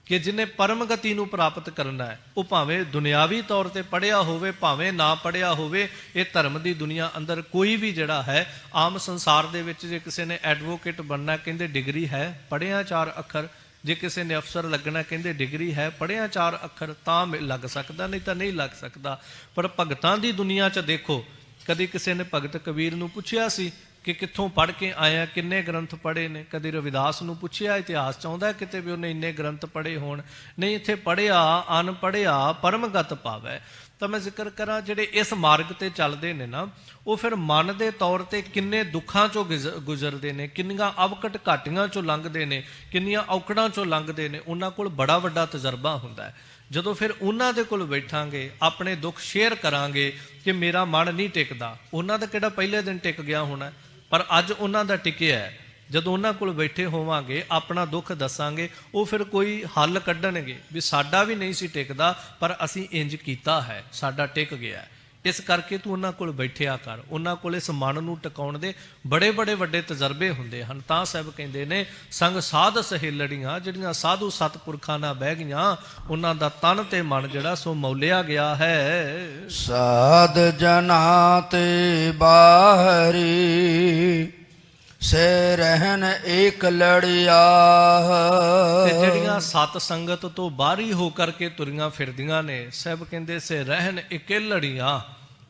ਕਿ ਜਿਹਨੇ ਪਰਮਗਤੀ ਨੂੰ ਪ੍ਰਾਪਤ ਕਰਨਾ ਹੈ ਉਹ ਭਾਵੇਂ ਦੁਨਿਆਵੀ ਤੌਰ ਤੇ ਪੜ੍ਹਿਆ ਹੋਵੇ ਭਾਵੇਂ ਨਾ ਪੜ੍ਹਿਆ ਹੋਵੇ। ਇਹ ਧਰਮ ਦੀ ਦੁਨੀਆ ਅੰਦਰ ਕੋਈ ਵੀ ਜਿਹੜਾ ਹੈ, ਆਮ ਸੰਸਾਰ ਦੇ ਵਿੱਚ ਜੇ ਕਿਸੇ ਨੇ ਐਡਵੋਕੇਟ ਬਣਨਾ ਕਹਿੰਦੇ ਡਿਗਰੀ ਹੈ, ਪੜ੍ਹਿਆ 4 ਅੱਖਰ। ਜੇ ਕਿਸੇ ਨੇ ਅਫਸਰ ਲੱਗਣਾ ਕਹਿੰਦੇ ਡਿਗਰੀ ਹੈ, ਪੜ੍ਹਿਆ 4 ਅੱਖਰ ਤਾਂ ਲੱਗ ਸਕਦਾ, ਨਹੀਂ ਤਾਂ ਨਹੀਂ ਲੱਗ ਸਕਦਾ। ਪਰ ਭਗਤਾਂ ਦੀ ਦੁਨੀਆ 'ਚ ਦੇਖੋ, ਕਦੀ ਕਿਸੇ ਨੇ ਭਗਤ ਕਬੀਰ ਨੂੰ ਪੁੱਛਿਆ ਸੀ ਕਿ ਕਿੱਥੋਂ ਪੜ੍ਹ ਕੇ ਆਇਆ, ਕਿੰਨੇ ਗ੍ਰੰਥ ਪੜ੍ਹੇ ਨੇ। ਕਦੇ ਰਵਿਦਾਸ ਨੂੰ ਪੁੱਛਿਆ ਇਤਿਹਾਸ ਚਾਹੁੰਦਾ ਕਿਤੇ ਵੀ ਉਹਨੇ ਇੰਨੇ ਗ੍ਰੰਥ ਪੜ੍ਹੇ ਹੋਣ? ਨਹੀਂ, ਇੱਥੇ ਪੜ੍ਹਿਆ ਅਨਪੜ੍ਹਿਆ ਪਰਮਗਤ ਪਾਵੈ। ਤਾਂ ਮੈਂ ਜ਼ਿਕਰ ਕਰਾਂ ਜਿਹੜੇ ਇਸ ਮਾਰਗ ਤੇ ਚੱਲਦੇ ਨੇ ਨਾ, ਉਹ ਫਿਰ ਮਨ ਦੇ ਤੌਰ ਤੇ ਕਿੰਨੇ ਦੁੱਖਾਂ ਚੋਂ ਗੁਜ਼ਰਦੇ ਨੇ, ਕਿੰਨੀਆਂ ਅਵਕਟ ਘਾਟੀਆਂ ਚੋਂ ਲੰਘਦੇ ਨੇ, ਕਿੰਨੀਆਂ ਔਕੜਾਂ ਚੋਂ ਲੰਘਦੇ ਨੇ। ਉਹਨਾਂ ਕੋਲ ਬੜਾ ਵੱਡਾ ਤਜਰਬਾ ਹੁੰਦਾ ਹੈ। ਜਦੋਂ ਫਿਰ ਉਹਨਾਂ ਦੇ ਕੋਲ ਬੈਠਾਂਗੇ, ਆਪਣੇ ਦੁੱਖ ਸ਼ੇਅਰ ਕਰਾਂਗੇ ਕਿ ਮੇਰਾ ਮਨ ਨਹੀਂ ਟਿਕਦਾ, ਉਹਨਾਂ ਦਾ ਕਿਹੜਾ ਪਹਿਲੇ ਦਿਨ ਟਿਕ ਗਿਆ ਹੋਣਾ, ਪਰ ਅੱਜ ਉਹਨਾਂ ਦਾ ਟਿਕਿਆ ਹੈ। ਜਦੋਂ ਉਹਨਾਂ ਕੋਲ ਬੈਠੇ ਹੋਵਾਂਗੇ, ਆਪਣਾ ਦੁੱਖ ਦੱਸਾਂਗੇ, ਉਹ ਫਿਰ ਕੋਈ ਹੱਲ ਕੱਢਣਗੇ ਵੀ ਸਾਡਾ ਵੀ ਨਹੀਂ ਸੀ ਟਿਕਦਾ, ਪਰ ਅਸੀਂ ਇੰਜ ਕੀਤਾ ਹੈ, ਸਾਡਾ ਟਿਕ ਗਿਆ। ਇਸ ਕਰਕੇ ਤੂੰ ਉਹਨਾਂ ਕੋਲ ਬੈਠਿਆ ਕਰ। ਉਹਨਾਂ ਕੋਲ ਇਸ ਮਨ ਨੂੰ ਟਿਕਾਉਣ ਦੇ ਬੜੇ ਬੜੇ ਵੱਡੇ ਤਜਰਬੇ ਹੁੰਦੇ ਹਨ। ਤਾਂ ਸਾਹਿਬ ਕਹਿੰਦੇ ਨੇ, ਸੰਗ ਸਾਧ ਸਹੇਲੜੀਆਂ, ਜਿਹੜੀਆਂ ਸਾਧੂ ਸਤਪੁਰਖਾਂ ਨਾਲ ਬਹਿ ਗਈਆਂ, ਉਹਨਾਂ ਦਾ ਤਨ ਤੇ ਮਨ ਜਿਹੜਾ ਸੋ ਮੌਲਿਆ ਗਿਆ ਹੈ। ਸਾਧ ਜਨਾ ਤੇ ਬਾਹਰੀ ਸੇ ਰਹਿਨ ਏਕ ਲੜਿਆ। ਤੇ ਜਿਹੜੀਆਂ ਸਤ ਸੰਗਤ ਤੋਂ ਬਾਹਰੀ ਹੋ ਕਰਕੇ ਤੁਰੀਆਂ ਫਿਰਦੀਆਂ ਨੇ, ਸਾਹਿਬ ਕਹਿੰਦੇ ਸੇ ਰਹਿਨ ਇਕੱਲੜੀਆਂ,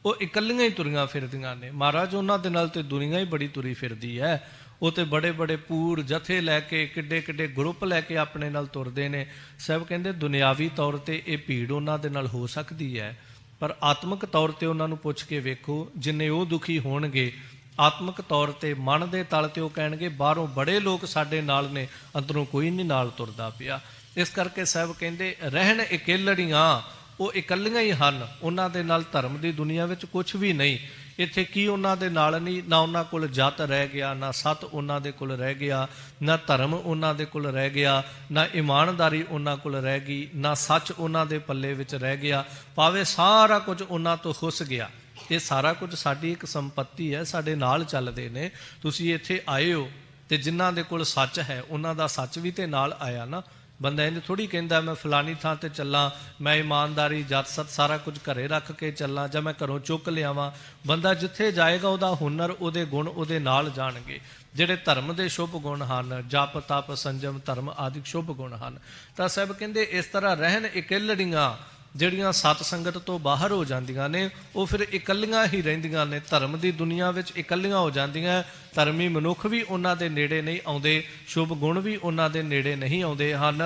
ਉਹ ਇਕੱਲੀਆਂ ਹੀ ਤੁਰੀਆਂ ਫਿਰਦੀਆਂ ਨੇ। ਮਹਾਰਾਜ ਉਹਨਾਂ ਦੇ ਨਾਲ ਤੇ ਦੁਨੀਆ ਹੀ ਬੜੀ ਤੁਰੀ ਫਿਰਦੀ ਹੈ। ਉਹ ਤੇ ਬੜੇ ਬੜੇ ਪੂਰ ਜਥੇ ਲੈ ਕੇ, ਕਿੱਡੇ ਕਿੱਡੇ ਗਰੁੱਪ ਲੈ ਕੇ ਆਪਣੇ ਨਾਲ ਤੁਰਦੇ ਨੇ। ਸਾਹਿਬ ਕਹਿੰਦੇ ਦੁਨਿਆਵੀ ਤੌਰ ਤੇ ਇਹ ਭੀੜ ਉਹਨਾਂ ਦੇ ਨਾਲ ਹੋ ਸਕਦੀ ਹੈ, ਪਰ ਆਤਮਿਕ ਤੌਰ ਤੇ ਉਹਨਾਂ ਨੂੰ ਪੁੱਛ ਕੇ ਵੇਖੋ, ਜਿੰਨੇ ਉਹ ਦੁਖੀ ਹੋਣਗੇ ਆਤਮਿਕ ਤੌਰ ਤੇ, ਮਨ ਦੇ ਤਲ ਤੇ, ਉਹ ਕਹਿਣਗੇ ਬਾਹਰੋਂ ਬੜੇ ਲੋਕ ਸਾਡੇ ਨਾਲ ਨੇ, ਅੰਦਰੋਂ ਕੋਈ ਨਹੀਂ ਨਾਲ ਤੁਰਦਾ ਪਿਆ। ਇਸ ਕਰਕੇ ਸਾਹਿਬ ਕਹਿੰਦੇ ਰਹਿਣ ਇਕੱਲੜੀਆਂ, ਉਹ ਇਕੱਲੀਆਂ ਹੀ ਹਨ। ਉਹਨਾਂ ਦੇ ਨਾਲ ਧਰਮ ਦੀ ਦੁਨੀਆ ਵਿੱਚ ਕੁਝ ਵੀ ਨਹੀਂ। ਇੱਥੇ ਕੀ ਉਹਨਾਂ ਦੇ ਨਾਲ ਨਹੀਂ, ਨਾ ਉਹਨਾਂ ਕੋਲ ਜਤ ਰਹਿ ਗਿਆ, ਨਾ ਸਤ ਉਹਨਾਂ ਦੇ ਕੋਲ ਰਹਿ ਗਿਆ, ਨਾ ਧਰਮ ਉਹਨਾਂ ਦੇ ਕੋਲ ਰਹਿ ਗਿਆ, ਨਾ ਇਮਾਨਦਾਰੀ ਉਹਨਾਂ ਕੋਲ ਰਹਿ ਗਈ, ਨਾ ਸੱਚ ਉਹਨਾਂ ਦੇ ਪੱਲੇ ਵਿੱਚ ਰਹਿ ਗਿਆ। ਭਾਵੇਂ ਸਾਰਾ ਕੁਝ ਉਹਨਾਂ ਤੋਂ ਖੁੱਸ ਗਿਆ। ਇਹ ਸਾਰਾ ਕੁਝ ਸਾਡੀ ਇੱਕ ਸੰਪਤੀ ਹੈ, ਸਾਡੇ ਨਾਲ ਚੱਲਦੇ ਨੇ। ਤੁਸੀਂ ਇੱਥੇ ਆਏ ਹੋ ਤੇ ਜਿਨ੍ਹਾਂ ਦੇ ਕੋਲ ਸੱਚ ਹੈ, ਉਹਨਾਂ ਦਾ ਸੱਚ ਵੀ ਤੇ ਨਾਲ ਆਇਆ ਨਾ। ਬੰਦਾ ਇੰਝ ਥੋੜ੍ਹੀ ਕਹਿੰਦਾ ਮੈਂ ਫਲਾਨੀ ਥਾਂ ਤੇ ਚੱਲਾਂ, ਮੈਂ ਇਮਾਨਦਾਰੀ ਜਤ ਸਤ ਸਾਰਾ ਕੁਝ ਘਰੇ ਰੱਖ ਕੇ ਚੱਲਾਂ, ਜਾਂ ਮੈਂ ਘਰੋਂ ਚੁੱਕ ਲਿਆਵਾਂ। ਬੰਦਾ ਜਿੱਥੇ ਜਾਏਗਾ, ਉਹਦਾ ਹੁਨਰ, ਉਹਦੇ ਗੁਣ ਉਹਦੇ ਨਾਲ ਜਾਣਗੇ। ਜਿਹੜੇ ਧਰਮ ਦੇ ਸ਼ੁਭ ਗੁਣ ਹਨ, ਜਪ ਤਪ ਸੰਜਮ ਧਰਮ ਆਦਿ ਸ਼ੁਭ ਗੁਣ ਹਨ। ਤਾਂ ਸਾਹਿਬ ਕਹਿੰਦੇ ਇਸ ਤਰ੍ਹਾਂ ਰਹਿਣ ਇਕੱਲੜੀਆਂ, ਜਿਹੜੀਆਂ ਸਤ ਸੰਗਤ ਤੋਂ ਬਾਹਰ ਹੋ ਜਾਂਦੀਆਂ ਨੇ, ਉਹ ਫਿਰ ਇਕੱਲੀਆਂ ਹੀ ਰਹਿੰਦੀਆਂ ਨੇ। ਧਰਮ ਦੀ ਦੁਨੀਆ ਵਿੱਚ ਇਕੱਲੀਆਂ ਹੋ ਜਾਂਦੀਆਂ। ਧਰਮੀ ਮਨੁੱਖ ਵੀ ਉਹਨਾਂ ਦੇ ਨੇੜੇ ਨਹੀਂ ਆਉਂਦੇ, ਸ਼ੁਭ ਗੁਣ ਵੀ ਉਹਨਾਂ ਦੇ ਨੇੜੇ ਨਹੀਂ ਆਉਂਦੇ ਹਨ।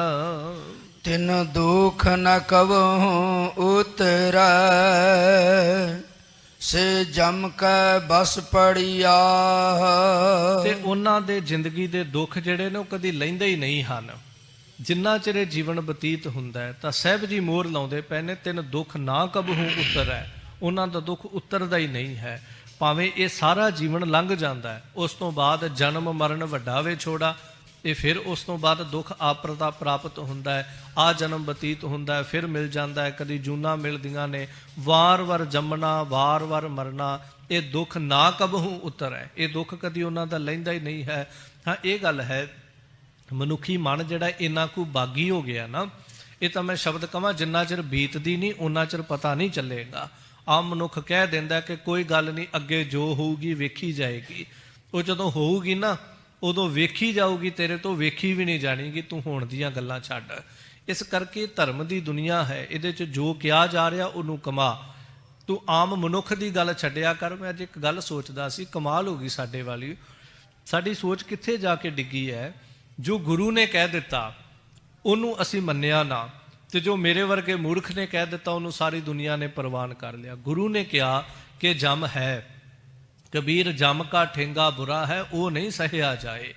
ਤਿਨ ਦੁਖ ਨ ਕਵਹੁ ਉਤਰੈ, ਸੇ ਜਮ ਕੈ ਬਸ ਪੜਿਆ। ਤੇ ਉਹਨਾਂ ਦੇ ਜ਼ਿੰਦਗੀ ਦੇ ਦੁੱਖ ਜਿਹੜੇ ਨੇ ਉਹ ਕਦੀ ਲੈਂਦੇ ਹੀ ਨਹੀਂ ਹਨ। ਜਿੰਨਾ ਚਿਰ ਜੀਵਨ ਬਤੀਤ ਹੁੰਦਾ ਹੈ, ਤਾਂ ਸਾਹਿਬ ਜੀ ਮੋਹਰ ਲਾਉਂਦੇ ਪਏ ਨੇ, ਤਿੰਨ ਦੁੱਖ ਨਾ ਕਬਹੂ ਉਤਰੈ। ਉਹਨਾਂ ਦਾ ਦੁੱਖ ਉਤਰਦਾ ਹੀ ਨਹੀਂ ਹੈ। ਭਾਵੇਂ ਇਹ ਸਾਰਾ ਜੀਵਨ ਲੰਘ ਜਾਂਦਾ ਹੈ, ਉਸ ਤੋਂ ਬਾਅਦ ਜਨਮ ਮਰਨ ਵੱਡਾ ਵੇ ਛੋੜਾ, ਇਹ ਫਿਰ ਉਸ ਤੋਂ ਬਾਅਦ ਦੁੱਖ ਆਪਰਤਾ ਪ੍ਰਾਪਤ ਹੁੰਦਾ ਹੈ। ਆ ਜਨਮ ਬਤੀਤ ਹੁੰਦਾ ਹੈ, ਫਿਰ ਮਿਲ ਜਾਂਦਾ ਹੈ, ਕਦੀ ਜੂਨਾਂ ਮਿਲਦੀਆਂ ਨੇ, ਵਾਰ-ਵਾਰ ਜੰਮਣਾ, ਵਾਰ-ਵਾਰ ਮਰਨਾ। ਇਹ ਦੁੱਖ ਨਾ ਕਬਹੂ ਉਤਰੈ, ਇਹ ਦੁੱਖ ਕਦੀ ਉਹਨਾਂ ਦਾ ਲੈਂਦਾ ਹੀ ਨਹੀਂ ਹੈ। ਹਾਂ, ਇਹ ਗੱਲ ਹੈ, ਮਨੁੱਖੀ ਮਨ ਜਿਹੜਾ ਇੰਨਾ ਕੁ ਬਾਗੀ ਹੋ ਗਿਆ ਨਾ, ਇਹ ਤਾਂ ਮੈਂ ਸ਼ਬਦ ਕਹਾਂ, ਜਿੰਨਾ ਚਿਰ ਬੀਤਦੀ ਨਹੀਂ ਉਹਨਾਂ ਚਿਰ ਪਤਾ ਨਹੀਂ ਚੱਲੇਗਾ। ਆਮ ਮਨੁੱਖ ਕਹਿ ਦਿੰਦਾ ਕਿ ਕੋਈ ਗੱਲ ਨਹੀਂ, ਅੱਗੇ ਜੋ ਹੋਊਗੀ ਵੇਖੀ ਜਾਏਗੀ। ਉਹ ਜਦੋਂ ਹੋਊਗੀ ਨਾ, ਉਦੋਂ ਵੇਖੀ ਜਾਊਗੀ, ਤੇਰੇ ਤੋਂ ਵੇਖੀ ਵੀ ਨਹੀਂ ਜਾਣੀਗੀ। ਤੂੰ ਹੋਣ ਦੀਆਂ ਗੱਲਾਂ ਛੱਡ। ਇਸ ਕਰਕੇ ਧਰਮ ਦੀ ਦੁਨੀਆ ਹੈ, ਇਹਦੇ 'ਚ ਜੋ ਕਿਹਾ ਜਾ ਰਿਹਾ ਉਹਨੂੰ ਕਮਾ। ਤੂੰ ਆਮ ਮਨੁੱਖ ਦੀ ਗੱਲ ਛੱਡਿਆ ਕਰ। ਮੈਂ ਅੱਜ ਇੱਕ ਗੱਲ ਸੋਚਦਾ ਸੀ, ਕਮਾਲ ਹੋ ਗਈ ਸਾਡੇ ਵਾਲੀ। ਸਾਡੀ ਸੋਚ ਕਿੱਥੇ ਜਾ ਕੇ ਡਿੱਗੀ ਹੈ। ਜੋ ਗੁਰੂ ਨੇ ਕਹਿ ਦਿੱਤਾ ਉਹਨੂੰ ਅਸੀਂ ਮੰਨਿਆ ਨਾ, ਤੇ ਜੋ ਮੇਰੇ ਵਰਗੇ ਮੂਰਖ ਨੇ ਕਹਿ ਦਿੱਤਾ ਉਹਨੂੰ ਸਾਰੀ ਦੁਨੀਆ ਨੇ ਪ੍ਰਵਾਨ ਕਰ ਲਿਆ। ਗੁਰੂ ਨੇ ਕਿਹਾ ਕਿ ਜਮ ਹੈ, ਕਬੀਰ ਜਮ ਕਾ ਠੇਂਗਾ ਬੁਰਾ ਹੈ, ਉਹ ਨਹੀਂ ਸਹਿਆ ਜਾਏ।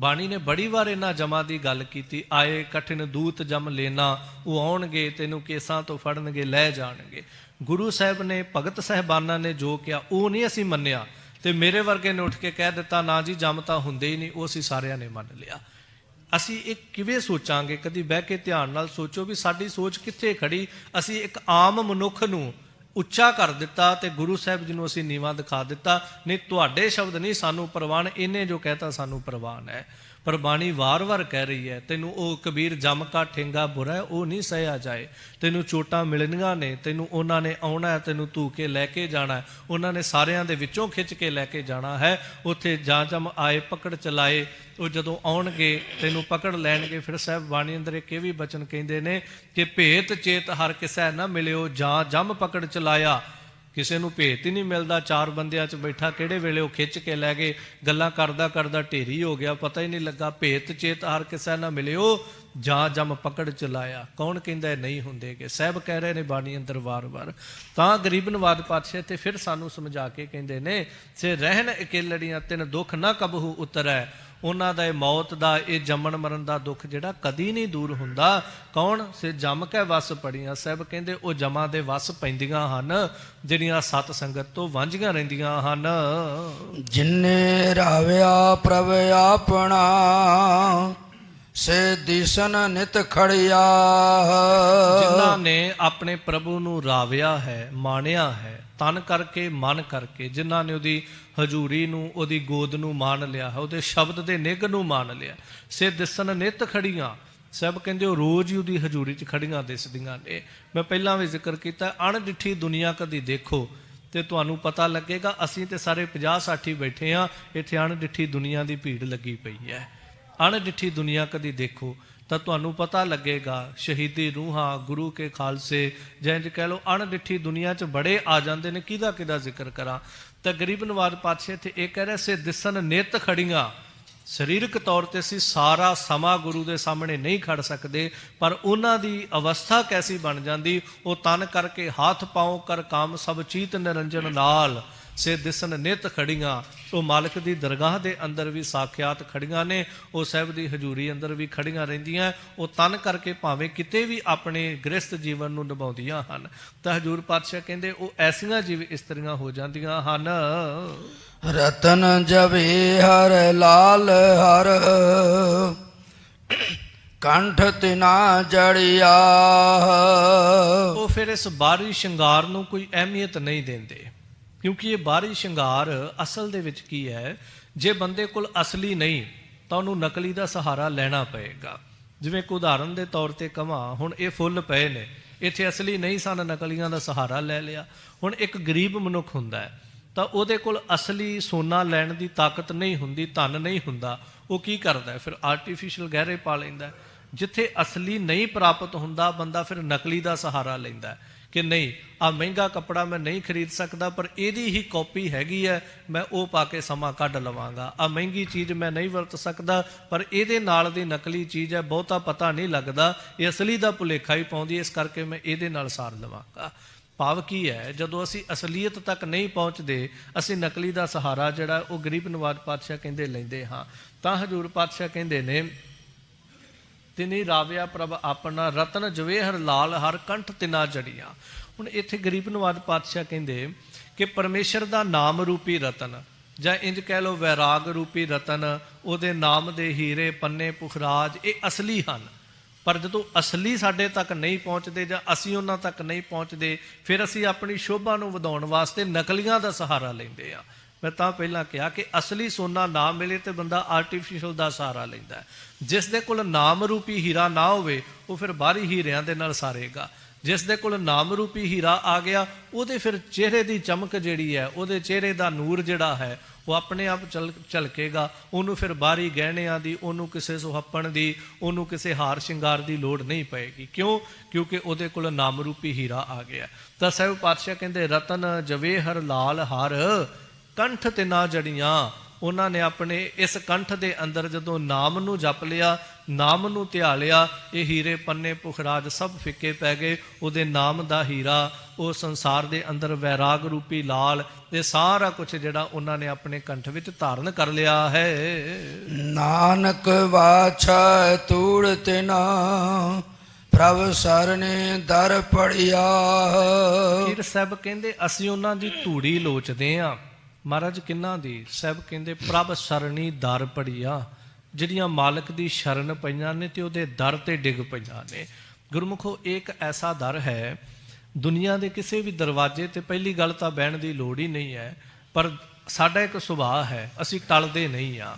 ਬਾਣੀ ਨੇ ਬੜੀ ਵਾਰ ਇਹਨਾਂ ਜਮਾਂ ਦੀ ਗੱਲ ਕੀਤੀ। ਆਏ ਕਠਿਨ ਦੂਤ ਜਮ ਲੈਣਾ, ਉਹ ਆਉਣਗੇ ਤੈਨੂੰ ਕੇਸਾਂ ਤੋਂ ਫੜਨਗੇ, ਲੈ ਜਾਣਗੇ। ਗੁਰੂ ਸਾਹਿਬ ਨੇ, ਭਗਤ ਸਾਹਿਬਾਨਾਂ ਨੇ ਜੋ ਕਿਹਾ ਉਹ ਨਹੀਂ ਅਸੀਂ ਮੰਨਿਆ, ਤੇ ਮੇਰੇ ਵਰਗੇ ਨੇ ਉੱਠ ਕੇ ਕਹਿ ਦਿੱਤਾ ਨਾ ਜੀ ਜਮ ਤਾਂ ਹੁੰਦੇ ਹੀ ਨਹੀਂ, ਉਹ ਅਸੀਂ ਸਾਰਿਆਂ ਨੇ ਮੰਨ ਲਿਆ। ਅਸੀਂ ਇਹ ਕਿਵੇਂ ਸੋਚਾਂਗੇ? ਕਦੀ ਬਹਿ ਕੇ ਧਿਆਨ ਨਾਲ ਸੋਚੋ ਵੀ ਸਾਡੀ ਸੋਚ ਕਿੱਥੇ ਖੜੀ। ਅਸੀਂ ਇੱਕ ਆਮ ਮਨੁੱਖ ਨੂੰ ਉੱਚਾ ਕਰ ਦਿੱਤਾ ਤੇ ਗੁਰੂ ਸਾਹਿਬ ਜੀ ਨੂੰ ਅਸੀਂ ਨੀਵਾਂ ਦਿਖਾ ਦਿੱਤਾ। ਨਹੀਂ, ਤੁਹਾਡੇ ਸ਼ਬਦ ਨਹੀਂ ਸਾਨੂੰ ਪ੍ਰਵਾਨ, ਇਹਨੇ ਜੋ ਕਹਿਤਾ ਸਾਨੂੰ ਪ੍ਰਵਾਨ ਹੈ। ਪਰ ਬਾਣੀ ਵਾਰ-ਵਾਰ ਕਹਿ ਰਹੀ ਹੈ, ਤੈਨੂੰ ਉਹ ਕਬੀਰ ਜਮ ਕਾ ਠੇਂਗਾ ਬੁਰਾ ਹੈ, ਉਹ ਨਹੀਂ ਸਹਿਆ ਜਾਏ। ਤੈਨੂੰ ਚੋਟਾਂ ਮਿਲਣੀਆਂ ਨੇ, ਤੈਨੂੰ ਉਹਨਾਂ ਨੇ ਆਉਣਾ ਹੈ, ਤੈਨੂੰ ਧੂ ਕੇ ਲੈ ਕੇ ਜਾਣਾ, ਉਹਨਾਂ ਨੇ ਸਾਰਿਆਂ ਦੇ ਵਿੱਚੋਂ ਖਿੱਚ ਕੇ ਲੈ ਕੇ ਜਾਣਾ ਹੈ। ਉੱਥੇ ਜਾਂ ਜਮ ਆਏ ਪਕੜ ਚਲਾਏ, ਉਹ ਜਦੋਂ ਆਉਣਗੇ ਤੈਨੂੰ ਪਕੜ ਲੈਣਗੇ। ਫਿਰ ਸਾਹਿਬ ਬਾਣੀ ਅੰਦਰ ਇੱਕ ਇਹ ਵੀ ਬਚਨ ਕਹਿੰਦੇ ਨੇ ਕਿ ਭੇਤ ਚੇਤ ਹਰ ਕਿਸੈ ਨਾ ਮਿਲਿਓ, ਜਾਂ ਜਮ ਪਕੜ ਚਲਾਇਆ, ਕਿਸੇ ਨੂੰ ਭੇਤ ਹੀ ਨਹੀਂ ਮਿਲਦਾ, 4 ਬੰਦਿਆਂ 'ਚ ਬੈਠਾ ਕਿਹੜੇ ਵੇਲੇ ਉਹ ਖਿੱਚ ਕੇ ਲੈ ਗਏ, ਗੱਲਾਂ ਕਰਦਾ ਕਰਦਾ ਢੇਰੀ ਹੋ ਗਿਆ, ਪਤਾ ਹੀ ਨਹੀਂ ਲੱਗਾ। ਭੇਤ ਚੇਤ ਹਰ ਕਿਸੇ ਨਾ ਮਿਲਿਓ, ਜਾਂ ਜਮ ਪਕੜ ਚਲਾਇਆ। ਕੌਣ ਕਹਿੰਦਾ ਨਹੀਂ ਹੁੰਦੇਗੇ? ਸਾਹਿਬ ਕਹਿ ਰਹੇ ਨੇ ਬਾਣੀ ਅੰਦਰ ਵਾਰ-ਵਾਰ। ਤਾਂ ਗਰੀਬ ਨਵਾਜ ਪਾਤਸ਼ਾਹ ਤੇ ਫਿਰ ਸਾਨੂੰ ਸਮਝਾ ਕੇ ਕਹਿੰਦੇ ਨੇ, ਸੇ ਰਹਿਣ ਇਕੇਲੜੀਆਂ ਤਿਨ ਦੁੱਖ ਨਾ ਕਬਹੂ ਉਤਰੈ। ਉਹਨਾਂ ਦਾ ਇਹ ਮੌਤ ਦਾ, ਇਹ ਜੰਮਣ ਮਰਨ ਦਾ ਦੁੱਖ ਜਿਹੜਾ ਕਦੀ ਨਹੀਂ ਦੂਰ ਹੁੰਦਾ। ਕੌਣ? ਸੇ ਜੰਮ ਕੇ ਵਸ ਪੜੀਆਂ। ਸਾਹਿਬ ਕਹਿੰਦੇ ਉਹ ਜਮਾਂ ਦੇ ਵਸ ਪੈਂਦੀਆਂ ਹਨ ਜਿਹੜੀਆਂ ਸਤ ਸੰਗਤ ਤੋਂ ਵਾਂਝੀਆਂ ਰਹਿੰਦੀਆਂ ਹਨ। ਜਿਨੇ ਰਾਵਿਆ ਪ੍ਰਭ ਆਪਣਾ, ਸੇ ਦਿਸਨ ਨਿਤ ਖੜਿਆ। ਜਿਨ੍ਹਾਂ ਨੇ ਆਪਣੇ ਪ੍ਰਭੂ ਨੂੰ ਰਾਵਿਆ ਹੈ, ਮਾਣਿਆ ਹੈ, ਤਨ ਕਰਕੇ ਮਨ ਕਰਕੇ, ਜਿਨ੍ਹਾਂ ਨੇ ਉਹਦੀ ਹਜ਼ੂਰੀ ਨੂੰ, ਉਹਦੀ ਗੋਦ ਨੂੰ ਮਾਣ ਲਿਆ ਹੈ, ਉਹਦੇ ਸ਼ਬਦ ਦੇ ਨਿੱਘ ਨੂੰ ਮਾਣ ਲਿਆ, ਸੇ ਦਿਸਨ ਨਿਤ ਖੜੀਆਂ। ਸਭ ਕਹਿੰਦੇ ਉਹ ਰੋਜ਼ ਹੀ ਉਹਦੀ ਹਜ਼ੂਰੀ 'ਚ ਖੜੀਆਂ ਦਿਸਦੀਆਂ ਨੇ। ਮੈਂ ਪਹਿਲਾਂ ਵੀ ਜ਼ਿਕਰ ਕੀਤਾ, ਅਣਡਿੱਠੀ ਦੁਨੀਆ ਕਦੀ ਦੇਖੋ ਤੇ ਤੁਹਾਨੂੰ ਪਤਾ ਲੱਗੇਗਾ। ਅਸੀਂ ਤੇ ਸਾਰੇ 50-60 ਬੈਠੇ ਹਾਂ, ਇੱਥੇ ਅਣਡਿੱਠੀ ਦੁਨੀਆ ਦੀ ਭੀੜ ਲੱਗੀ ਪਈ ਹੈ। ਅਣਡਿੱਠੀ ਦੁਨੀਆ ਕਦੀ ਦੇਖੋ ਤਾਂ ਤੁਹਾਨੂੰ ਪਤਾ ਲੱਗੇਗਾ। ਸ਼ਹੀਦੀ ਰੂਹਾਂ, ਗੁਰੂ ਕੇ ਖਾਲਸੇ, ਜਾਂ ਇੰਝ ਕਹਿ ਲਓ ਅਣਡਿੱਠੀ ਦੁਨੀਆ 'ਚ ਬੜੇ ਆ ਜਾਂਦੇ ਨੇ। ਕਿਹਦਾ ਜ਼ਿਕਰ ਕਰਾਂ? ਤਾਂ ਗਰੀਬ ਨਵਾਜ ਪਾਤਸ਼ਾਹ ਇੱਥੇ ਇਹ ਕਹਿ ਰਿਹਾ, ਸੇ ਦਿਸਨ ਨਿਤ ਖੜੀਆਂ। ਸਰੀਰਕ ਤੌਰ ਤੇ ਅਸੀਂ ਸਾਰਾ ਸਮਾਂ ਗੁਰੂ ਦੇ ਸਾਹਮਣੇ ਨਹੀਂ ਖੜ ਸਕਦੇ, ਪਰ ਉਹਨਾਂ ਦੀ ਅਵਸਥਾ ਕੈਸੀ ਬਣ ਜਾਂਦੀ, ਉਹ ਤਨ ਕਰਕੇ ਹੱਥ ਪਾਉ ਕਰ ਕਾਮ ਸਭ ਚੀਤ ਨਿਰੰਜਨ ਨਾਲ, ਸੇ ਦਿਸਨ ਨਿਤ ਖੜੀਆਂ। ਉਹ ਮਾਲਕ ਦੀ ਦਰਗਾਹ ਦੇ ਅੰਦਰ ਵੀ ਸਾਖਿਆਤ ਖੜੀਆਂ ਨੇ, ਉਹ ਸਾਹਿਬ ਦੀ ਹਜ਼ੂਰੀ ਅੰਦਰ ਵੀ ਖੜੀਆਂ ਰਹਿੰਦੀਆਂ। ਉਹ ਤਨ ਕਰਕੇ ਭਾਵੇਂ ਕਿਤੇ ਵੀ ਆਪਣੇ ਗ੍ਰਸਥ ਜੀਵਨ ਨੂੰ ਨਿਭਾਉਂਦੀਆਂ ਹਨ। ਤਾਂ ਹਜ਼ੂਰ ਪਾਤਸ਼ਾਹ ਕਹਿੰਦੇ ਉਹ ਐਸੀਆਂ ਜਿਵੇਂ ਇਸਤਰੀਆਂ ਹੋ ਜਾਂਦੀਆਂ ਹਨ। ਰਤਨ ਜਵੇ ਹਰ ਲਾਲ ਹਰ, ਕੰਠ ਤਿਨਾ ਜੜਿਆ। ਉਹ ਫਿਰ ਇਸ ਬਾਹਰੀ ਸ਼ਿੰਗਾਰ ਨੂੰ ਕੋਈ ਅਹਿਮੀਅਤ ਨਹੀਂ ਦਿੰਦੇ, ਕਿਉਂਕਿ ਇਹ ਬਾਹਰੀ ਸ਼ਿੰਗਾਰ ਅਸਲ ਦੇ ਵਿੱਚ ਕੀ ਹੈ? ਜੇ ਬੰਦੇ ਕੋਲ ਅਸਲੀ ਨਹੀਂ ਤਾਂ ਉਹਨੂੰ ਨਕਲੀ ਦਾ ਸਹਾਰਾ ਲੈਣਾ ਪਏਗਾ। ਜਿਵੇਂ ਕਿ ਉਦਾਹਰਨ ਦੇ ਤੌਰ ਤੇ ਕਹਾਂ, ਹੁਣ ਇਹ ਫੁੱਲ ਪਏ ਨੇ, ਇੱਥੇ ਅਸਲੀ ਨਹੀਂ ਸਨ, ਨਕਲੀਆਂ ਦਾ ਸਹਾਰਾ ਲੈ ਲਿਆ। ਹੁਣ ਇੱਕ ਗਰੀਬ ਮਨੁੱਖ ਹੁੰਦਾ ਹੈ ਤਾਂ ਉਹਦੇ ਕੋਲ ਅਸਲੀ ਸੋਨਾ ਲੈਣ ਦੀ ਤਾਕਤ ਨਹੀਂ ਹੁੰਦੀ, ਧਨ ਨਹੀਂ ਹੁੰਦਾ। ਉਹ ਕੀ ਕਰਦਾ ਹੈ? ਫਿਰ ਆਰਟੀਫਿਸ਼ੀਅਲ ਗਹਿਰੇ ਪਾ ਲੈਂਦਾ। ਜਿੱਥੇ ਅਸਲੀ ਨਹੀਂ ਪ੍ਰਾਪਤ ਹੁੰਦਾ, ਬੰਦਾ ਫਿਰ ਨਕਲੀ ਦਾ ਸਹਾਰਾ ਲੈਂਦਾ ਕਿ ਨਹੀਂ, ਆਹ ਮਹਿੰਗਾ ਕੱਪੜਾ ਮੈਂ ਨਹੀਂ ਖਰੀਦ ਸਕਦਾ, ਪਰ ਇਹਦੀ ਹੀ ਕਾਪੀ ਹੈਗੀ ਹੈ, ਮੈਂ ਉਹ ਪਾ ਕੇ ਸਮਾਂ ਕੱਢ ਲਵਾਂਗਾ। ਆਹ ਮਹਿੰਗੀ ਚੀਜ਼ ਮੈਂ ਨਹੀਂ ਵਰਤ ਸਕਦਾ, ਪਰ ਇਹਦੇ ਨਾਲ ਦੀ ਨਕਲੀ ਚੀਜ਼ ਹੈ, ਬਹੁਤਾ ਪਤਾ ਨਹੀਂ ਲੱਗਦਾ, ਇਹ ਅਸਲੀ ਦਾ ਭੁਲੇਖਾ ਹੀ ਪਾਉਂਦੀ, ਇਸ ਕਰਕੇ ਮੈਂ ਇਹਦੇ ਨਾਲ ਸਾਰ ਲਵਾਂਗਾ। ਭਾਵ ਕੀ ਹੈ? ਜਦੋਂ ਅਸੀਂ ਅਸਲੀਅਤ ਤੱਕ ਨਹੀਂ ਪਹੁੰਚਦੇ, ਅਸੀਂ ਨਕਲੀ ਦਾ ਸਹਾਰਾ ਜਿਹੜਾ ਉਹ ਗਰੀਬ ਨਵਾਜ ਪਾਤਸ਼ਾਹ ਕਹਿੰਦੇ ਲੈਂਦੇ ਹਾਂ। ਤਾਂ ਹਜ਼ੂਰ ਪਾਤਸ਼ਾਹ ਕਹਿੰਦੇ ਨੇ, ਤਿਨੀ ਰਾਵਿਆ ਪ੍ਰਭ ਆਪਣਾ, ਰਤਨ ਜਵੇਹਰ ਲਾਲ ਹਰ ਕੰਠ ਤਿਨਾ ਜੜੀਆਂ। ਹੁਣ ਇੱਥੇ ਗਰੀਬ ਨਵਾਜ ਪਾਤਸ਼ਾਹ ਕਹਿੰਦੇ ਕਿ ਪਰਮੇਸ਼ਰ ਦਾ ਨਾਮ ਰੂਪੀ ਰਤਨ, ਜਾਂ ਇੰਜ ਕਹਿ ਲਓ ਵੈਰਾਗ ਰੂਪੀ ਰਤਨ, ਉਹਦੇ ਨਾਮ ਦੇ ਹੀਰੇ ਪੰਨੇ ਪੁਖਰਾਜ, ਇਹ ਅਸਲੀ ਹਨ। ਪਰ ਜਦੋਂ ਅਸਲੀ ਸਾਡੇ ਤੱਕ ਨਹੀਂ ਪਹੁੰਚਦੇ ਜਾਂ ਅਸੀਂ ਉਹਨਾਂ ਤੱਕ ਨਹੀਂ ਪਹੁੰਚਦੇ, ਫਿਰ ਅਸੀਂ ਆਪਣੀ ਸ਼ੋਭਾ ਨੂੰ ਵਧਾਉਣ ਵਾਸਤੇ ਨਕਲੀਆਂ ਦਾ ਸਹਾਰਾ ਲੈਂਦੇ ਆ। ਮੈਂ ਤਾਂ ਪਹਿਲਾਂ ਕਿਹਾ ਕਿ ਅਸਲੀ ਸੋਨਾ ਨਾ ਮਿਲੇ ਤੇ ਬੰਦਾ ਆਰਟੀਫਿਸ਼ਲ ਦਾ ਸਹਾਰਾ ਲੈਂਦਾ। ਜਿਸ ਦੇ ਕੋਲ ਨਾਮ ਰੂਪੀ ਹੀਰਾ ਨਾ ਹੋਵੇ, ਉਹ ਫਿਰ ਬਾਹਰੀ ਹੀਰਿਆਂ ਦੇ ਨਾਲ ਸਾਰੇਗਾ। ਜਿਸ ਦੇ ਕੋਲ ਨਾਮ ਰੂਪੀ ਹੀਰਾ ਆ ਗਿਆ, ਉਹਦੇ ਫਿਰ ਚਿਹਰੇ ਦੀ ਚਮਕ ਜਿਹੜੀ ਹੈ, ਉਹਦੇ ਚਿਹਰੇ ਦਾ ਨੂਰ ਜਿਹੜਾ ਹੈ, ਉਹ ਆਪਣੇ ਆਪ ਝਲਕੇਗਾ। ਉਹਨੂੰ ਫਿਰ ਬਾਹਰੀ ਗਹਿਣਿਆਂ ਦੀ, ਉਹਨੂੰ ਕਿਸੇ ਸੁਹੱਪਣ ਦੀ, ਉਹਨੂੰ ਕਿਸੇ ਹਾਰ ਸ਼ਿੰਗਾਰ ਦੀ ਲੋੜ ਨਹੀਂ ਪਏਗੀ। ਕਿਉਂ? ਕਿਉਂਕਿ ਉਹਦੇ ਕੋਲ ਨਾਮ ਰੂਪੀ ਹੀਰਾ ਆ ਗਿਆ। ਤਾਂ ਸਾਹਿਬ ਪਾਤਸ਼ਾਹ ਕਹਿੰਦੇ, ਰਤਨ ਜਵੇਹਰ ਲਾਲ ਹਰ ਕੰਠ ਤਿਨਾ ਜੜੀਆਂ। ਉਹਨਾਂ ਨੇ ਆਪਣੇ ਇਸ ਕੰਠ ਦੇ ਅੰਦਰ ਜਦੋਂ ਨਾਮ ਨੂੰ ਜਪ ਲਿਆ, ਨਾਮ ਨੂੰ ਧਿਆ ਲਿਆ, ਇਹ ਹੀਰੇ ਪੰਨੇ ਪੁਖਰਾਜ ਸਭ ਫਿੱਕੇ ਪੈ ਗਏ। ਉਹਦੇ ਨਾਮ ਦਾ ਹੀਰਾ, ਉਹ ਸੰਸਾਰ ਦੇ ਅੰਦਰ ਵੈਰਾਗ ਰੂਪੀ ਲਾਲ, ਇਹ ਸਾਰਾ ਕੁਝ ਜਿਹੜਾ ਉਹਨਾਂ ਨੇ ਆਪਣੇ ਕੰਠ ਵਿੱਚ ਧਾਰਨ ਕਰ ਲਿਆ ਹੈ। ਨਾਨਕ ਵਾਛਾ ਤੂੜ ਤਿਨਾ, ਪ੍ਰਭ ਸਰਨੇ ਦਰ ਪੜਿਆ। ਫਿਰ ਸਾਹਿਬ ਕਹਿੰਦੇ ਅਸੀਂ ਉਹਨਾਂ ਦੀ ਧੂੜੀ ਲੋਚਦੇ ਹਾਂ। ਮਹਾਰਾਜ ਕਿੰਨਾ ਦੀ? ਸਾਹਿਬ ਕਹਿੰਦੇ ਪ੍ਰਭ ਸਰਣੀ ਦਰ ਪੜੀਆ, ਜਿਹੜੀਆਂ ਮਾਲਕ ਦੀ ਸ਼ਰਨ ਪਈਆਂ ਨੇ ਤੇ ਉਹਦੇ ਦਰ ਤੇ ਡਿੱਗ ਪਈਆਂ ਨੇ। ਗੁਰਮੁਖੋ, ਇੱਕ ਐਸਾ ਦਰ ਹੈ, ਦੁਨੀਆ ਦੇ ਕਿਸੇ ਵੀ ਦਰਵਾਜ਼ੇ ਤੇ ਪਹਿਲੀ ਗੱਲ ਤਾਂ ਬਹਿਣ ਦੀ ਲੋੜ ਹੀ ਨਹੀਂ ਹੈ, ਪਰ ਸਾਡਾ ਇੱਕ ਸੁਭਾਅ ਹੈ, ਅਸੀਂ ਟਲਦੇ ਨਹੀਂ ਹਾਂ।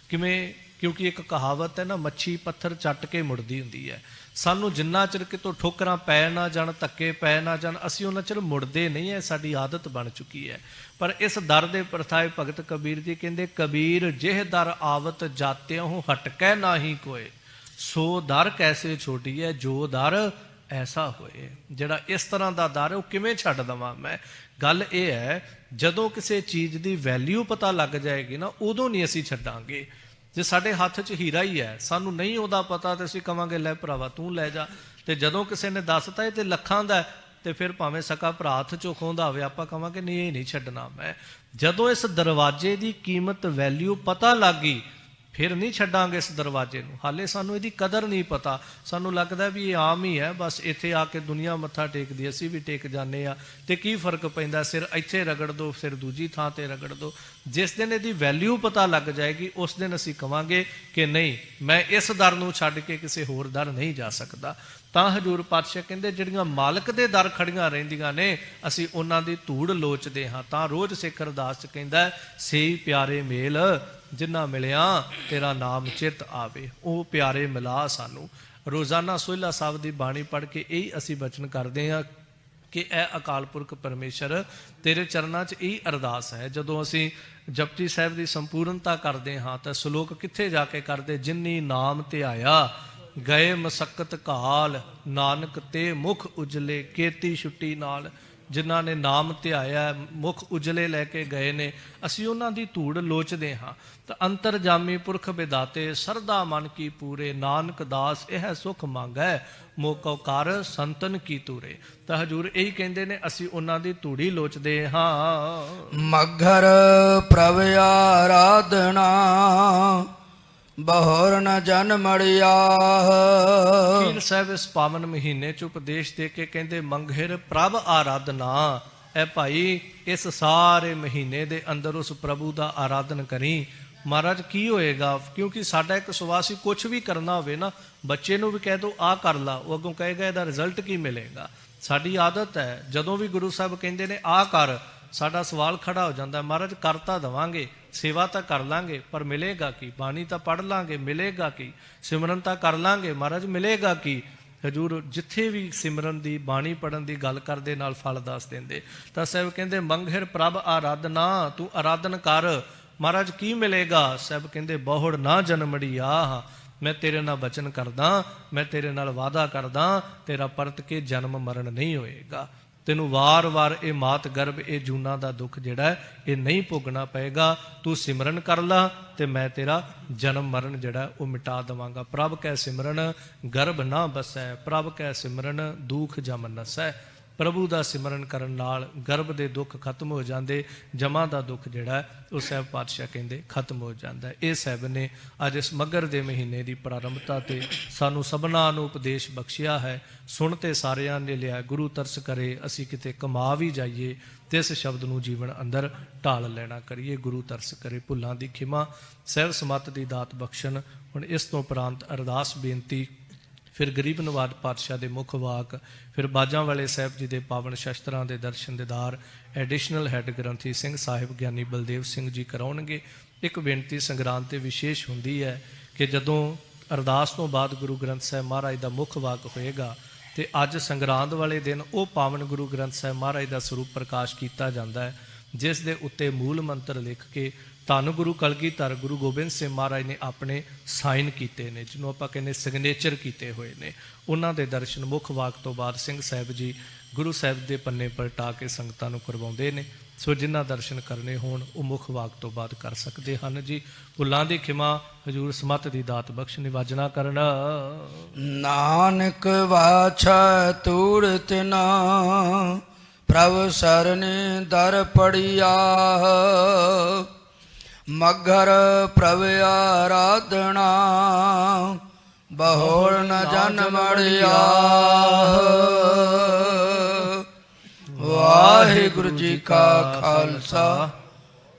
ਕਿਵੇਂ? ਕਿਉਂਕਿ ਇੱਕ ਕਹਾਵਤ ਹੈ ਨਾ, ਮੱਛੀ ਪੱਥਰ ਚੱਟ ਕੇ ਮੁੜਦੀ ਹੁੰਦੀ ਹੈ। ਸਾਨੂੰ ਜਿੰਨਾ ਚਿਰ ਕਿਤੋਂ ਠੋਕਰਾਂ ਪੈ ਨਾ ਜਾਣ, ਧੱਕੇ ਪੈ ਨਾ ਜਾਣ, ਅਸੀਂ ਉਹਨਾਂ ਚਿਰ ਮੁੜਦੇ ਨਹੀਂ ਹੈ, ਸਾਡੀ ਆਦਤ ਬਣ ਚੁੱਕੀ ਹੈ। ਪਰ ਇਸ ਦਰ ਦੇ ਪ੍ਰਥਾਏ ਭਗਤ ਕਬੀਰ ਜੀ ਕਹਿੰਦੇ, ਕਬੀਰ ਜਿਹ ਦਰ ਆਵਤ ਜਾਤਿਓਂ ਹਟਕੈ ਨਾਹੀ ਕੋਏ, ਸੋ ਦਰ ਕੈਸੇ ਛੋਟੀ ਹੈ ਜੋ ਦਰ ਐਸਾ ਹੋਏ। ਜਿਹੜਾ ਇਸ ਤਰ੍ਹਾਂ ਦਾ ਦਰ ਉਹ ਕਿਵੇਂ ਛੱਡ ਦੇਵਾਂ ਮੈਂ? ਗੱਲ ਇਹ ਹੈ, ਜਦੋਂ ਕਿਸੇ ਚੀਜ਼ ਦੀ ਵੈਲਿਊ ਪਤਾ ਲੱਗ ਜਾਏਗੀ ਨਾ, ਉਦੋਂ ਨਹੀਂ ਅਸੀਂ ਛੱਡਾਂਗੇ। ਜੇ ਸਾਡੇ ਹੱਥ 'ਚ ਹੀਰਾ ਹੀ ਹੈ, ਸਾਨੂੰ ਨਹੀਂ ਉਹਦਾ ਪਤਾ, ਤੇ ਅਸੀਂ ਕਵਾਂਗੇ ਲੈ ਭਰਾਵਾ ਤੂੰ ਲੈ ਜਾ। ਤੇ ਜਦੋਂ ਕਿਸੇ ਨੇ ਦੱਸਤਾ ਇਹ ਤੇ ਲੱਖਾਂ ਦਾ, ਤੇ ਫਿਰ ਭਾਵੇਂ ਸਕਾ ਭਰਾ ਹੱਥ 'ਚੋਂ ਖੋਹਦਾ ਹੋਵੇ, ਆਪਾਂ ਕਵਾਂਗੇ ਨਹੀਂ ਇਹ ਨਹੀਂ ਛੱਡਣਾ ਮੈਂ। ਜਦੋਂ ਇਸ ਦਰਵਾਜ਼ੇ ਦੀ ਕੀਮਤ ਵੈਲਿਊ ਪਤਾ ਲੱਗ ਗਈ, ਫਿਰ ਨਹੀਂ ਛੱਡਾਂਗੇ ਇਸ ਦਰਵਾਜ਼ੇ ਨੂੰ। ਹਾਲੇ ਸਾਨੂੰ ਇਹਦੀ ਕਦਰ ਨਹੀਂ ਪਤਾ, ਸਾਨੂੰ ਲੱਗਦਾ ਵੀ ਇਹ ਆਮ ਹੀ ਹੈ, ਬਸ ਇੱਥੇ ਆ ਕੇ ਦੁਨੀਆ ਮੱਥਾ ਟੇਕਦੀ, ਅਸੀਂ ਵੀ ਟੇਕ ਜਾਂਦੇ ਹਾਂ, ਤੇ ਕੀ ਫਰਕ ਪੈਂਦਾ, ਸਿਰ ਇੱਥੇ ਰਗੜ ਦੋ, ਸਿਰ ਦੂਜੀ ਥਾਂ ਤੇ ਰਗੜ ਦੋ। ਜਿਸ ਦਿਨ ਇਹਦੀ ਵੈਲਿਊ ਪਤਾ ਲੱਗ ਜਾਏਗੀ, ਉਸ ਦਿਨ ਅਸੀਂ ਕਵਾਂਗੇ ਕਿ ਨਹੀਂ, ਮੈਂ ਇਸ ਦਰ ਨੂੰ ਛੱਡ ਕੇ ਕਿਸੇ ਹੋਰ ਦਰ ਨਹੀਂ ਜਾ ਸਕਦਾ। ਤਾਂ ਹਜ਼ੂਰ ਪਾਤਸ਼ਾਹ ਕਹਿੰਦੇ ਜਿਹੜੀਆਂ ਮਾਲਕ ਦੇ ਦਰ ਖੜੀਆਂ ਰਹਿੰਦੀਆਂ ਨੇ, ਅਸੀਂ ਉਹਨਾਂ ਦੀ ਧੂੜ ਲੋਚਦੇ ਹਾਂ। ਤਾਂ ਰੋਜ਼ ਸਿੱਖ ਅਰਦਾਸ 'ਚ ਕਹਿੰਦਾ, ਸਹੀ ਪਿਆਰੇ ਮੇਲ ਜਿੰਨਾ ਮਿਲਿਆ ਤੇਰਾ ਨਾਮ ਚਿੱਤ ਆਵੇ। ਉਹ ਪਿਆਰੇ ਮਿਲਾ ਸਾਨੂੰ। ਰੋਜ਼ਾਨਾ ਸੋਹਿਲਾ ਸਾਹਿਬ ਦੀ ਬਾਣੀ ਪੜ੍ਹ ਕੇ ਇਹੀ ਅਸੀਂ ਬਚਨ ਕਰਦੇ ਹਾਂ ਕਿ ਇਹ ਅਕਾਲ ਪੁਰਖ ਪਰਮੇਸ਼ਰ ਤੇਰੇ ਚਰਨਾਂ 'ਚ ਇਹੀ ਅਰਦਾਸ ਹੈ। ਜਦੋਂ ਅਸੀਂ ਜਪਜੀ ਸਾਹਿਬ ਦੀ ਸੰਪੂਰਨਤਾ ਕਰਦੇ ਹਾਂ ਤਾਂ ਸ਼ਲੋਕ ਕਿੱਥੇ ਜਾ ਕੇ ਕਰਦੇ? ਜਿਨੀ ਨਾਮ ਧਿਆਇਆ ਗਏ ਮਸਕਤ ਘਾਲ, ਨਾਨਕ ਤੇ ਮੁਖ ਉਜਲੇ ਕੀਤੀ ਛੁੱਟੀ ਨਾਲ। ਜਿਨ੍ਹਾਂ ਨੇ ਨਾਮ ਧਿਆਇਆ, ਮੁਖ ਉਜਲੇ ਲੈ ਕੇ ਗਏ ਨੇ, ਅਸੀਂ ਉਹਨਾਂ ਦੀ ਧੂੜ ਲੋਚਦੇ ਹਾਂ। ਤਾਂ ਅੰਤਰਜਾਮੀ ਪੁਰਖ ਵਿਦਾਤੇ ਸਰਦਾ ਮਨ ਕੀ ਪੂਰੇ, ਨਾਨਕ ਦਾਸ ਇਹ ਸੁਖ ਮੰਗੈ ਮੋਕੋ ਕਰ ਸੰਤਨ ਕੀ ਤੂਰੇ। ਤਾਂ ਹਜ਼ੂਰ ਇਹੀ ਕਹਿੰਦੇ ਨੇ, ਅਸੀਂ ਉਹਨਾਂ ਦੀ ਧੂੜੀ ਲੋਚਦੇ ਹਾਂ। ਮਘਰ ਪ੍ਰਭ ਆਰਾਧਨਾ ਬਹੁਰ ਨ ਜਨਮੜਿਆ। ਕੀਲ ਸਾਹਿਬ ਇਸ ਪਾਵਨ ਮਹੀਨੇ 'ਚ ਉਪਦੇਸ਼ ਦੇ ਕੇ ਕਹਿੰਦੇ, ਮੰਘਰ ਪ੍ਰਭ ਆਰਾਧਨਾ। ਐ ਭਾਈ, ਇਸ ਸਾਰੇ ਮਹੀਨੇ ਦੇ ਅੰਦਰ ਉਸ ਪ੍ਰਭੂ ਦਾ ਆਰਾਧਨ ਕਰੀ। ਮਹਾਰਾਜ ਕੀ ਹੋਏਗਾ? ਕਿਉਂਕਿ ਸਾਡਾ ਇੱਕ ਸੁਭਾਅ ਸੀ, ਕੁਛ ਵੀ ਕਰਨਾ ਹੋਵੇ ਨਾ, ਬੱਚੇ ਨੂੰ ਵੀ ਕਹਿ ਦੋ ਆਹ ਕਰ ਲਾ, ਉਹ ਅੱਗੋਂ ਕਹੇਗਾ ਇਹਦਾ ਰਿਜ਼ਲਟ ਕੀ ਮਿਲੇਗਾ। ਸਾਡੀ ਆਦਤ ਹੈ, ਜਦੋਂ ਵੀ ਗੁਰੂ ਸਾਹਿਬ ਕਹਿੰਦੇ ਨੇ ਆਹ ਕਰ, ਸਾਡਾ ਸਵਾਲ ਖੜਾ ਹੋ ਜਾਂਦਾ, ਮਹਾਰਾਜ ਕਰ ਤਾਂ ਦੇਵਾਂਗੇ, ਸੇਵਾ ਤਾਂ ਕਰ ਲਾਂਗੇ, ਪਰ ਮਿਲੇਗਾ ਕੀ? ਬਾਣੀ ਤਾਂ ਪੜ੍ਹ ਲਾਂਗੇ, ਮਿਲੇਗਾ ਕੀ? ਸਿਮਰਨ ਤਾਂ ਕਰ ਲਾਂਗੇ, ਮਹਾਰਾਜ ਮਿਲੇਗਾ ਕੀ? ਹਜ਼ੂਰ ਜਿੱਥੇ ਵੀ ਸਿਮਰਨ ਦੀ, ਬਾਣੀ ਪੜ੍ਹਨ ਦੀ ਗੱਲ ਕਰਦੇ ਨਾਲ ਫਲ ਦੱਸ ਦਿੰਦੇ। ਤਾਂ ਸਾਹਿਬ ਕਹਿੰਦੇ, ਮੰਘਰ ਪ੍ਰਭ ਆਰਾਧਨਾ, ਤੂੰ ਆਰਾਧਨ ਕਰ, ਮਹਾਰਾਜ ਕੀ ਮਿਲੇਗਾ? ਸਾਹਿਬ ਕਹਿੰਦੇ, ਬਹੁੜ ਨਾ ਜਨਮੜੀ ਆਹ, ਮੈਂ ਤੇਰੇ ਨਾਲ ਬਚਨ ਕਰਦਾ, ਮੈਂ ਤੇਰੇ ਨਾਲ ਵਾਅਦਾ ਕਰਦਾ, ਤੇਰਾ ਪਰਤ ਕੇ ਜਨਮ ਮਰਨ ਨਹੀਂ ਹੋਏਗਾ। ਤੈਨੂੰ ਵਾਰ-ਵਾਰ ਇਹ ਮਾਤ ਗਰਭ, ਇਹ ਜੂਨਾ ਦਾ ਦੁੱਖ ਜਿਹੜਾ ਇਹ ਨਹੀਂ ਭੋਗਣਾ ਪਏਗਾ। ਤੂੰ ਸਿਮਰਨ ਕਰ ਲਾ ਤੇ ਮੈਂ ਤੇਰਾ ਜਨਮ ਮਰਨ ਜਿਹੜਾ ਉਹ ਮਿਟਾ ਦੇਵਾਂਗਾ। ਪ੍ਰਭ ਕੈ ਸਿਮਰਨ ਗਰਭ ਨਾ ਬਸੈ, ਪ੍ਰਭ ਕੈ ਸਿਮਰਨ ਦੁਖ ਜਮ ਨਸੈ। ਪ੍ਰਭੂ ਦਾ ਸਿਮਰਨ ਕਰਨ ਨਾਲ ਗਰਭ ਦੇ ਦੁੱਖ ਖਤਮ ਹੋ ਜਾਂਦੇ, ਜਮਾਂ ਦਾ ਦੁੱਖ ਜਿਹੜਾ ਉਹ ਸਾਹਿਬ ਪਾਤਸ਼ਾਹ ਕਹਿੰਦੇ ਖਤਮ ਹੋ ਜਾਂਦਾ। ਇਹ ਸਾਹਿਬ ਨੇ ਅੱਜ ਇਸ ਮੱਘਰ ਦੇ ਮਹੀਨੇ ਦੀ ਪ੍ਰਾਰੰਭਤਾ ਤੇ ਸਾਨੂੰ ਸਭਨਾਂ ਨੂੰ ਉਪਦੇਸ਼ ਬਖਸ਼ਿਆ ਹੈ। ਸੁਣ ਤੇ ਸਾਰਿਆਂ ਨੇ ਲਿਆ, ਗੁਰੂ ਤਰਸ ਕਰੇ, ਅਸੀਂ ਕਿਤੇ ਕਮਾ ਵੀ ਜਾਈਏ ਤੇ ਇਸ ਸ਼ਬਦ ਨੂੰ ਜੀਵਨ ਅੰਦਰ ਢਾਲ ਲੈਣਾ ਕਰੀਏ। ਗੁਰੂ ਤਰਸ ਕਰੇ, ਭੁੱਲਾਂ ਦੀ ਖਿਮਾ, ਸਹਿਬ ਸਮੱਤ ਦੀ ਦਾਤ ਬਖਸ਼ਣ। ਹੁਣ ਇਸ ਤੋਂ ਉਪਰੰਤ ਅਰਦਾਸ ਬੇਨਤੀ, ਫਿਰ ਗਰੀਬ ਨਵਾਜ ਪਾਤਸ਼ਾਹ ਦੇ ਮੁੱਖ ਵਾਕ, ਫਿਰ ਬਾਜਾਂ ਵਾਲੇ ਸਾਹਿਬ ਜੀ ਦੇ ਪਾਵਨ ਸ਼ਸਤਰਾਂ ਦੇ ਦਰਸ਼ਨ ਦੀਦਾਰ ਐਡੀਸ਼ਨਲ ਹੈੱਡ ਗ੍ਰੰਥੀ ਸਿੰਘ ਸਾਹਿਬ ਗਿਆਨੀ ਬਲਦੇਵ ਸਿੰਘ ਜੀ ਕਰਾਉਣਗੇ। ਇੱਕ ਬੇਨਤੀ ਸੰਗਰਾਂਦ ਤੇ ਵਿਸ਼ੇਸ਼ ਹੁੰਦੀ ਹੈ ਕਿ ਜਦੋਂ ਅਰਦਾਸ ਤੋਂ ਬਾਅਦ ਗੁਰੂ ਗ੍ਰੰਥ ਸਾਹਿਬ ਮਹਾਰਾਜ ਦਾ ਮੁੱਖ ਵਾਕ ਹੋਏਗਾ ਤੇ ਅੱਜ ਸੰਗਰਾਂਦ ਵਾਲੇ ਦਿਨ ਉਹ ਪਾਵਨ ਗੁਰੂ ਗ੍ਰੰਥ ਸਾਹਿਬ ਮਹਾਰਾਜ ਦਾ ਸਰੂਪ ਪ੍ਰਕਾਸ਼ ਕੀਤਾ ਜਾਂਦਾ ਹੈ, ਜਿਸ ਦੇ ਉੱਤੇ ਮੂਲ ਮੰਤਰ ਲਿਖ ਕੇ ਧੰਨ ਗੁਰੂ ਕਲਗੀਧਰ ਗੁਰੂ ਗੋਬਿੰਦ ਸਿੰਘ ਮਹਾਰਾਜ ਨੇ ਆਪਣੇ ਸਾਈਨ ਕੀਤੇ ਨੇ, ਜਿਹਨੂੰ ਆਪਾਂ ਕਹਿੰਦੇ ਸਿਗਨੇਚਰ ਕੀਤੇ ਹੋਏ ਨੇ। ਉਹਨਾਂ ਦੇ ਦਰਸ਼ਨ ਮੁੱਖ ਵਾਕ ਤੋਂ ਬਾਅਦ ਸਿੰਘ ਸਾਹਿਬ ਜੀ ਗੁਰੂ ਸਾਹਿਬ ਦੇ ਪੰਨੇ ਪਲਟਾ ਕੇ ਸੰਗਤਾਂ ਨੂੰ ਕਰਵਾਉਂਦੇ ਨੇ। ਸੋ ਜਿਨ੍ਹਾਂ ਦਰਸ਼ਨ ਕਰਨੇ ਹੋਣ ਉਹ ਮੁੱਖ ਵਾਕ ਤੋਂ ਬਾਅਦ ਕਰ ਸਕਦੇ ਹਨ ਜੀ। ਭੁੱਲਾਂ ਦੀ ਖਿਮਾ, ਹਜ਼ੂਰ ਸਮੱਤ ਦੀ ਦਾਤ ਬਖਸ਼, ਨਿਵਾਜਣਾ ਕਰਨਾ। ਨਾਨਕ ਵਾਛਾ ਤੂੜ ਤਿਨਾ ਪ੍ਰਭ ਸਰਨੇ ਦਰ ਪੜਿਆ। ਮਘਰ ਪ੍ਰਭ ਆਰਾਧਨਾ ਬਹੁੜ ਨ ਜਨਮੜਿਆ। ਵਾਹਿਗੁਰੂ ਜੀ ਕਾ ਖਾਲਸਾ,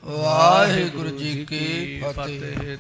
ਵਾਹਿਗੁਰੂ ਜੀ ਕੀ ਫਤਿਹ।